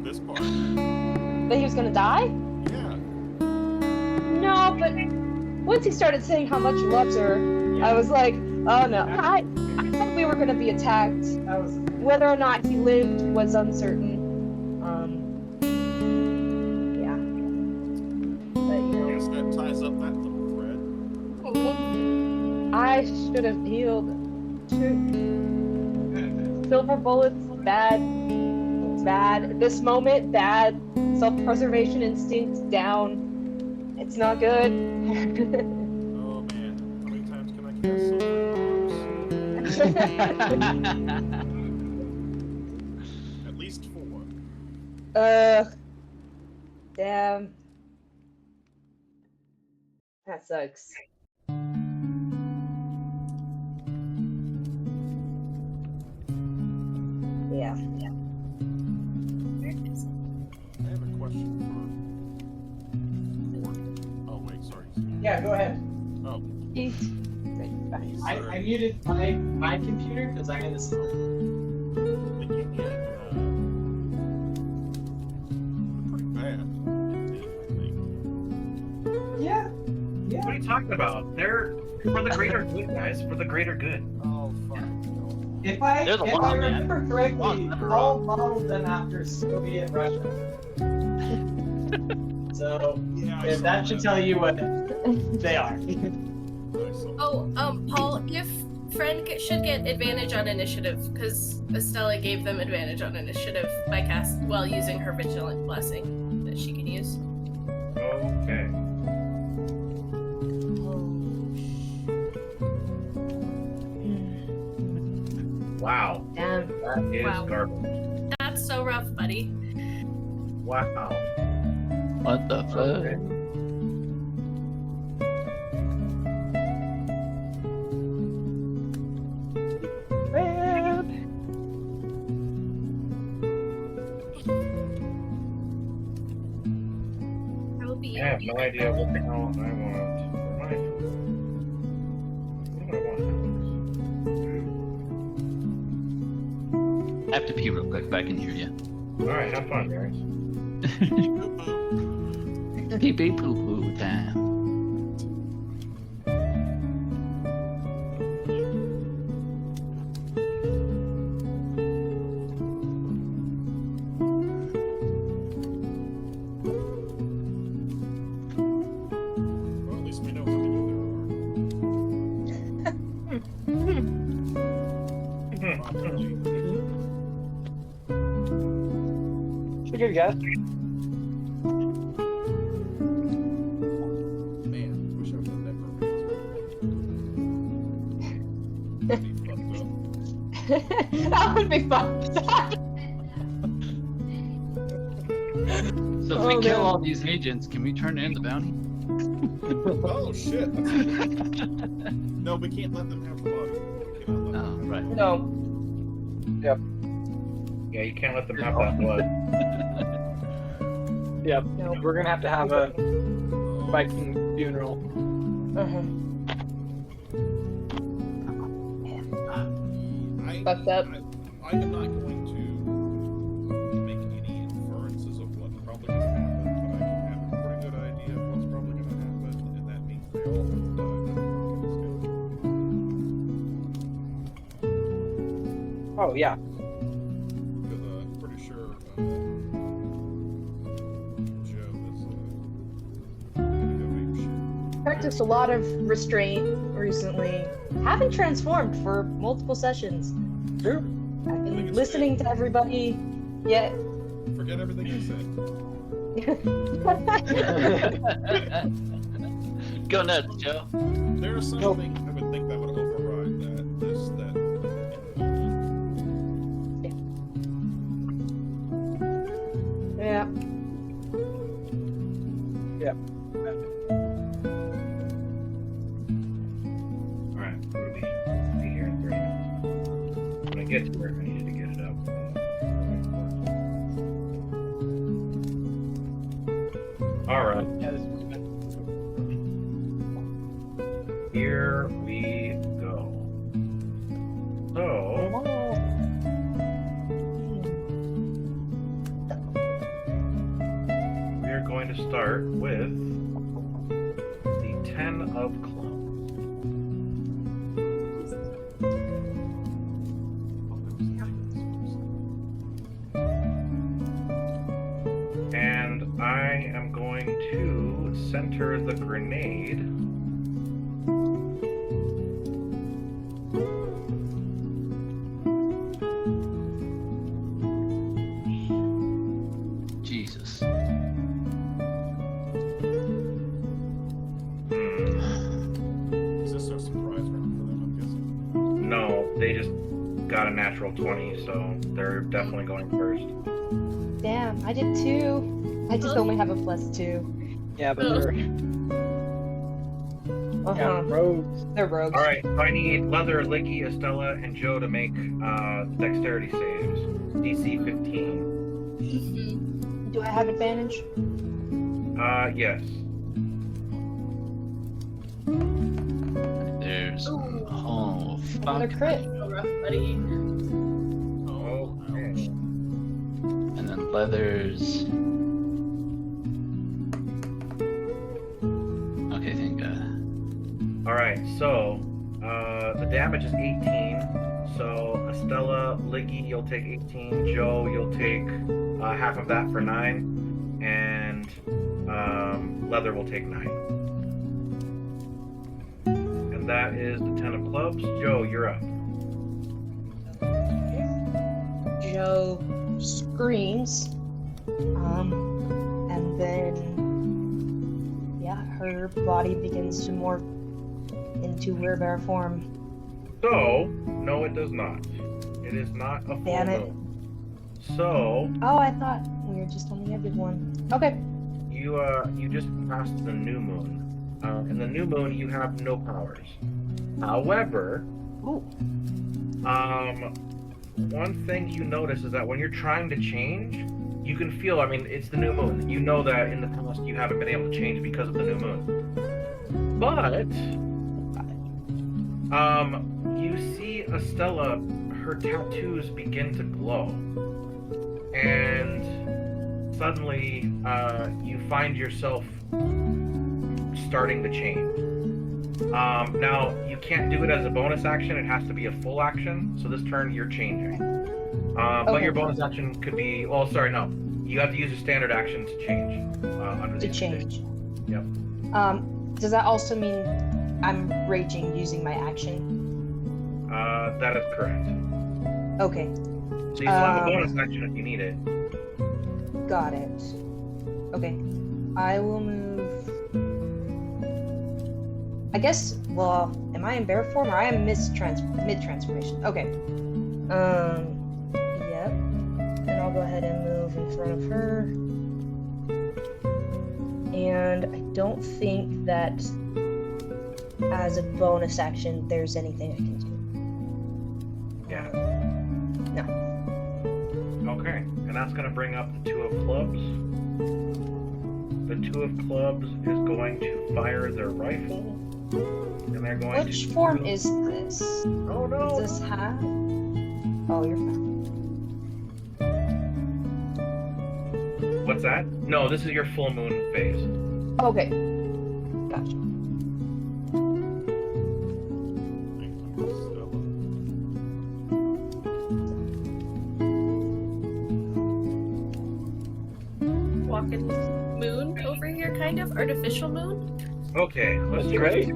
this part? That he was gonna die? Yeah. No, but once he started saying how much he loves her, I was like, oh no. I thought we were gonna be attacked. Whether or not he lived was uncertain. Yeah. But I guess that ties up that little thread. I should have healed. Silver bullets, bad. It's bad. At this moment, bad. Self-preservation instincts down. It's not good. Oh man, how many times can I cast silver bombs? At least 4. Damn. That sucks. Yeah. I have a question for Gordon. Oh wait, sorry. Yeah, go ahead. Oh, I muted my computer because I'm in the store. did you get they're pretty bad indeed, I think. Yeah. What are you talking about? They're for the greater good, guys. For the greater good. Oh fuck. If I There's a lot, man. remember correctly, Paul modeled them after Soviet Russia. So Yeah, if that should tell you what they are. Oh, Paul, if Friend should get advantage on initiative, because Estella gave them advantage on initiative by while using her vigilant blessing that she can use. Okay. Wow. Damn. That is Wow. garbage. That's so rough, buddy. Wow. What the fuck? Okay. I will be. I have no idea what the hell I want for my food. What do I want? I have to pee real quick, but I can hear you. Alright, have fun, guys. Pee pee poo poo time. Well, at least we know how many there are. Probably. It's a good guess. Man, wish I would have that perfect. That would be fun. So if we kill all these agents, can we turn in the bounty? Oh shit! No, we can't let them have the body. We cannot let them have right. No. Yeah, you can't let them have that blood. Yep. No. We're gonna have to have a Viking funeral. Uh-huh. I, Fucked up. I am not going to make any inferences of what's probably going to happen, but I can have a pretty good idea of what's probably going to happen, and that means they all have died. Oh yeah. Because I'm pretty sure Joe is going to go ape shit. Practiced a lot of restraint recently. Haven't transformed for multiple sessions. True. I've been listening to everybody. Yeah. Forget everything I said. Go nuts, Joe. There is something I would think that would override that. Yeah. Yep. Alright, we'll be here in 30 minutes. When I get to where I needed to get it up. Alright, Yeah, this is good. here we go. So, we are going to start with the 10 of clubs. And I am going to center the grenade Jesus. Is this a surprise round for them, I'm guessing? No, they just got a natural 20, so they're definitely going first. Damn, I did too. I just only have a +2. Yeah, but they're Uh-huh. rogues. They're rogues. Alright, so I need Leather, Licky, Estella, and Joe to make dexterity saves. DC 15. Do I have advantage? Yes. There's. Oh, Another fuck. crit. Real rough, buddy. Okay. And then leathers. Okay, thank God. Alright, so the damage is 18. So Estella, Licky, you'll take 18. Joe, you'll take half of that for 9. And Leather will take 9. And that is the 10 of clubs. Joe, you're up. Joe screams. And then yeah, her body begins to morph into werebear form. So, no, it does not. It is not a full Damn it. moon. So, Oh, I thought we were just on the edge of one. Okay. you just passed the new moon. In the new moon, you have no powers. However, Ooh. one thing you notice is that when you're trying to change, you can feel, I mean, it's the new moon. You know that in the past you haven't been able to change because of the new moon. But, you see Estella, her tattoos begin to glow. And suddenly, you find yourself starting to change. Now, you can't do it as a bonus action. It has to be a full action. So this turn, you're changing. But Okay. your bonus action could be... Oh, sorry, no. You have to use a standard action to change. Under To these change. Yep. Does that also mean I'm raging using my action? That is correct. Okay, So you still have a bonus action if you need it. got it. Okay, I will move. I guess. Well, am I in bear form or I am mid-transformation? Okay. Yep. And I'll go ahead and move in front of her. And I don't think that as a bonus action there's anything I can do. Yeah. No. Okay, and that's going to bring up the two of clubs. The two of clubs is going to fire their rifle, and they're going Which to. form is this? Oh no! Is this half? Oh, you're fine. What's that? No, this is your full moon phase. Okay. Gotcha. Walking moon over here, kind of artificial moon. Okay, let's That's try. great.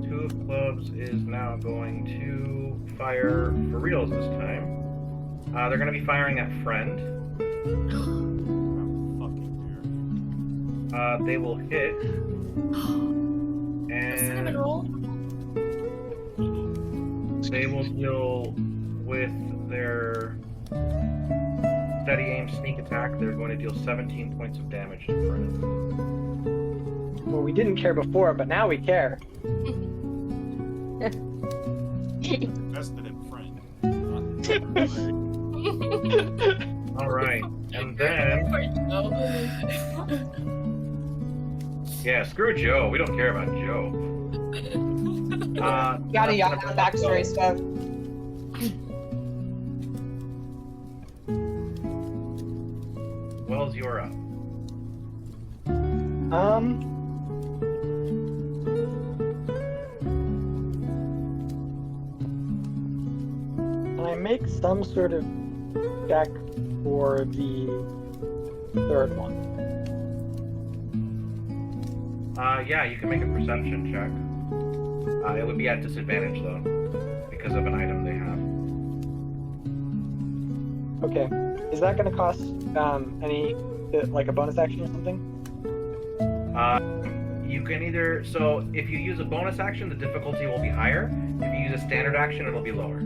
Two of clubs is now going to fire for reals this time. They're going to be firing at friend. They will hit. Cinnamon And roll. they will deal with their steady aim sneak attack. They're going to deal 17 points of damage to friend. Well, we didn't care before, but now we care. Invested in friend. All right, and then Poor Joe. yeah, screw Joe. We don't care about Joe. Yada yada backstory stuff. Wells, you're up. Can I make some sort of check for the third one? Yeah, you can make a perception check. It would be at disadvantage though, because of an item they have. Okay. Is that going to cost any, like a bonus action or something? You can either, so if you use a bonus action, the difficulty will be higher. If you use a standard action, it'll be lower.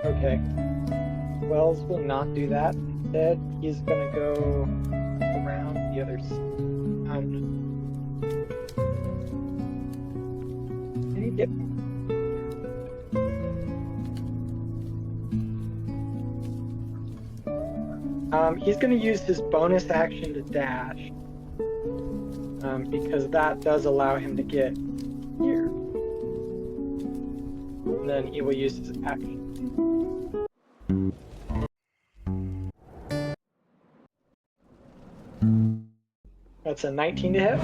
Okay. Wells will not do that. Instead, he's gonna go around the other side. Can he get? He's gonna use his bonus action to dash. Because that does allow him to get here. And then he will use his action. That's a 19 to hit.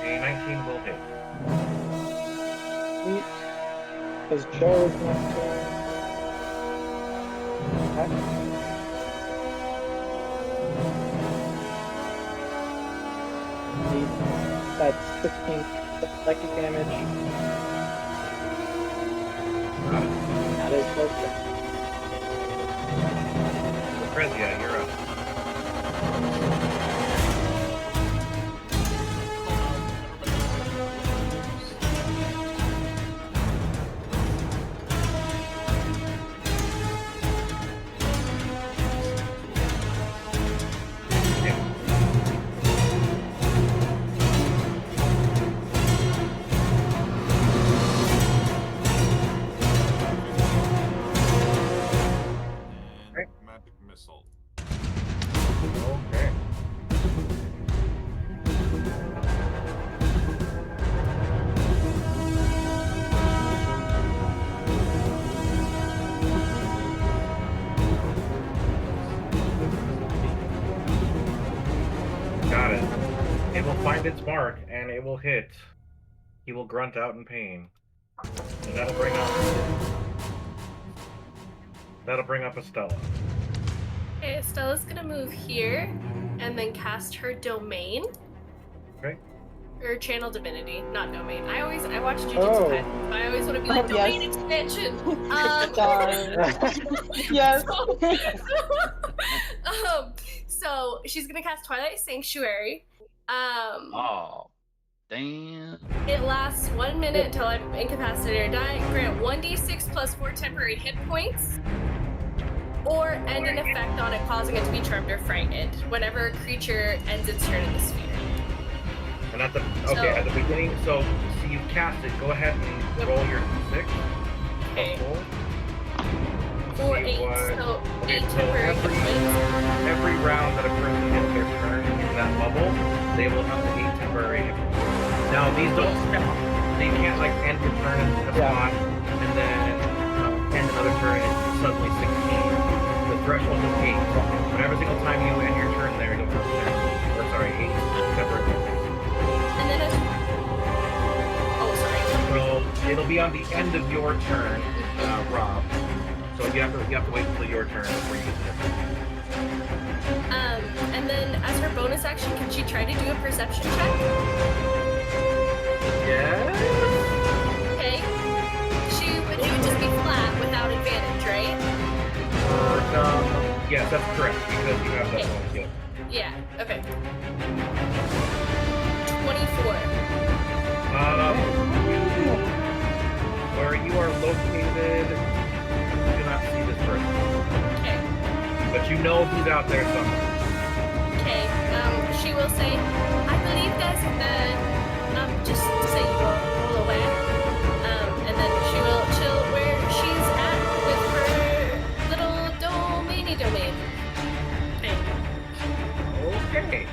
A 19 will hit. Sweet. Because Joe is next to him. Okay. That's 16 psychic damage. That is both hits. Lucrezia, you're up. And magic missile. Okay. Got it. It will find its mark and it will hit. He will grunt out in pain. And that'll bring up Estella. Okay, Stella's gonna move here and then cast her domain. Okay. or channel divinity, not domain. I watch Jujutsu Oh. Kaisen, so I always want to be like Oh, yes. domain expansion. Yes. So she's gonna cast Twilight Sanctuary. Oh, damn. It lasts 1 minute until I'm incapacitated or die. Grant 1d6 plus 4 temporary hit points. Or end an effect on it, causing it to be charmed or frightened whenever a creature ends its turn in the sphere. And at the beginning, so you cast it. Go ahead and roll your d6. Okay. Roll. 4, See 8, what- so okay, 8 so temporary hit points. every round that a person gets their turn in that bubble, they will have the 8 temporary hit points. Now these don't stack. So you can't like end your turn in a spot and then end another turn and it's suddenly 16. The threshold is 8. But every single time you end your turn there, you'll have 10. Or sorry, 8 temporary hit points. And then So it'll be on the end of your turn, Rob. So you have to wait until your turn before you get to this. And then as her bonus action, can she try to do a perception check? Yeah. Okay. It would just be flat without advantage, right? Yes, that's correct because you have that Okay. bonus. Yeah. Yeah. Okay. 24. Where you are located, you do not see this person, Okay. but you know he's out there somewhere. Okay. She will say, I believe there's just so you all aware. And then she will chill where she's at with her little domain. Okay. Okay.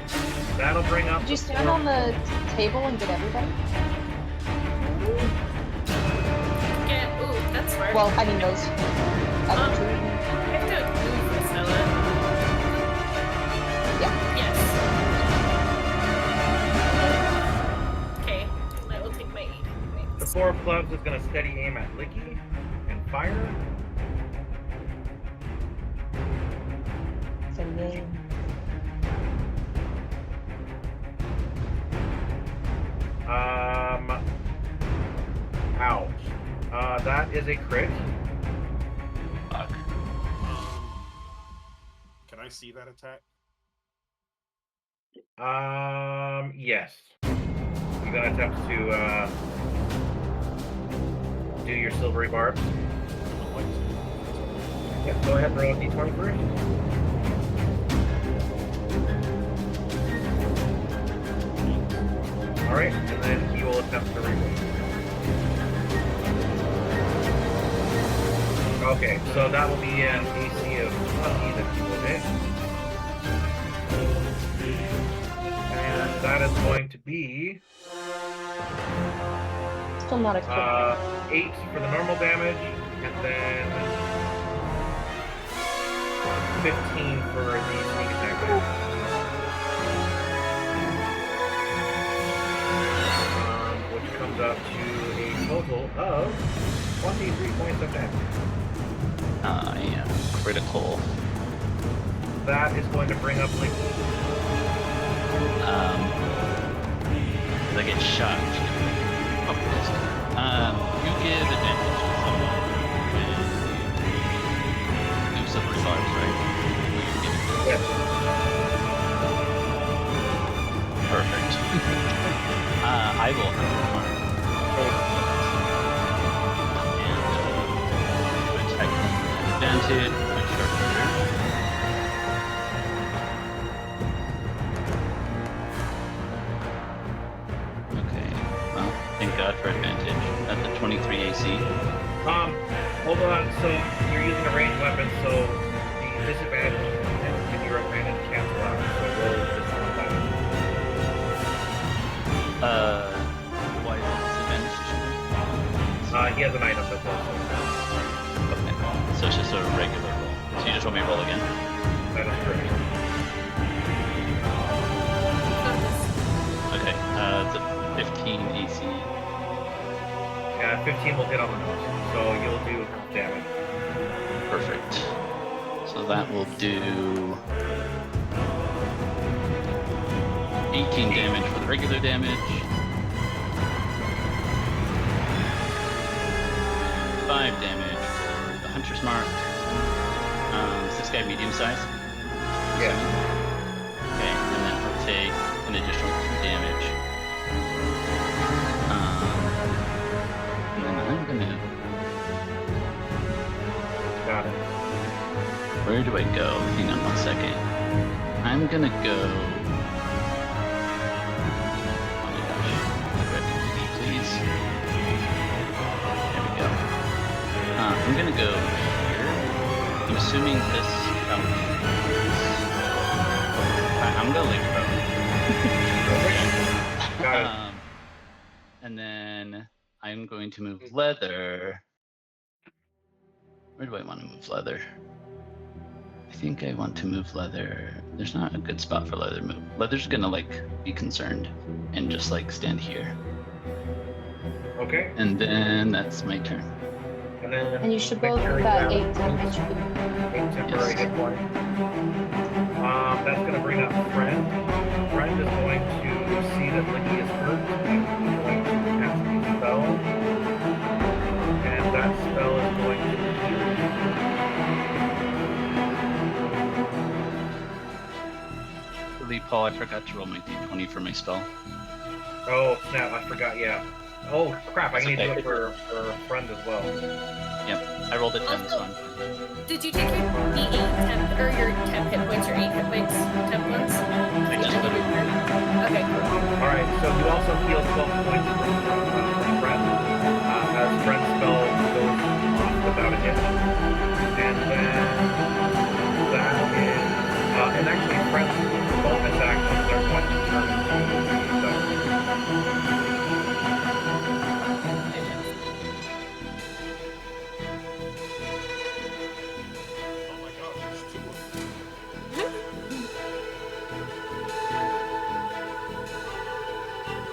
That'll bring up. Did you stand on the table and get everybody? Yeah, ooh, that's smart. Well, I mean those other two. I have to move Priscilla. Yeah. Yes. Okay, I will take my 8 The points. 4 of clubs is going to steady aim at Licky and fire. So yay. Ouch. That is a crit. Fuck. Can I see that attack? Yes. You're gonna attempt to do your silvery barbs. I'd like to. Yeah, go ahead and roll a d20 first. Alright, and then he will attempt to reroll. Okay, so that will be an AC of 20 that he will hit. And that is going to be Still not a crit. 8 for the normal damage, and then 15 for the sneak attack damage. Which comes up to a total of 23 points of damage. Yeah, critical. That is going to bring up like I get shot. You give advantage to someone when you do some regards, right? Will you give it to them? yes. Perfect. I will have and attack advantage. Make sure it's there. Okay. Well, thank God for advantage. At the 23 AC. Hold on. So you're using a ranged weapon, so the disadvantage and your advantage cancel out. So roll this on that. Why is disadvantage? He has an item that's also Okay. So it's just a regular roll. So you just want me to roll again? that is correct. Okay. It's a 15 AC. Yeah, 15 will hit on the nose, so you'll do damage. Perfect. So that will do 18 damage for the regular damage, 5 damage. The Hunter's Mark. Is this guy medium size? Yeah. Okay, and then he'll take an additional 2 damage. And then I'm gonna. Got it. Where do I go? Hang on 1 second. I'm gonna go. Oh my gosh. Please. There we go. I'm gonna go here. I'm assuming this counts. I'm gonna like throw. Got it. And then I'm going to move leather. Where do I want to move leather? I think I want to move leather. There's not a good spot for leather move. Leather's gonna like be concerned and just like stand here. Okay. And then that's my turn. And you should both have about 8 temp HP. 8 temporary Yes. hit points. That's going to bring up Friend. Friend is going to see that Licky is hurt and he's going to cast a spell. And that spell is going to Really, Paul, I forgot to roll my d20 for my spell. Oh, snap. I forgot, yeah. Oh, crap. I It's need to do okay. it for Friend as well. Yep, I rolled a 10, so I'm Did you take the 8 temp or your temp hit points or 8 hit points temp ones? I just put it. Okay, cool. All right, so you also heal 12 points from Friend. As Friend's spell goes off without a hit. And then that is... and actually, Friend's bonus actions are going to turn into... Oh my gosh, there's 2 of them.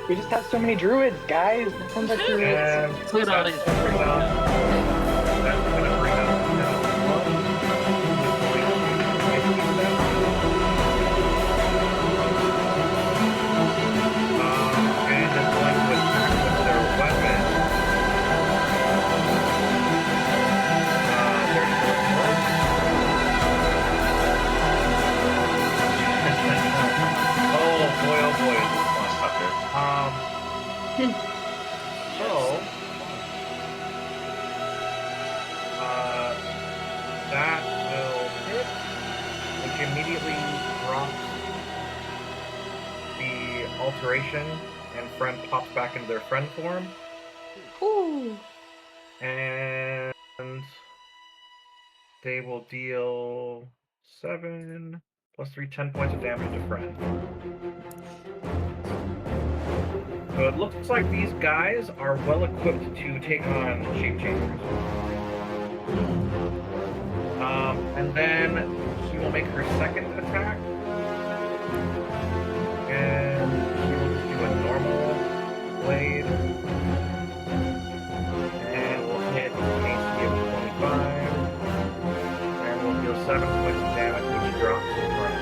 We just have so many druids, guys. Sounds like druids. And Look at all these. that's going to bring up and is going to attack with their weapon. Oh boy, is this fun. So, that will hit, which immediately drops the alteration, and Friend pops back into their friend form, Ooh. and they will deal 7 plus 3, 10 points of damage to Friend. So it looks like these guys are well equipped to take on shape changers. And then she will make her second attack. And she will just do a normal blade. And we'll hit an AC of 25. And we'll deal 7 points of damage, which drops to Friend.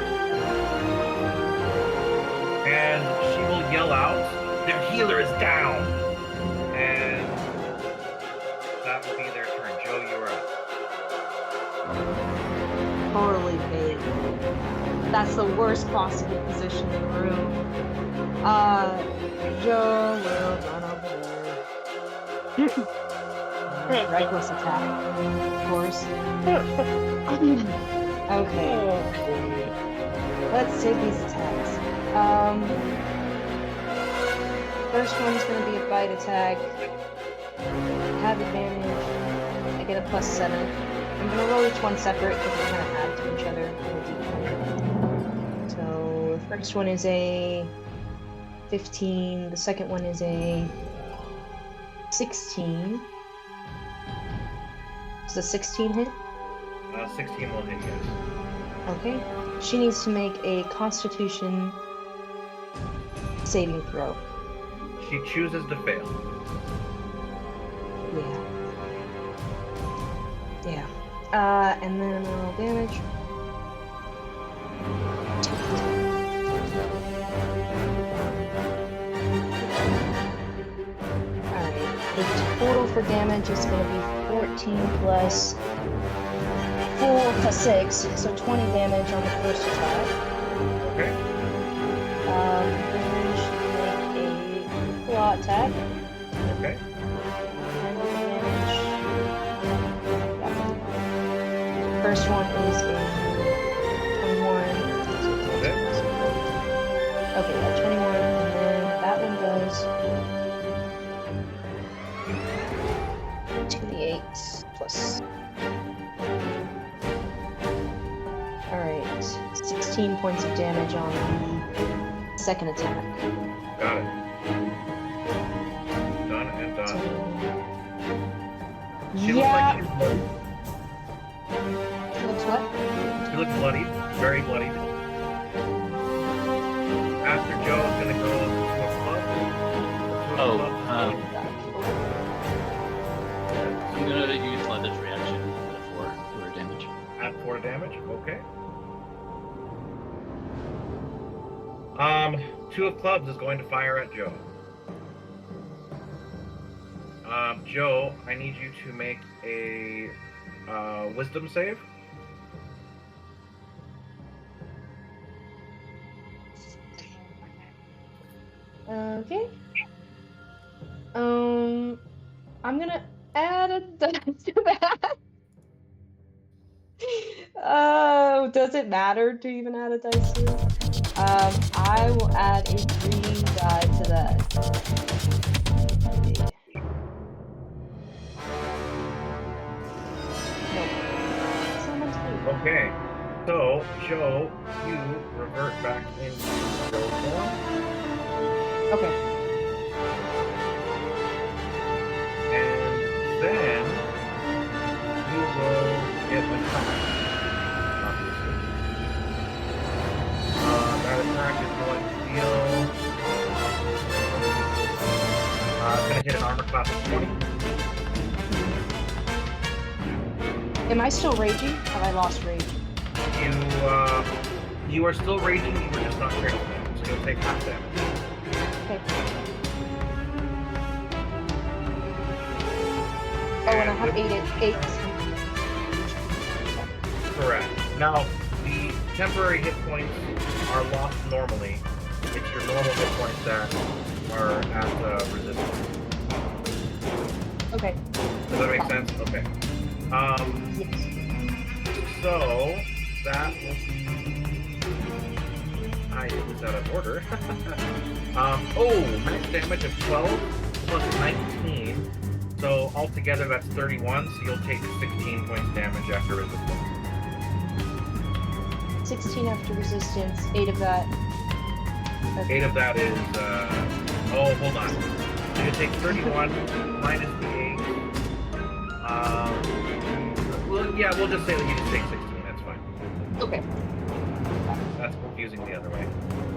And she will yell out, "Their healer is down!" And that will be their turn. Joe, you're up. Totally fake. That's the worst possible position in the room. Joe will run over there. Reckless attack, of course. Okay. Let's take these attacks. First one's gonna be a bite attack. Have advantage. I get a +7. I'm gonna roll each one separate because they kind of add to each other. So the first one is a 15. The second one is a 16. Does a 16 hit? 16 will hit, yes. Okay. She needs to make a Constitution saving throw. She chooses to fail. Yeah. And then roll damage. Alright. The total for damage is going to be 18 plus 4 plus 6, so 20 damage on the first attack. Okay. Then she make a claw attack. Okay. 10 damage. First one is a 21. Okay. Okay, yeah, 21, and then that one does 2d8 plus. Alright, 16 points of damage on the second attack. Got it. Done and done. She looks Yeah. like she's bloody. She looks what? She looks bloody, very bloody. After Joe is gonna go to a club. Oh, I'm gonna use Leather's reaction for damage. At 4 damage. Okay. 2 of clubs is going to fire at Joe. Joe, I need you to make a wisdom save. Okay. I'm gonna add a dice to that. Does it matter to even add a dice to it? I will add a green die to that. Nope. Okay. So, Joe, you revert back into Joe form. Okay. And then you will get an attack. Obviously. That attack is going to deal. It's going to hit an armor class of 20. Am I still raging? Have I lost rage? You are still raging, you were just not critical damage, so you'll take half damage. Okay. Oh, and I have 8. Correct. Now, the temporary hit points are lost normally. It's your normal hit points that are at resistance. Okay. Does that make sense? Okay. Yes. So that will be. I did this out of order. Max damage of 12 plus 19. So altogether that's 31. So you'll take 16 points damage after resistance. 16 after resistance. 8 of that. 8 of that is. Hold on. So you take 31 minus the 8. Well, yeah, we'll just say that you just take 16. That's fine. Okay. That's confusing the other way.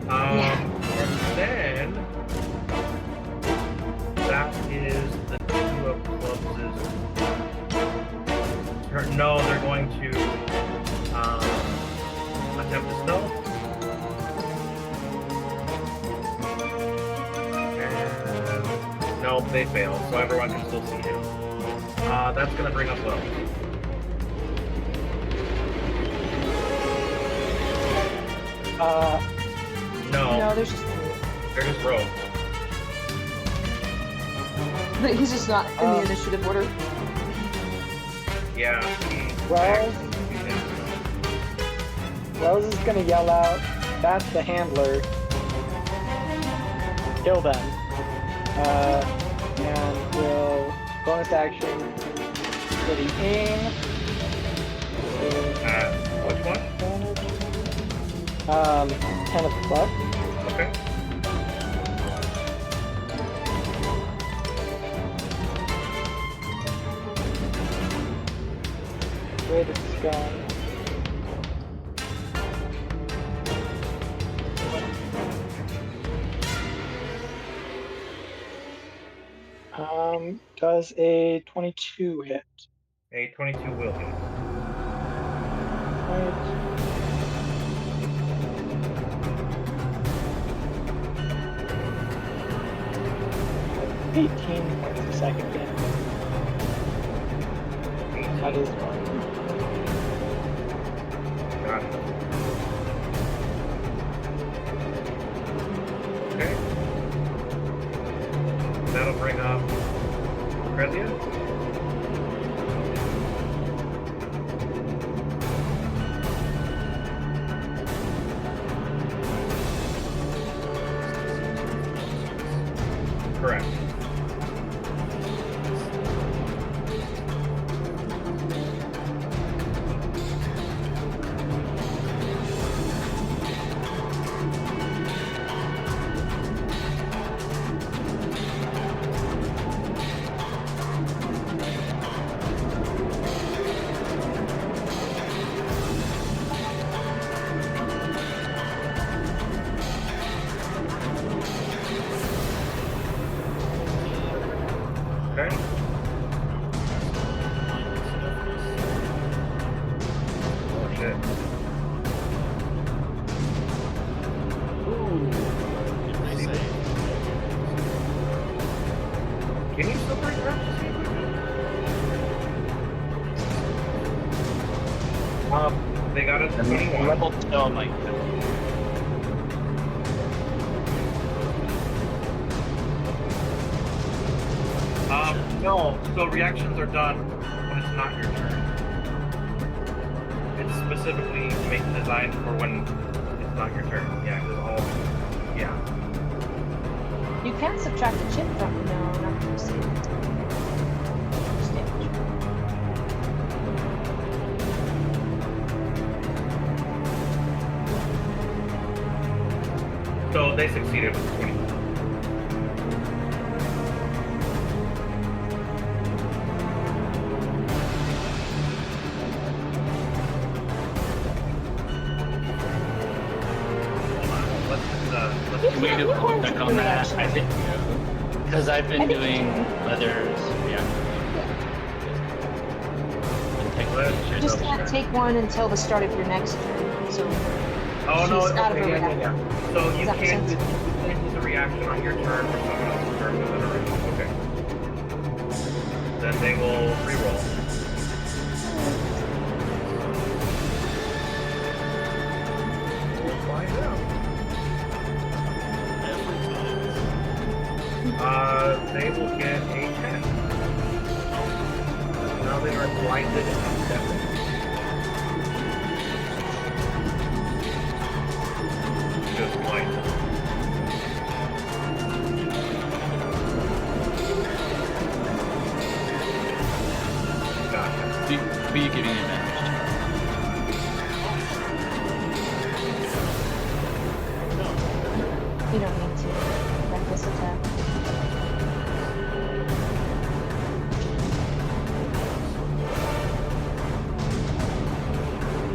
Yeah. And then that is the 2 of clubs' turn. No, they're going to attempt to stealth. And no, they fail, so everyone can still see you. That's going to bring up well. No, No, there's just. they're just rogue. He's just not in the initiative order. Yeah. Wells is gonna yell out, "That's the handler!" Kill them. And will bonus action for the aim. Which one? 10 of plus. Okay. Way this is going. Does a 22 hit? A 22 will hit. Right. 18 points of second damage. That is fine. Got it. Okay. That'll bring up Crezia. Correct. Okay. Oh shit. Ooh. Can you still bring her? They got it to 21. Level, oh my god. No, so reactions are done when it's not your turn. It's specifically designed for when it's not your turn. Yeah, because all. Yeah. You can subtract a chip from no, not from save. Just damage. So they succeeded with 20. Can we do a quick check on that? I think because I've been doing leathers. Yeah. And take Let's pictures Just of can't her. take one until the start of your next turn. So Oh no, she's out of her okay, reaction. yeah. So you Does that make can't sense? use the reaction on your turn or someone else's turn within a range. Okay. Then they will reroll. We'll find out. They will get a 10. Now they are blinded and deafened. Just blinded. Gotcha. Who are you giving advantage you don't need to. Reckless attack.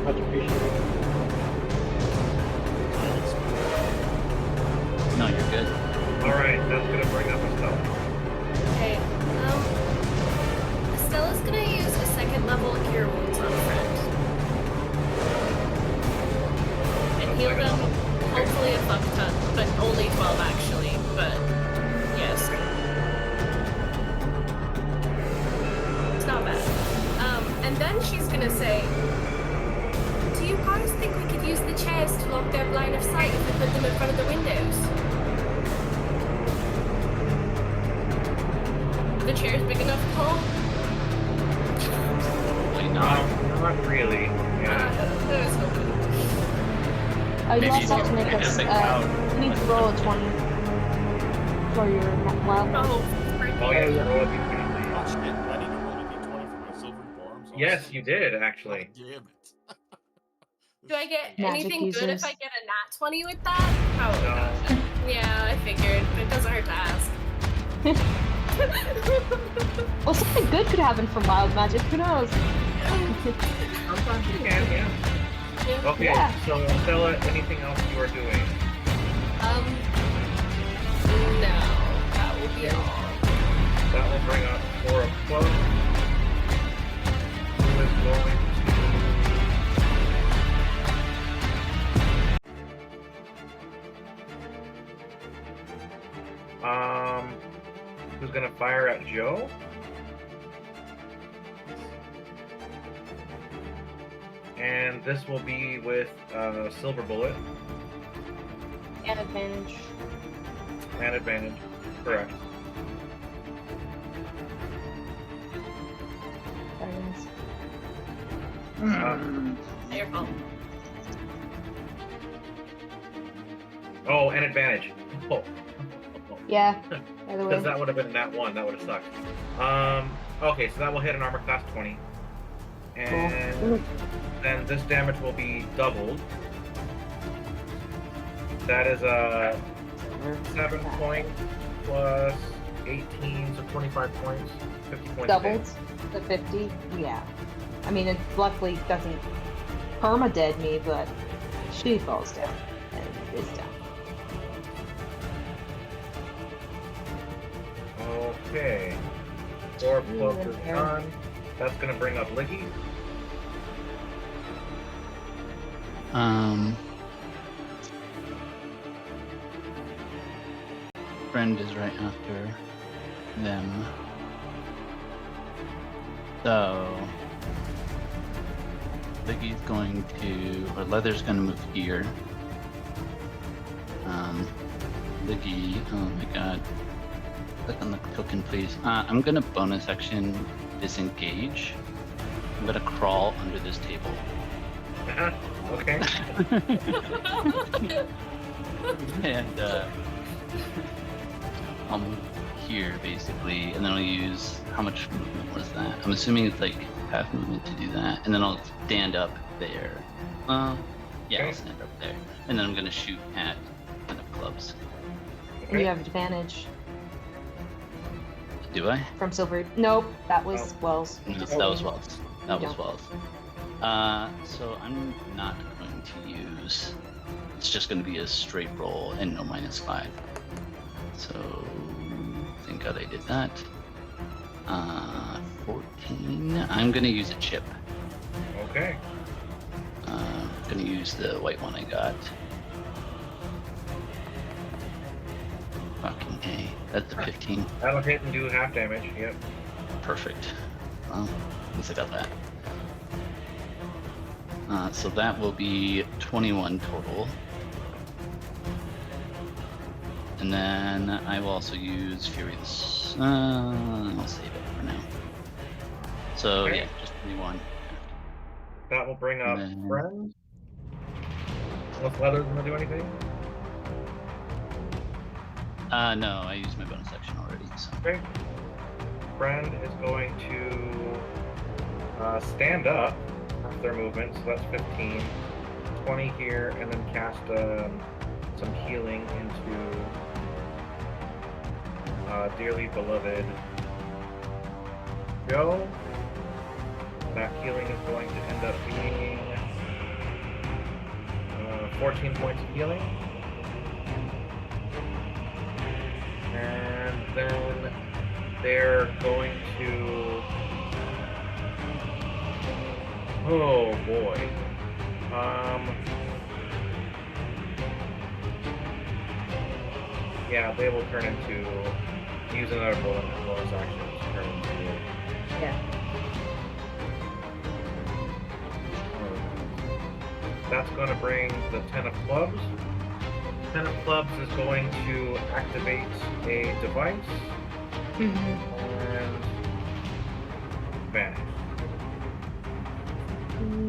Much appreciated. to? No, you're good. Alright, that's gonna bring up Estelle. Okay. Stella's gonna use a second level cure wounds on friend. And heal them hopefully a fuck ton, but only 12 actually, but yes. It's not bad. And then she's gonna say, do you guys think we could use the chairs to lock their line of sight if we put them in front of the windows? The chair's big enough, Paul? Probably not. Not really. Yeah. That was hoping. Oh, you Maybe also have to you make can us. pick out. You need to roll a 20 for your wild. Oh, Oh yeah, yeah. roll a d20, Oh please. shit, I need to roll a d20 for my silver arms. Yes, you did actually. God damn it. do I get Magic anything good if I users. get a nat 20 with that? Probably No. not. Yeah, I figured. It doesn't hurt to ask. Well, something good could happen from wild magic. Who knows? Sometimes you can, yeah. Yeah. Okay, Yeah. so Stella, anything else you are doing? No, that will be all. That will bring up Four of Clubs. Who is going to... Who's gonna fire at Joe? and this will be with Silver Bullet And advantage. and advantage. Correct. Guidance. Your fault. Oh, and advantage. Oh. Yeah. By the way. Because that would have been that one. That would have sucked. Okay, so that will hit an armor class 20. And then this damage will be doubled. That is a 7 point plus 18, so 25 points. 50 points. Doubled the 50. Yeah. I mean, it luckily doesn't perma-dead me, but she falls down and is down. Okay. 4 plus is there. done. That's going to bring up Liggy. Friend is right after them. So Liggy's going to, or Leather's going to move here. Liggy, oh my god. Click on the token, please. I'm gonna bonus action disengage. I'm gonna crawl under this table. Okay. And I'll move here basically, and then I'll use, how much movement was that? I'm assuming it's like half movement to do that, and then I'll stand up there. Yeah, Okay. I'll stand up there, and then I'm gonna shoot at 10 of clubs. And you have advantage Do I? from Silver. Nope, that was Wells. No, that was Wells. That was Wells. So I'm not going to use. It's just going to be a straight roll and no -5. So thank God I did that. 14. I'm going to use a chip. Okay. I'm going to use the white one I got. Fucking A. That's a 15. That'll hit and do half damage. Yep. Perfect. Well, at least I got that. So that will be 21 total. And then I will also use Furious. I'll save it for now. So Okay. yeah, just 21. That will bring up And then- Friend. Unless Leather's going to do anything. No, I used my bonus action already. So Okay. Friend is going to stand up after their movement, so that's 15. 20 here, and then cast some healing into Dearly Beloved Joe. That healing is going to end up being 14 points of healing. And then they're going to... Oh boy. Yeah, they will turn into... Use another bonus action to turn into... Yeah. That's going to bring the 10 of clubs. 10 of clubs is going to activate a device Mm-hmm. and vanish.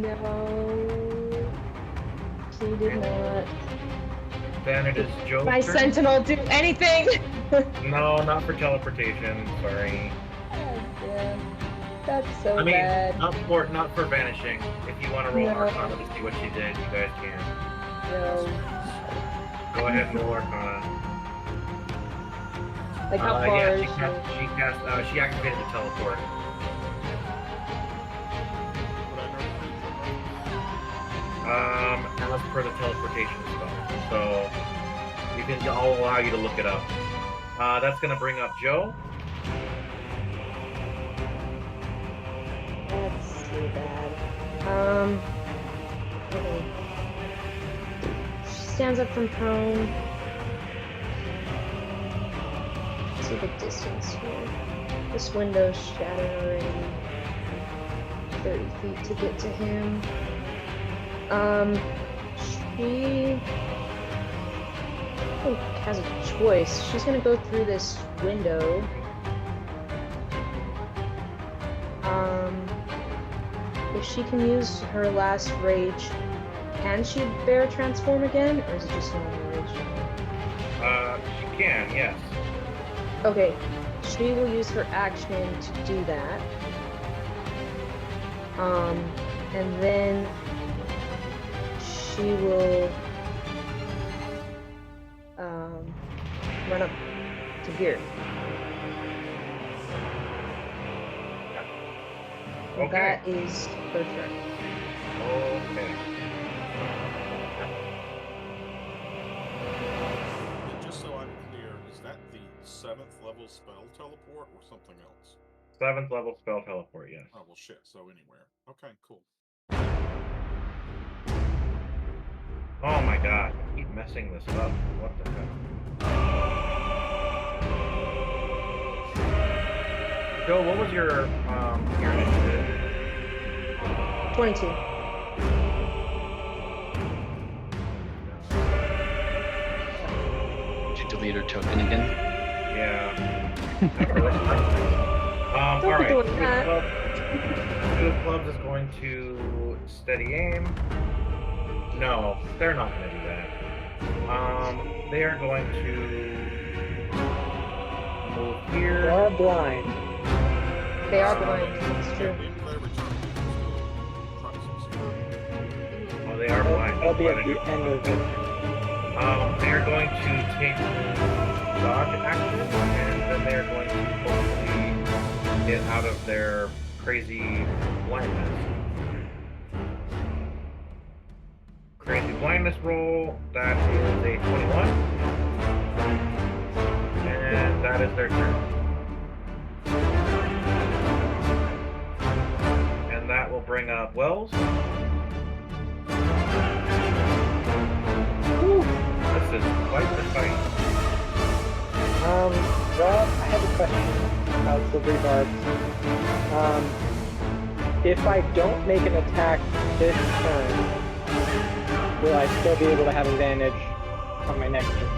No. She did not. Then it is Joe's My turn. sentinel do anything? No, not for teleportation. Sorry. Oh, yeah. That's so I mean, bad. not for vanishing. If you want to roll No. Arcana to see what she did, you guys can. No. Go ahead and roll Arcana. Like how far Yeah, is she activated the teleport. As per the teleportation spell. So I'll allow you to look it up. That's gonna bring up Joe. That's too bad. Okay. She stands up from prone. See the distance here. This window's shattered already. 30 feet to get to him. She I think has a choice. She's gonna go through this window. If she can use her last rage, can she bear transform again, or is it just normal rage? She can, yes. Okay, she will use her action to do that. And then she will run up to here. And Okay. that is her turn. Okay. And just so I'm clear, is that the 7th level spell teleport or something else? 7th level spell teleport, yes. Oh, well, shit. So anywhere. Okay, cool. Oh my god, I keep messing this up. What the heck? Joe, what was your initiative? 22. Did you delete her token again? Yeah. Don't be Alright. doing that. Two of clubs is going to steady aim. No, they're not going to do that. They are going to move They here. are blind. They are blind. It's true. In play return, still Oh, they are blind. That'll be at the end of it. They are going to take dodge action, and then they are going to hopefully get out of their crazy blindness. Crazy blindness roll, that is a 21. And that is their turn. And that will bring up Wells. Whew, this is quite the fight. Well, I have a question about Silvery Barbs. If I don't make an attack this turn, will I still be able to have advantage on my next turn?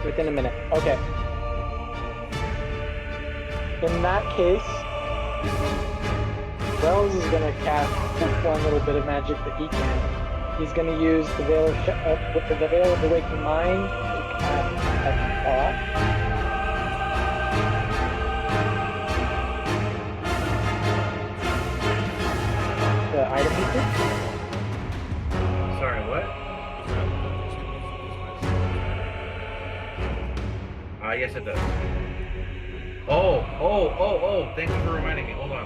Within a minute. Okay. In that case, Wells is going to cast just one little bit of magic that he can. He's going to use the Veil of the Veil of Awakened Mind to cast a thought. The item feature. Sorry, what? Yes it does. Oh, thank you for reminding me. Hold on.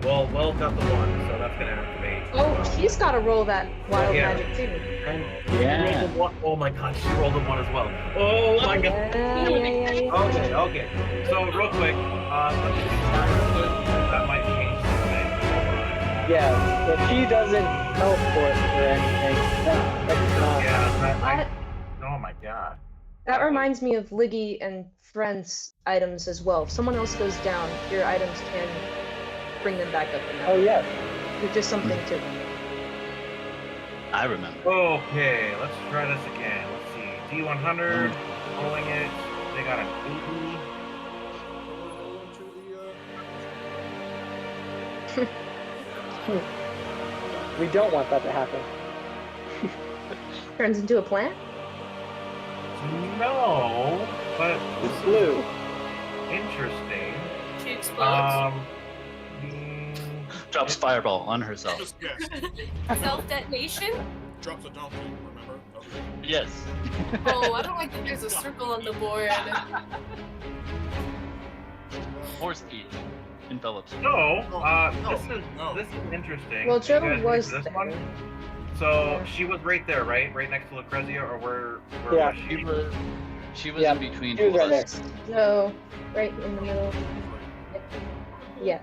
Well, Wells got the one, so that's gonna activate. Oh, she's got to roll that wild Yeah. magic too. And Yeah. she rolled a one. Oh my god, she rolled a one as well. Oh my god. Yeah. Okay. So real quick, let me see. That might change something. Yeah, if she doesn't teleport or anything, that's not. Yeah, What? oh my god. That reminds me of Liggy and Friends items as well. If someone else goes down, your items can bring them back up. Oh yeah. It's just something to. I remember. Okay, let's try this again. Let's see. D100, rolling it. They got an 80. We don't want that to happen. Turns into a plant? No, but It's blue. interesting. She explodes. mm, Drops fireball on herself. Just guess. Self-detonation? Drops a donkey, remember? Okay. Yes. Oh, I don't like that there's a circle on the board. Force speed envelops. No, No, this is interesting. Well, You Joe guys ready was for this there. one? So Yeah. she was right there, right? Right next to Lucrezia, or where Yeah. was she? She was Yeah, in between she was right there. us. So, right in the middle. Yeah.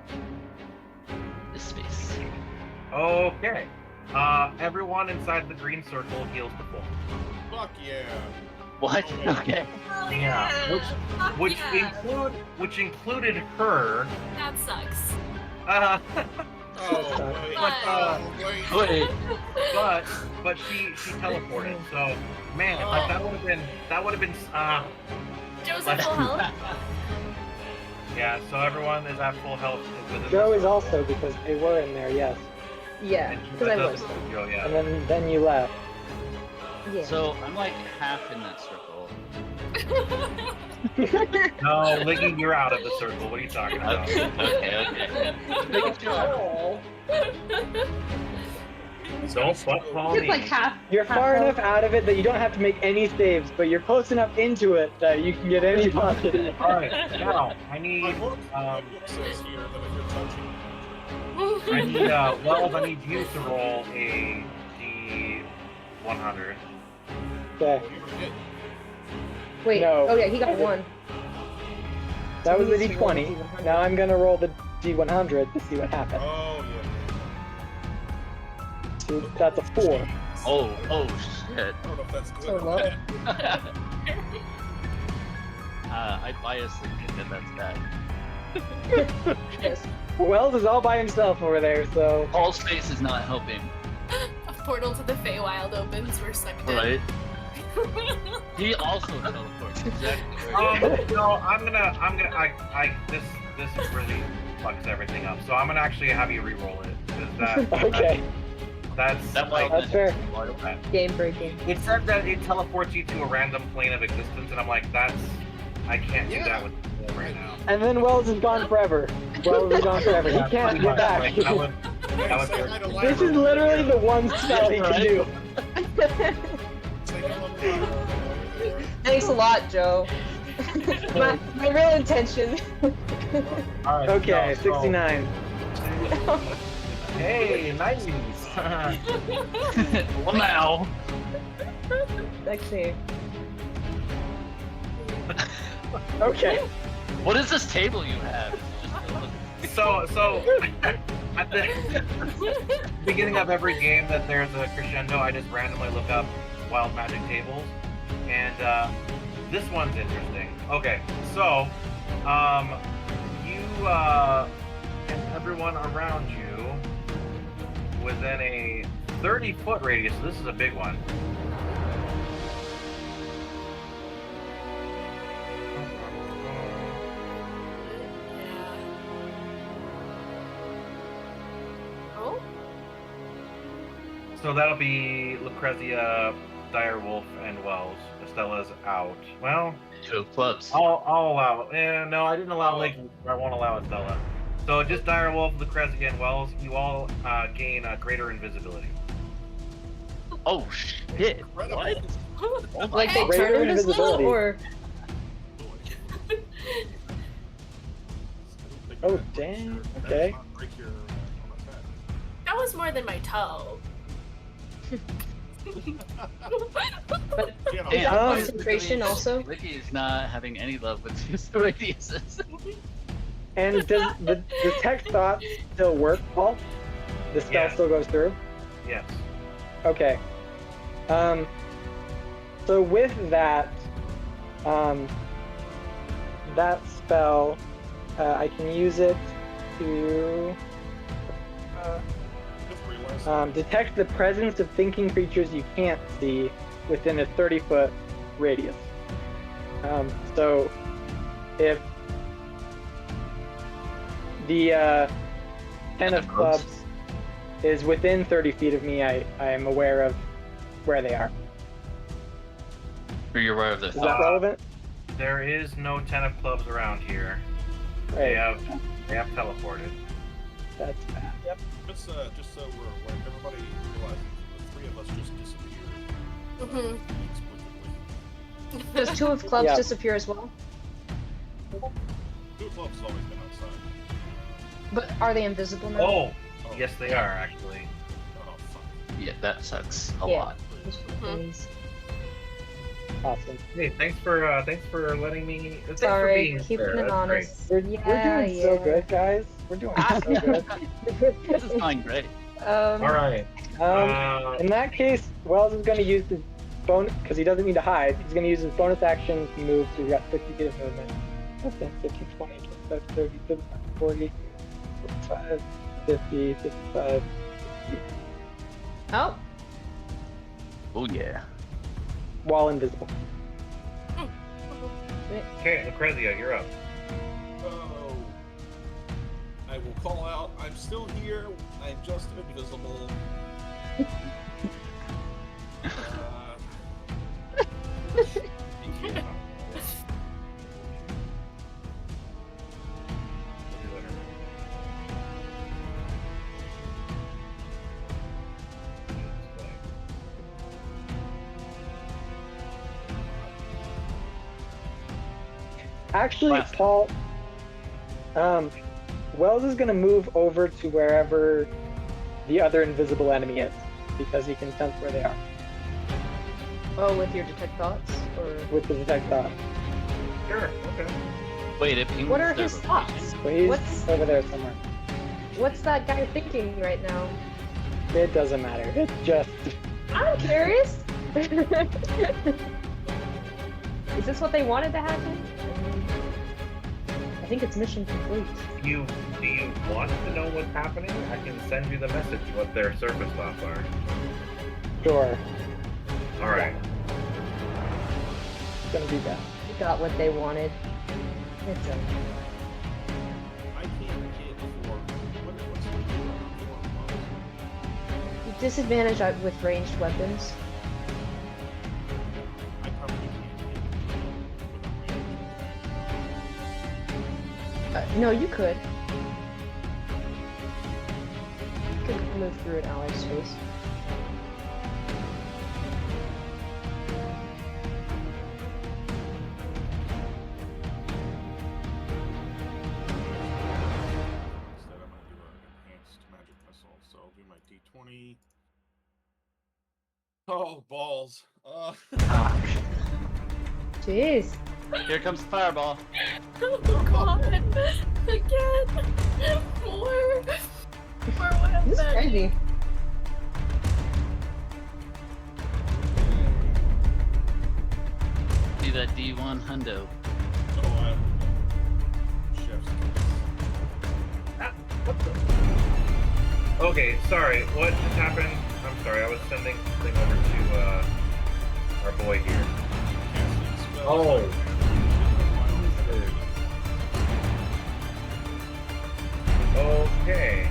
This space. Okay. Everyone inside the green circle heals the full. Fuck yeah. What? Okay. Oh, Yeah, Fuck Which yeah. included her. That sucks. Oh, wait. Wait. But she teleported. So man, like that would have been Joe's at full health. yeah. So everyone is at full health within Joe the is also because they were in there, yes. Yeah, And because I that was. doesn't Joe, yeah. And then you left. Yeah. So I'm like half in that circle. No, Liggy, you're out of the circle. What are you talking about? Okay. Making sure. Don't butt call Just me. like half. You're half far health. enough out of it that you don't have to make any saves, but you're close enough into it that you can get any positive. All right, now I need My book says here that if you're touching, I need you to roll a D100. Okay, you were hit. Wait. No. Oh yeah, he got one. that was the He needs to roll D20. D100. Now I'm gonna roll the D100 to see what happens. Oh, yeah. So that's a 4. Oh shit. I don't know if that's good So or low. bad. I biasly think that that's bad. Yes. Wells is all by himself over there, so All space is not helping, A portal to the Feywild opens. We're sucked in. right? He also teleports exactly where This really fucks everything up. So I'm gonna actually have you re-roll it. 'Cause okay, That's that might that's fair. Game breaking. It said that it teleports you to a random plane of existence, and I'm like, I can't do that with the right now. And then Wells is gone forever. Wells is gone forever. He can't get back. Like, that would Say hi to Lyra. This is literally the one spell he can do. Say hello to Lyra. Thanks a lot, Joe. my real intention. All right, Okay, so- 69. Hey, nice. Well now. Let's see. Okay. What is this table you have? Is it just filled with- So at the beginning of every game that there's a crescendo, I just randomly look up wild magic tables, and this one's interesting. Okay, so you and everyone around you within a 30-foot radius. So this is a big one. Oh? So that'll be Lucrezia, Direwolf, and Wells. Estella's out. Well, 2 of clubs. I'll allow. No, I didn't allow Lake. I won't allow Estella. So just Direwolf, Lucrezia, and Wells. You all gain greater invisibility. Oh shit! Incredible. What? Oh my Like they God. Greater turn invisible, invisibility. or Oh, dang. Okay. Break your attack. That was more than my toe. but Yeah, no, is that Damn. concentration also? Ricky is not having any love with his radiuses. And does the detect thought still work, Paul? The spell Yes. still goes through? Yes. Okay. So with that, that spell, I can use it to just realized. detect the presence of thinking creatures you can't see within a 30-foot radius. So if the 10 of clubs is within 30 feet of me, I am aware of where they are. Or you're aware of the Is that relevant? There is no 10 of clubs around here. They Right. have teleported. That's bad. Yep. Just so we're aware, everybody realizes the 3 of us just disappeared Mm-hmm. inexplicably. Does 2 of clubs Yeah. disappear as well? 2 clubs has always been outside. But are they invisible now? Oh, yes, they are actually. Oh, fuck. Yeah, that sucks a Yeah. lot. Please. Awesome. Hey, thanks for letting me. Thanks for Sorry, being keeping there. it That's honest. We're Yeah, doing so yeah. good, guys. We're doing so good. This is going great. Great. All right. In that case, Wells is going to use his bonus, because he doesn't need to hide, he's going to use his bonus action to move, so he's got 60 feet of movement. That's 15, 20, 25, 30, 35, 40, 45, 50, 55. Oh, Oh yeah. While invisible. Okay, Lucrezia, you're up. Oh. I will call out, I'm still here, I'm just invisible. Yeah. Actually, Last. Paul, Wells is gonna move over to wherever the other invisible enemy is because he can sense where they are oh, with your detect thoughts, or with the detect thought. Sure, okay. Wait, it pings what are their his location? thoughts? So he's What's over there somewhere. what's that guy thinking right now? It doesn't matter. It's just I'm curious. Is this what they wanted to happen? I think it's mission complete. Do you want to know what's happening? I can send you the message what their surface thoughts are. sure. All right. It's gonna be bad. We got what they wanted. It's okay. I can't hit for what's the Disadvantage with ranged weapons. I probably can't hit with a range. No, you could. You could move through an ally's space. Instead, I'm going to do an enhanced magic missile. So I'll do my d20. Oh, balls. Jeez. Here comes the fireball. Oh god. Again. More. This is crazy. See that D1 hundo. Oh, chef's kiss. Okay, sorry. What just happened? I'm sorry. I was sending something over to our boy here. Casting spells. Oh. Okay.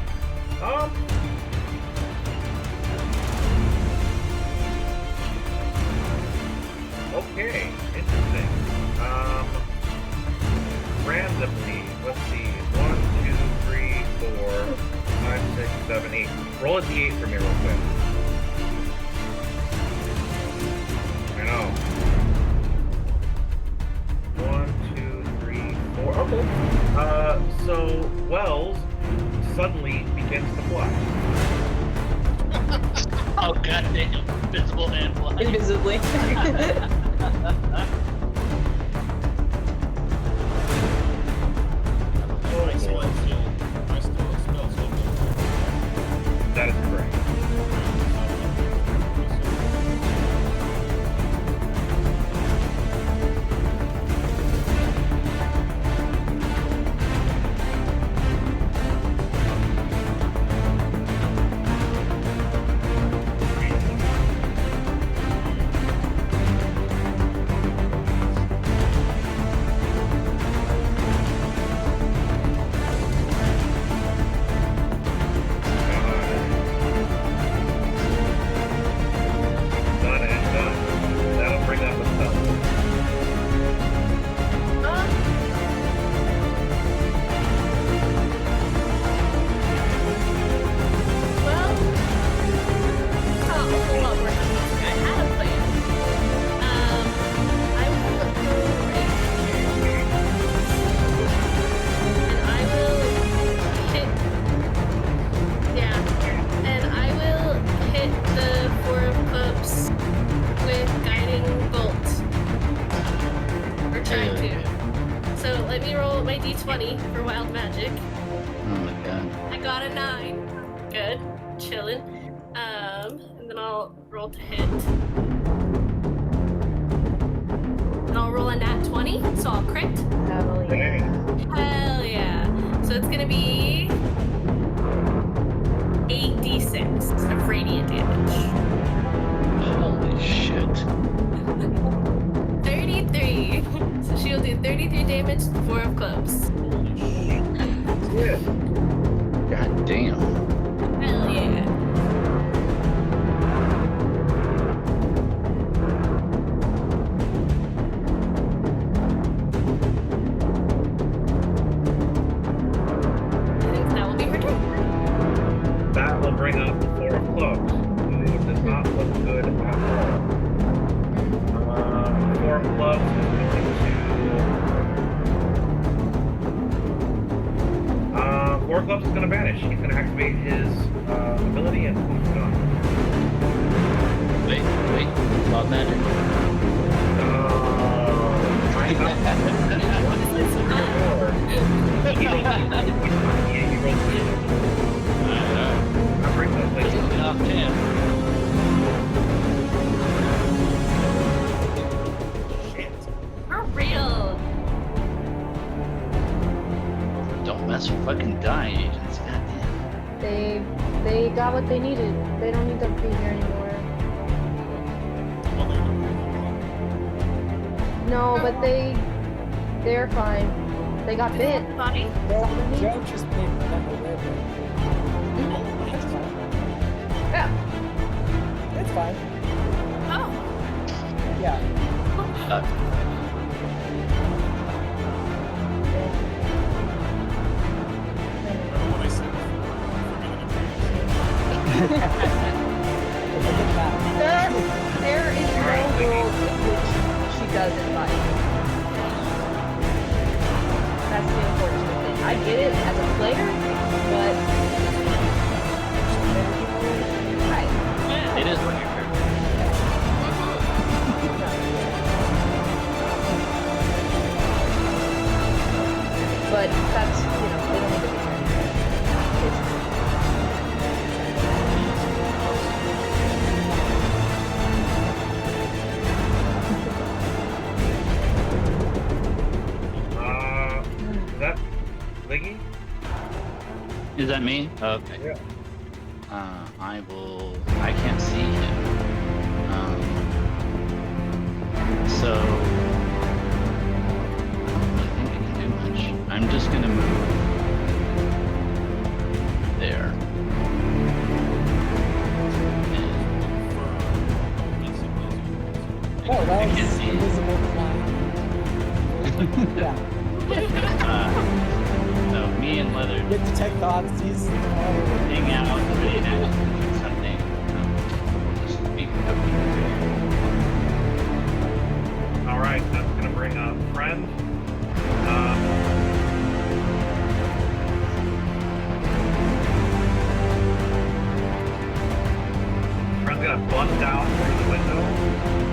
Okay. Interesting. Randomly, let's see. 1, 2, 3, 4, 5, 6, 7, 8. Roll a d8 for me real quick. I know. 1, 2, 3, 4. Okay. So Wells suddenly begins to fly. Oh goddamn! Invisible and flying. Invisibly. I still have spells. That is correct. Done and done. That'll bring up a spell. Well, hold on, I had a plan. I will go right here. And I will hit. Yeah. And I will hit the Four of Cups with Guiding Bolt. Or trying to. So let me roll my d20 for Wild Magic. Oh my god. I got a 9. Good. Chillin'. And then I'll roll to hit. And I'll roll a nat 20, so I'll crit. Hell yeah. Hell yeah. So it's gonna be 1d6 of radiant damage. Holy shit. 33. So she'll do 33 damage to 4 of clubs. Yeah. God damn. Hell yeah. And that will be her turn. That will bring up the 4 of clubs, who does not look good at all. 4 of clubs is going to. 4 of clubs is going to vanish. He's going to activate his ability and poof, gone. Wait, about magic. He rolled 3. I bring that place. Off 10. Shit. For real. Don't mess with fucking die agents. Goddamn. They got what they needed. They don't need to be here anymore. Well, they No, but they're fine. They got bit. Body. Well, Joe just made them aware. That's fine. Yeah. It's fine. Oh. Yeah. remember what I said before. There is no world in which she doesn't bite. That's the unfortunate thing. I get it as a player, but right. It is what you're But that's, they don't need to be here. Is that Liggy? Is that me? Okay. Yeah. I can't see him. So I think I can do much. I'm just gonna move there. Oh, that I can't was see him. invisible flying. Yeah. So me and Leather Get detect thoughts. He's hang out and really have something. Just be All right, that's gonna bring up friend. Friend's gonna bust out through the window.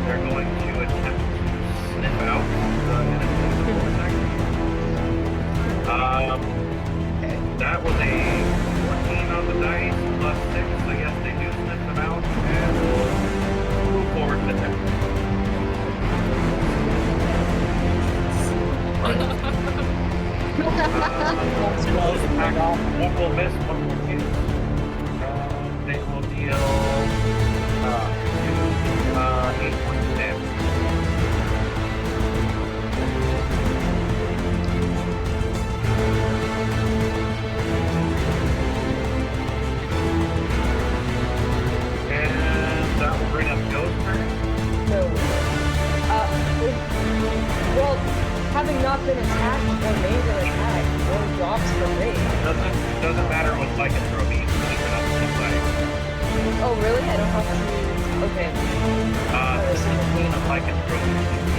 They're going to attempt to sniff out the innocent vortex. That was a 14 on the dice plus 6, so yes, they do sniff them out and will move forward to attack. One will miss, one will hit. They will deal 8 points of damage. And that will bring up Joe's turn. So, well, having not been attacked or made an attack or drops for rage. Doesn't matter what lycanthropy. It's really not the same. Oh, really? I don't have to. Okay. The scene of lycanthropy is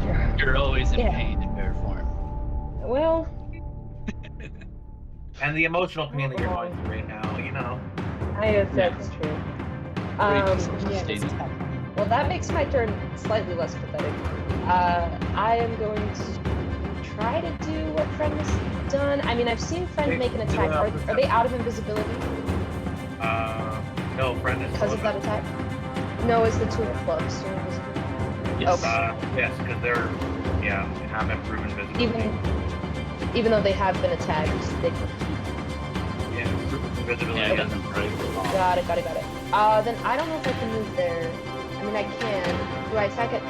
major. You're always in Yeah. pain in bear form. Well, And the emotional pain that you're going through right now, that's true. Very yeah, statement. it's tough. Well, that makes my turn slightly less pathetic. I am going to try to do what Friend has done. I mean, I've seen Friend make an attack. Are they out of invisibility No, friend is because of that attack? No, it's the 2 of clubs. Still invisible. Yes. Okay. Yes, because they're, have improved invisibility. Even though they have been attacked, they can keep. Yeah. Invisibility. Yeah, I got them right. Got it. Then I don't know if I can move there. I mean, I can. Do I attack at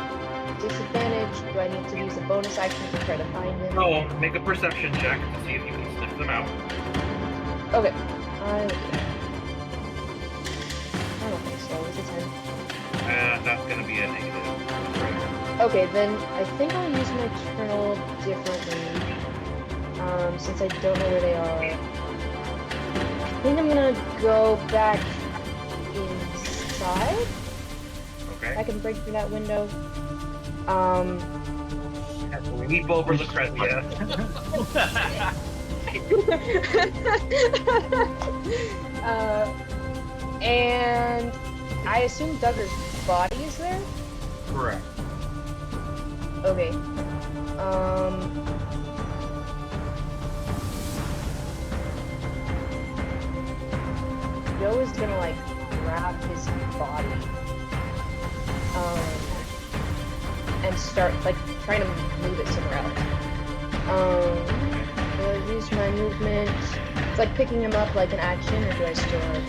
disadvantage? Do I need to use a bonus action to try to find him? Oh, make a perception check to see if you can sniff them out. Okay. I don't think so. It's a 10. That's gonna be a negative. Okay, then I think I'll use my Eternal differently. Since I don't know where they are. I think I'm gonna go back inside. Okay. I can break through that window. Leap over Lucrezia. And I assume Duggar's body is there? Correct. Okay. Joe is gonna like grab his body. And start like trying to move it somewhere else. Do I use my movement? It's like picking him up like an action, or do I still have?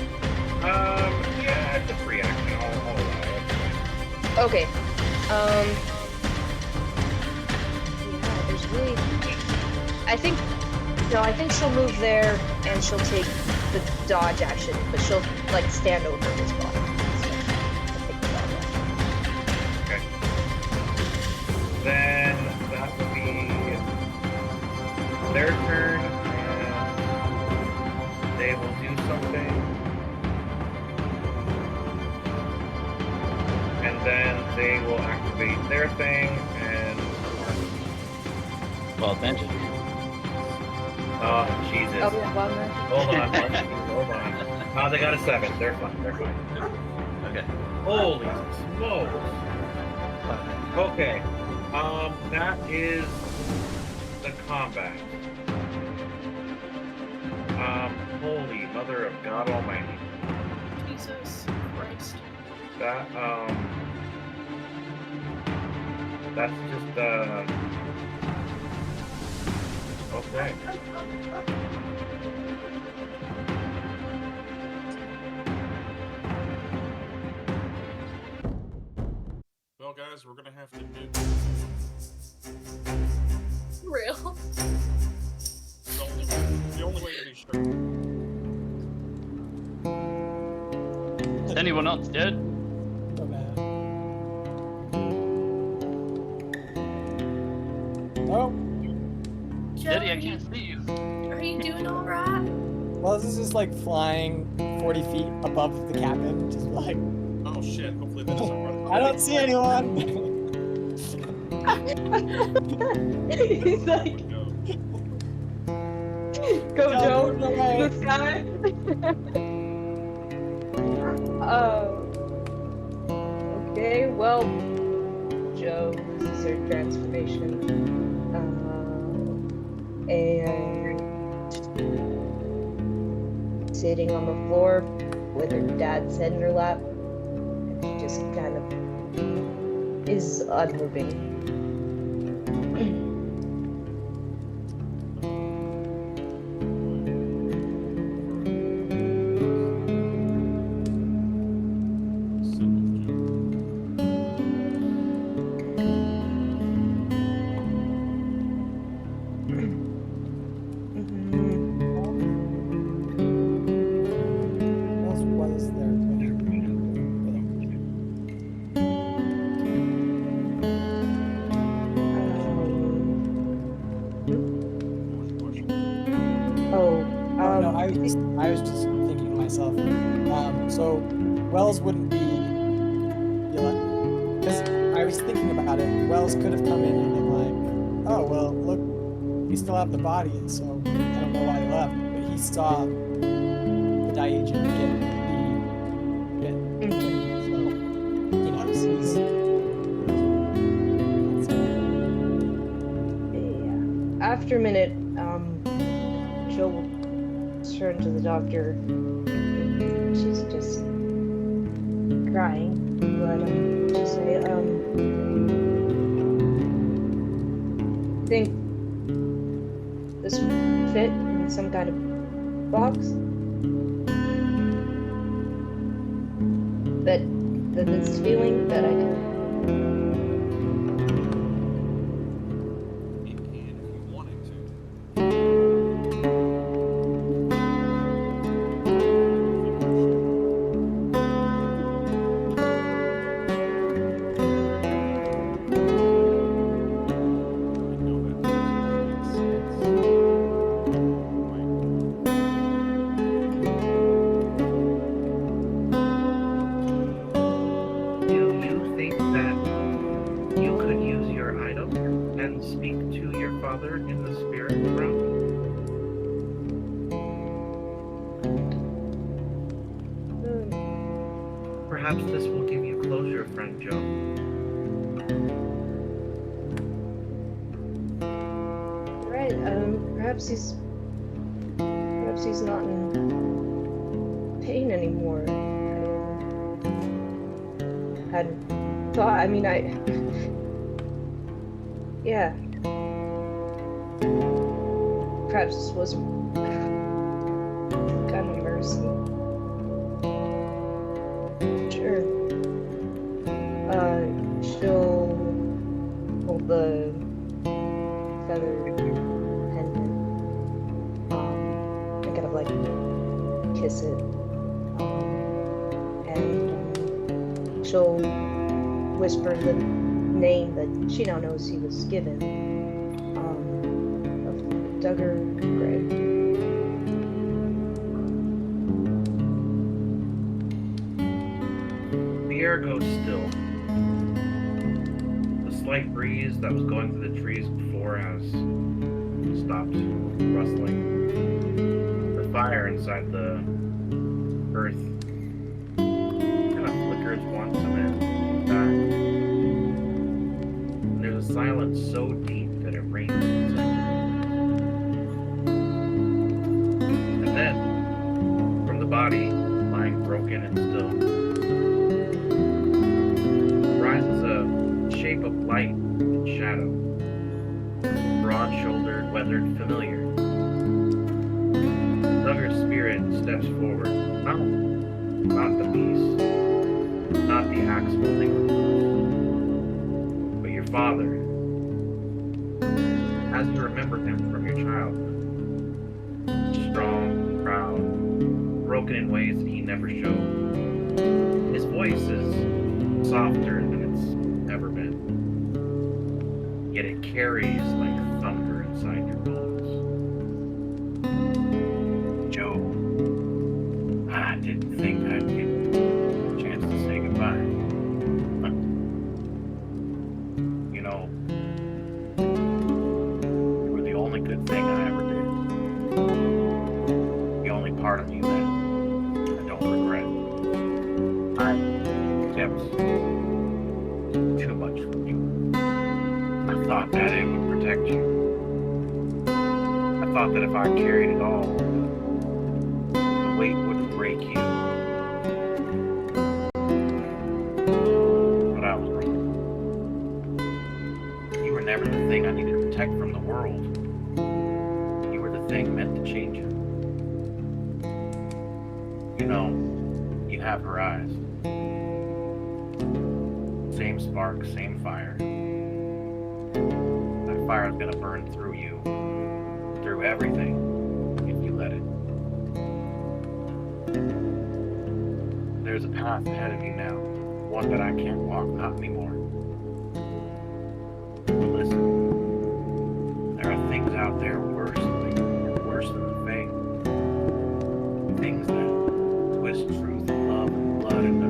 Yeah, it's a free action. I'll allow it. Okay. Yeah, there's really. I think she'll move there and she'll take the dodge action, but she'll like stand over his body. Then that will be their turn, and they will do something. And then they will activate their thing, and... Well, magic. Oh, Jesus. Oh, yeah, well, no. Hold on. They got a 7. They're fine. Okay. Holy smokes. Okay. That is the combat. Holy Mother of God Almighty. Jesus Christ. That's just, okay. Well, guys, we're gonna have to do. Real. The only way to be sure. Is anyone else dead? So bad. Oh, Daddy, I can't see you. Are you doing alright? well, this is like flying 40 feet above the cabin, just like, Oh shit! Hopefully that doesn't run. I don't see anyone. He's like, Go. go Joe, Go away. the sky. Okay, well, Joe loses her transformation. And sitting on the floor with her dad's head in her lap. And she just kind of is unmoving. What else was there? Oh, no, I was just thinking to myself. So Wells wouldn't be, because I was thinking about it. Wells could have come in and been like, "Oh well, look, we still have the body, so I don't know why he left." But he saw the die agent get so he knows he's. Yeah. After a minute, Jill will turn to the doctor. She's just crying, but she'll say, think this would fit in some kind of box? That this feeling that I can. It can if you want it to. I know that doesn't make sense. Right. Do you think that you could use your item and speak to your father in the spirit realm? Perhaps this will give you closure, friend Joe. Right. Perhaps he's not in pain anymore. I hadn't thought. I mean, yeah. Perhaps this was some kind of mercy. Sure. She'll hold the feather pendant, and kind of like kiss it, and she'll whisper the name that she now knows he was given, of Duggar Gray. The air goes still. The slight breeze that was going through the trees before has stopped rustling. The fire inside the earth kind of flickers once and then dies. And there's a silence so deep that it rains inside. And then, from the body, lying broken and still, rises a shape of light and shadow, broad-shouldered, weathered, familiar. Duggar's spirit steps forward, not the beast, not the axe holding, but your father, as you remember him from your childhood. Strong, proud, broken in ways that he never showed. His voice is softer than it's ever been, yet it carries like thunder inside your bones. Joe, I didn't think I'd get a chance to say goodbye. You know, you were the only good thing I ever did. The only part of you that I don't regret. I kept too much from you. I thought that it would protect you. I thought that if I carried it all, the weight wouldn't break you. But I was wrong. You were never the thing I needed to protect from the world. You were the thing meant to change it. You know, you have her eyes. Same spark, same fire. That fire is gonna burn through you, through everything, if you let it. There's a path ahead of you now, one that I can't walk, not anymore. But listen, there are things out there worse than the faith. Things that twist truth and love and blood into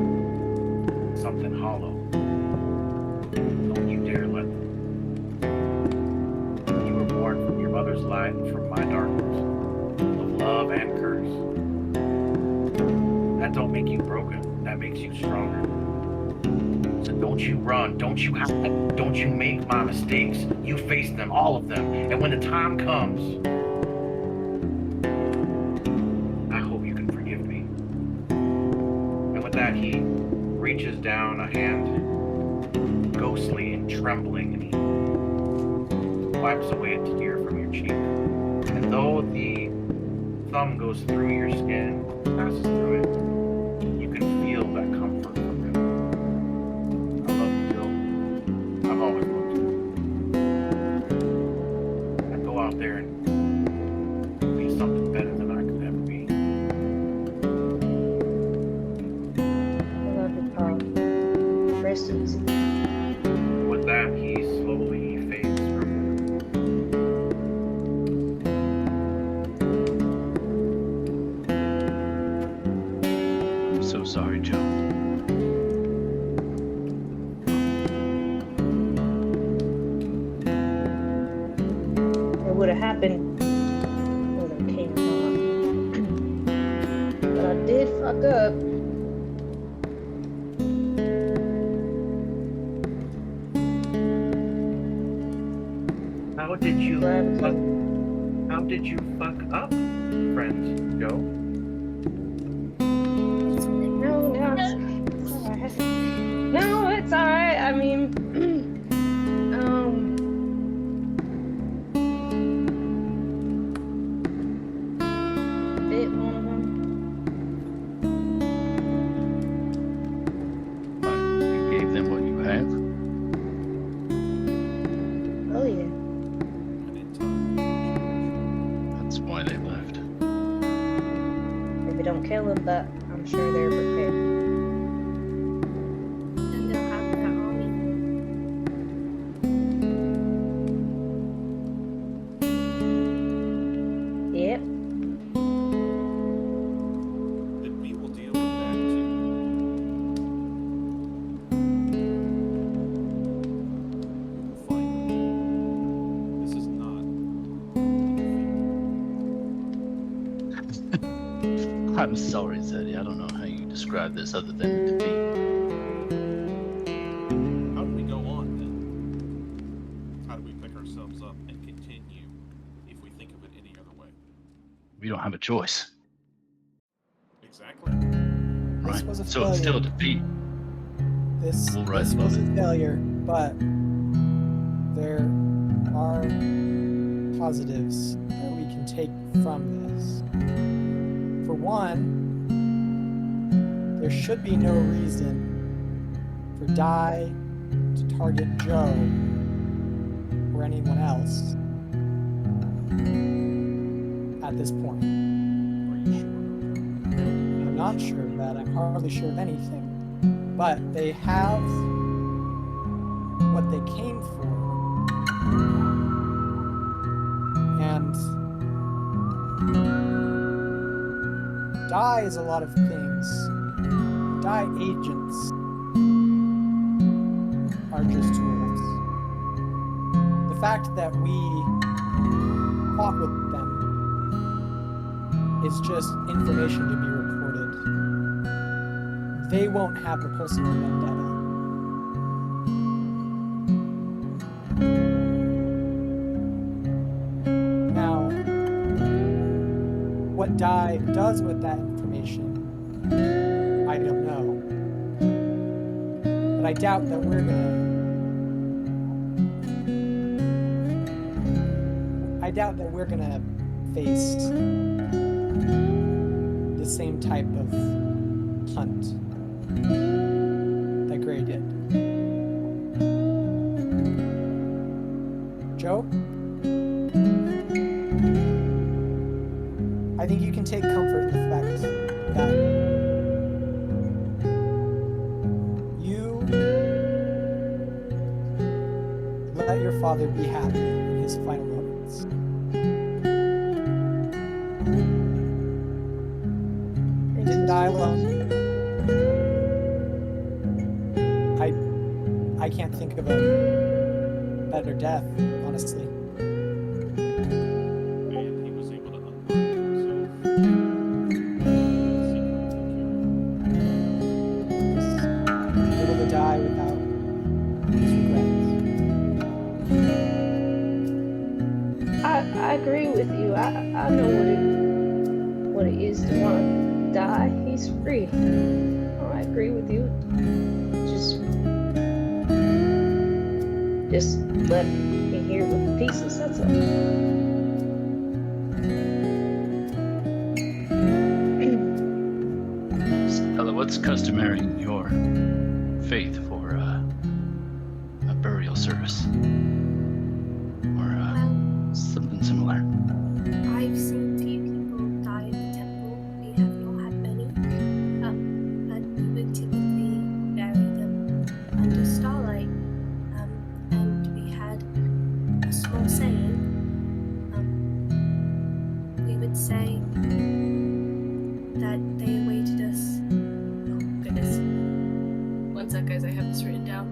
something hollow. Don't you dare let them. You were born from your mother's light and from my darkness, of love and curse. That don't make you broken. That makes you stronger. So don't you run. Don't you hide. Don't you make my mistakes. You face them, all of them. And when the time comes, I hope you can forgive me. And with that, he reaches down a hand, ghostly and trembling, and he wipes away a tear from your cheek. And though the thumb goes through your skin, passes through it, you can feel that comfort from him. I love you, Joe. I've always loved you. I go out there and be something better than I could ever be. I love you, Paul. Rest easy. With that, he slowly fades from I'm so sorry, Joe. It would have happened whether it came or not. But I did fuck up. How did you Glad fuck? How did you fuck up, friend Joe? No, it's alright. No, it's alright. I mean, bit one of them. You gave them what you have. Oh yeah. And in time, That's why they left. If we don't kill them, but I'm sure they're prepared. And they'll have that army. Yep. then we will deal with that too. We will find them. This is not defeat. I'm sorry, Zeddy. I don't know how you describe this other than defeat. How do we go on then? How do we pick ourselves up and continue if we think of it any other way? We don't have a choice, Exactly. right? was a So it's still a failure. defeat. This, We'll rise this above was a it. failure, but there are positives that we can take from this. For one, there should be no reason for Dai to target Joe or anyone else at this point. Are you sure? I'm not sure of that. I'm hardly sure of anything. But they have what they came for. And Dai is a lot of things. Dai agents are just tools. The fact that we fought with them is just information to be reported. They won't have a personal vendetta. Now, what Dai does with that information, I don't know. But I doubt that we're gonna. I doubt that we're gonna face the same type of hunt that Gray did. Joe? I think you can take comfort in the fact that you let your father be happy in his final moments. He didn't die alone. I can't think of a better death, honestly. And he was able to unburden himself. Secret Able to die without his regrets. I agree with you. I know what it is to want to die. He's free. Oh, I agree with you. Just let me hear the pieces. That's all. marrying your faith for a burial service or something similar. I've seen few people die in the temple. We have not had many. But we would typically bury them under starlight. And we had a small saying. We would say that they awaited us. Oh goodness. One sec, guys. I have this written down.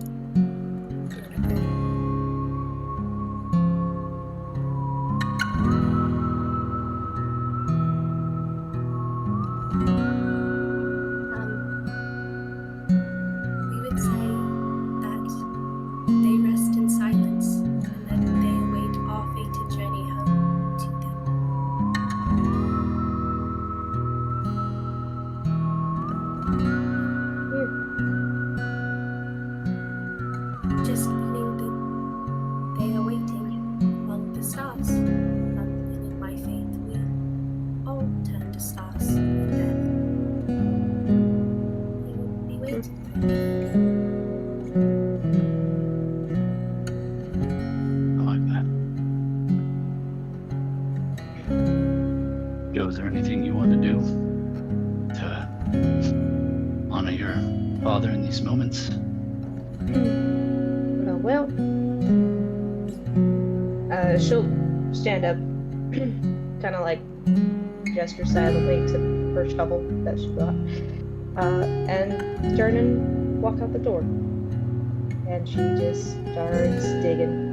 We would say that they rest in silence and that they await our fated journey home to them. Just meaning that they are waiting among the stars. And in my faith, we all turn to stars in death. We will be waiting for them. I like that. Joe, is there anything you want to do to honor your father in these moments? Well, she'll stand up, kind of like gesture silently to her shovel that she got, and turn and walk out the door. And she just starts digging.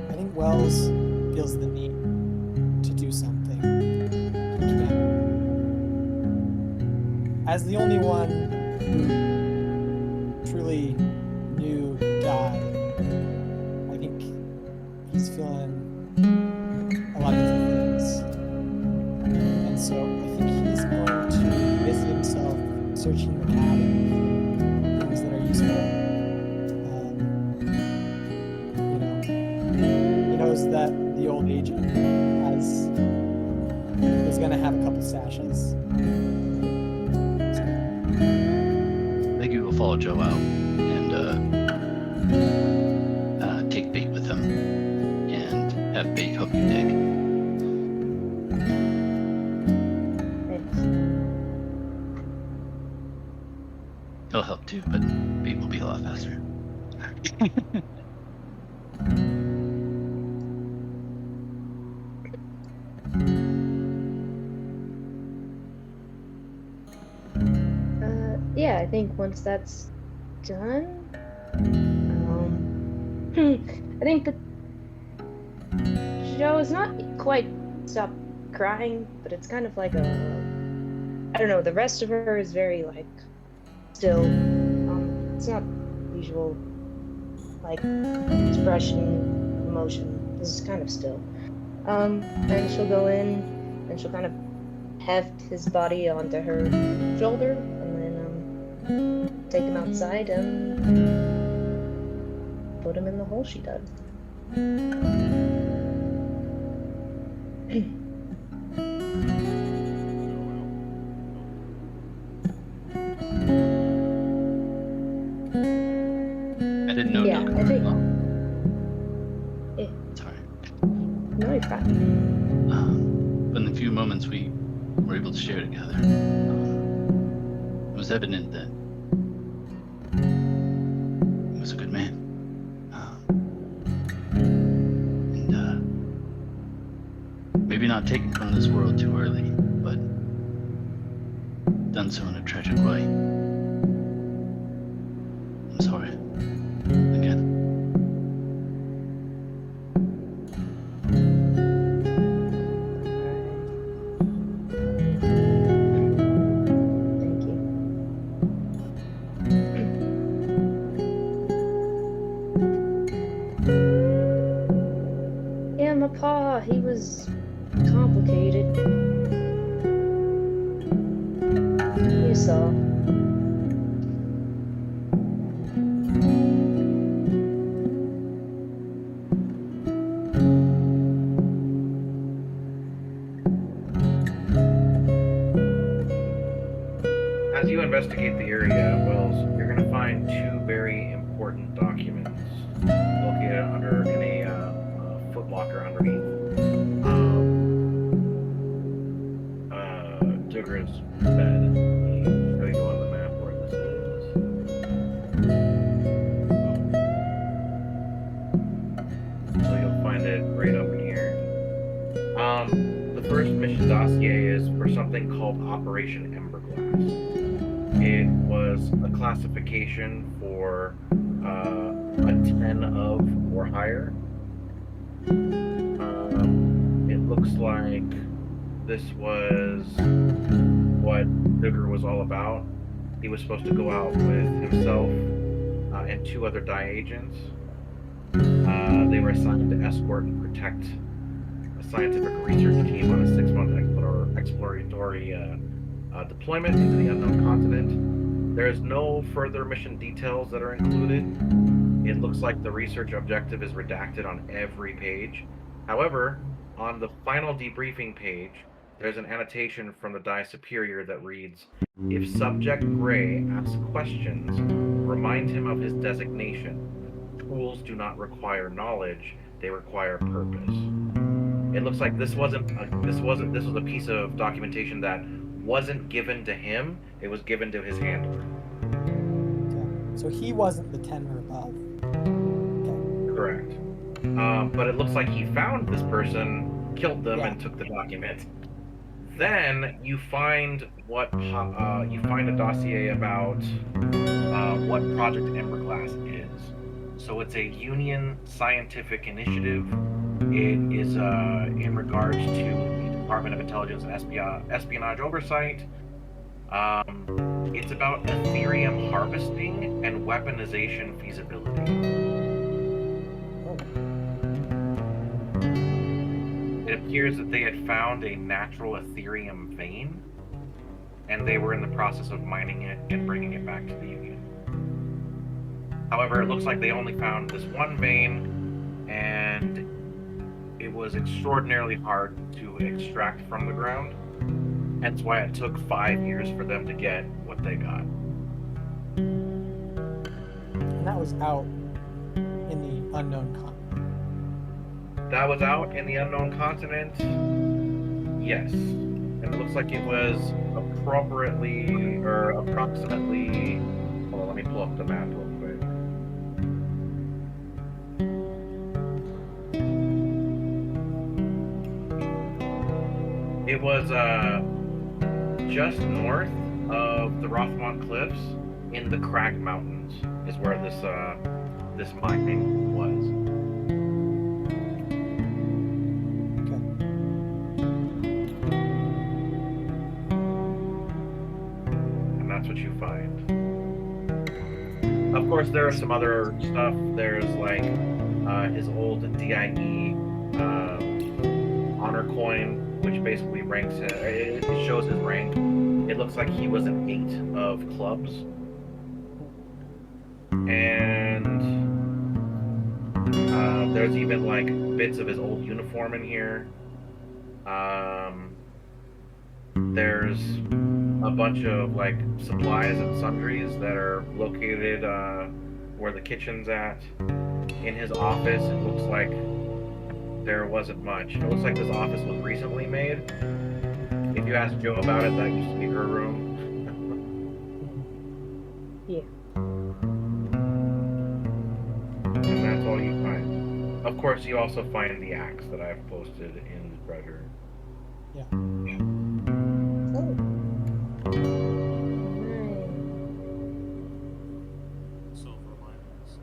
I think Wells feels the need to do something. He can't. As the only one who truly knew Guy, I think he's feeling a lot of different things. And so I think he's going to busy himself searching the cabin for things that are useful. He knows that the old agent is going to have a couple stashes. Leggy will follow Joe out and take bait with him and have bait help you dig. Thanks. He'll help too, but bait will be a lot faster. Yeah, I think once that's done, I think that Joe is not quite stopped crying, but it's kind of like I don't know, the rest of her is very like still. It's not usual like expression, emotion. This is kind of still. And she'll go in and she'll kind of heft his body onto her shoulder and then take him outside and put him in the hole she dug. I didn't know. Yeah, I think. Yeah. Sorry. No, you're fine. But in the few moments we were able to share together, it was evident that he was a good man. And maybe not taken from this world too early, but done so in a tragic way. I'm sorry. Again. Thank you. Yeah, my pa, he was complicated. You saw. as you investigate the area, Wells, you're going to find two very important documents located under in a footlocker underneath Duggar's bed. Let me show you on the map where this is. So you'll find it right up in here. The first mission dossier is for something called Operation Emberglass. It was a classification for a 10 of or higher. It looks like this was what Duggar was all about. He was supposed to go out with himself and two other DI agents. They were assigned to escort and protect a scientific research team on a 6-month exploratory deployment into the unknown continent. There is no further mission details that are included. It looks like the research objective is redacted on every page. However, on the final debriefing page, there's an annotation from the DI superior that reads, "If Subject Gray asks questions, remind him of his designation. Tools do not require knowledge, they require purpose." It looks like this was a piece of documentation that wasn't given to him, it was given to his handler. Okay. So he wasn't the 10 or above. Okay. Correct. But it looks like he found this person, killed them, Yeah. and took the document. Then you find a dossier about what Project Emberglass is. So it's a Union scientific initiative. It is in regards to the Department of Intelligence and Espionage Oversight. It's about Ethereum harvesting and weaponization feasibility. It appears that they had found a natural Ethereum vein, and they were in the process of mining it and bringing it back to the Union. However, it looks like they only found this one vein, and it was extraordinarily hard to extract from the ground. Hence why it took 5 years for them to get what they got. And that was out in the unknown continent. That was out in the unknown continent. Yes. And it looks like it was approximately. Hold on, let me pull up the map real quick. It was just north of the Rothmont Cliffs in the Crag Mountains is where this mining was. That's what you find. Of course, there is some other stuff. There's like his old DIE honor coin, which basically ranks him. It shows his rank. It looks like he was an 8 of clubs. And there's even like bits of his old uniform in here. There's a bunch of like supplies and sundries that are located where the kitchen's at. In his office, it looks like there wasn't much. It looks like this office was recently made. If you ask Joe about it, that used to be her room. Yeah. And that's all you find. Of course, you also find the axe that I've posted in the treasure. Yeah. Oh. Silver linings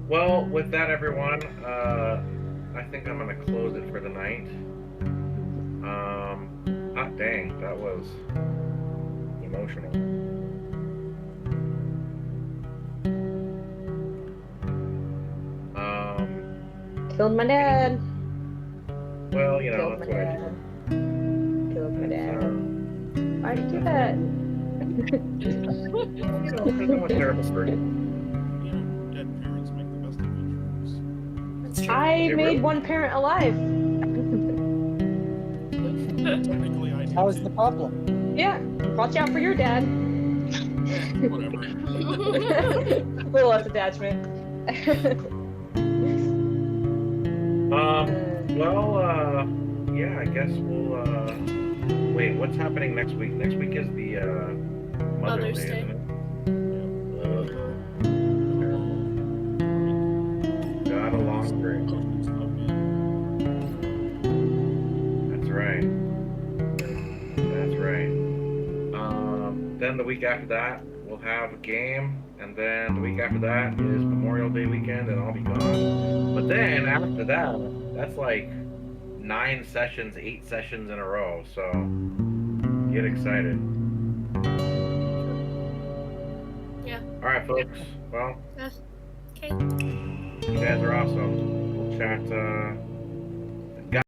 Well, with that, everyone, I think I'm gonna close it for the night. Hot dang, that was emotional. Killed my dad. Well, you know, Killed my that's what I dad. do. killed my It's, dad. Why'd you do that? you know, because I'm a terrible person. You know, dead parents make the best adventurers. That's true. I Hey, made really? one parent alive. Technically, I do That was too. the problem. Yeah, watch out for your dad. Whatever. A little less attachment. Well, yeah, I guess we'll, wait, what's happening next week? Next week is the, Mother's Mother's Day, Day. isn't it? Got God, a long break. That's right. That's right. Then the week after that, we'll have a game, and then the week after that is Memorial Day weekend, and I'll be gone. But then after that, that's like 9 sessions, 8 sessions in a row. So get excited. Yeah. All right, folks. Well, Okay. you guys are awesome. We'll chat.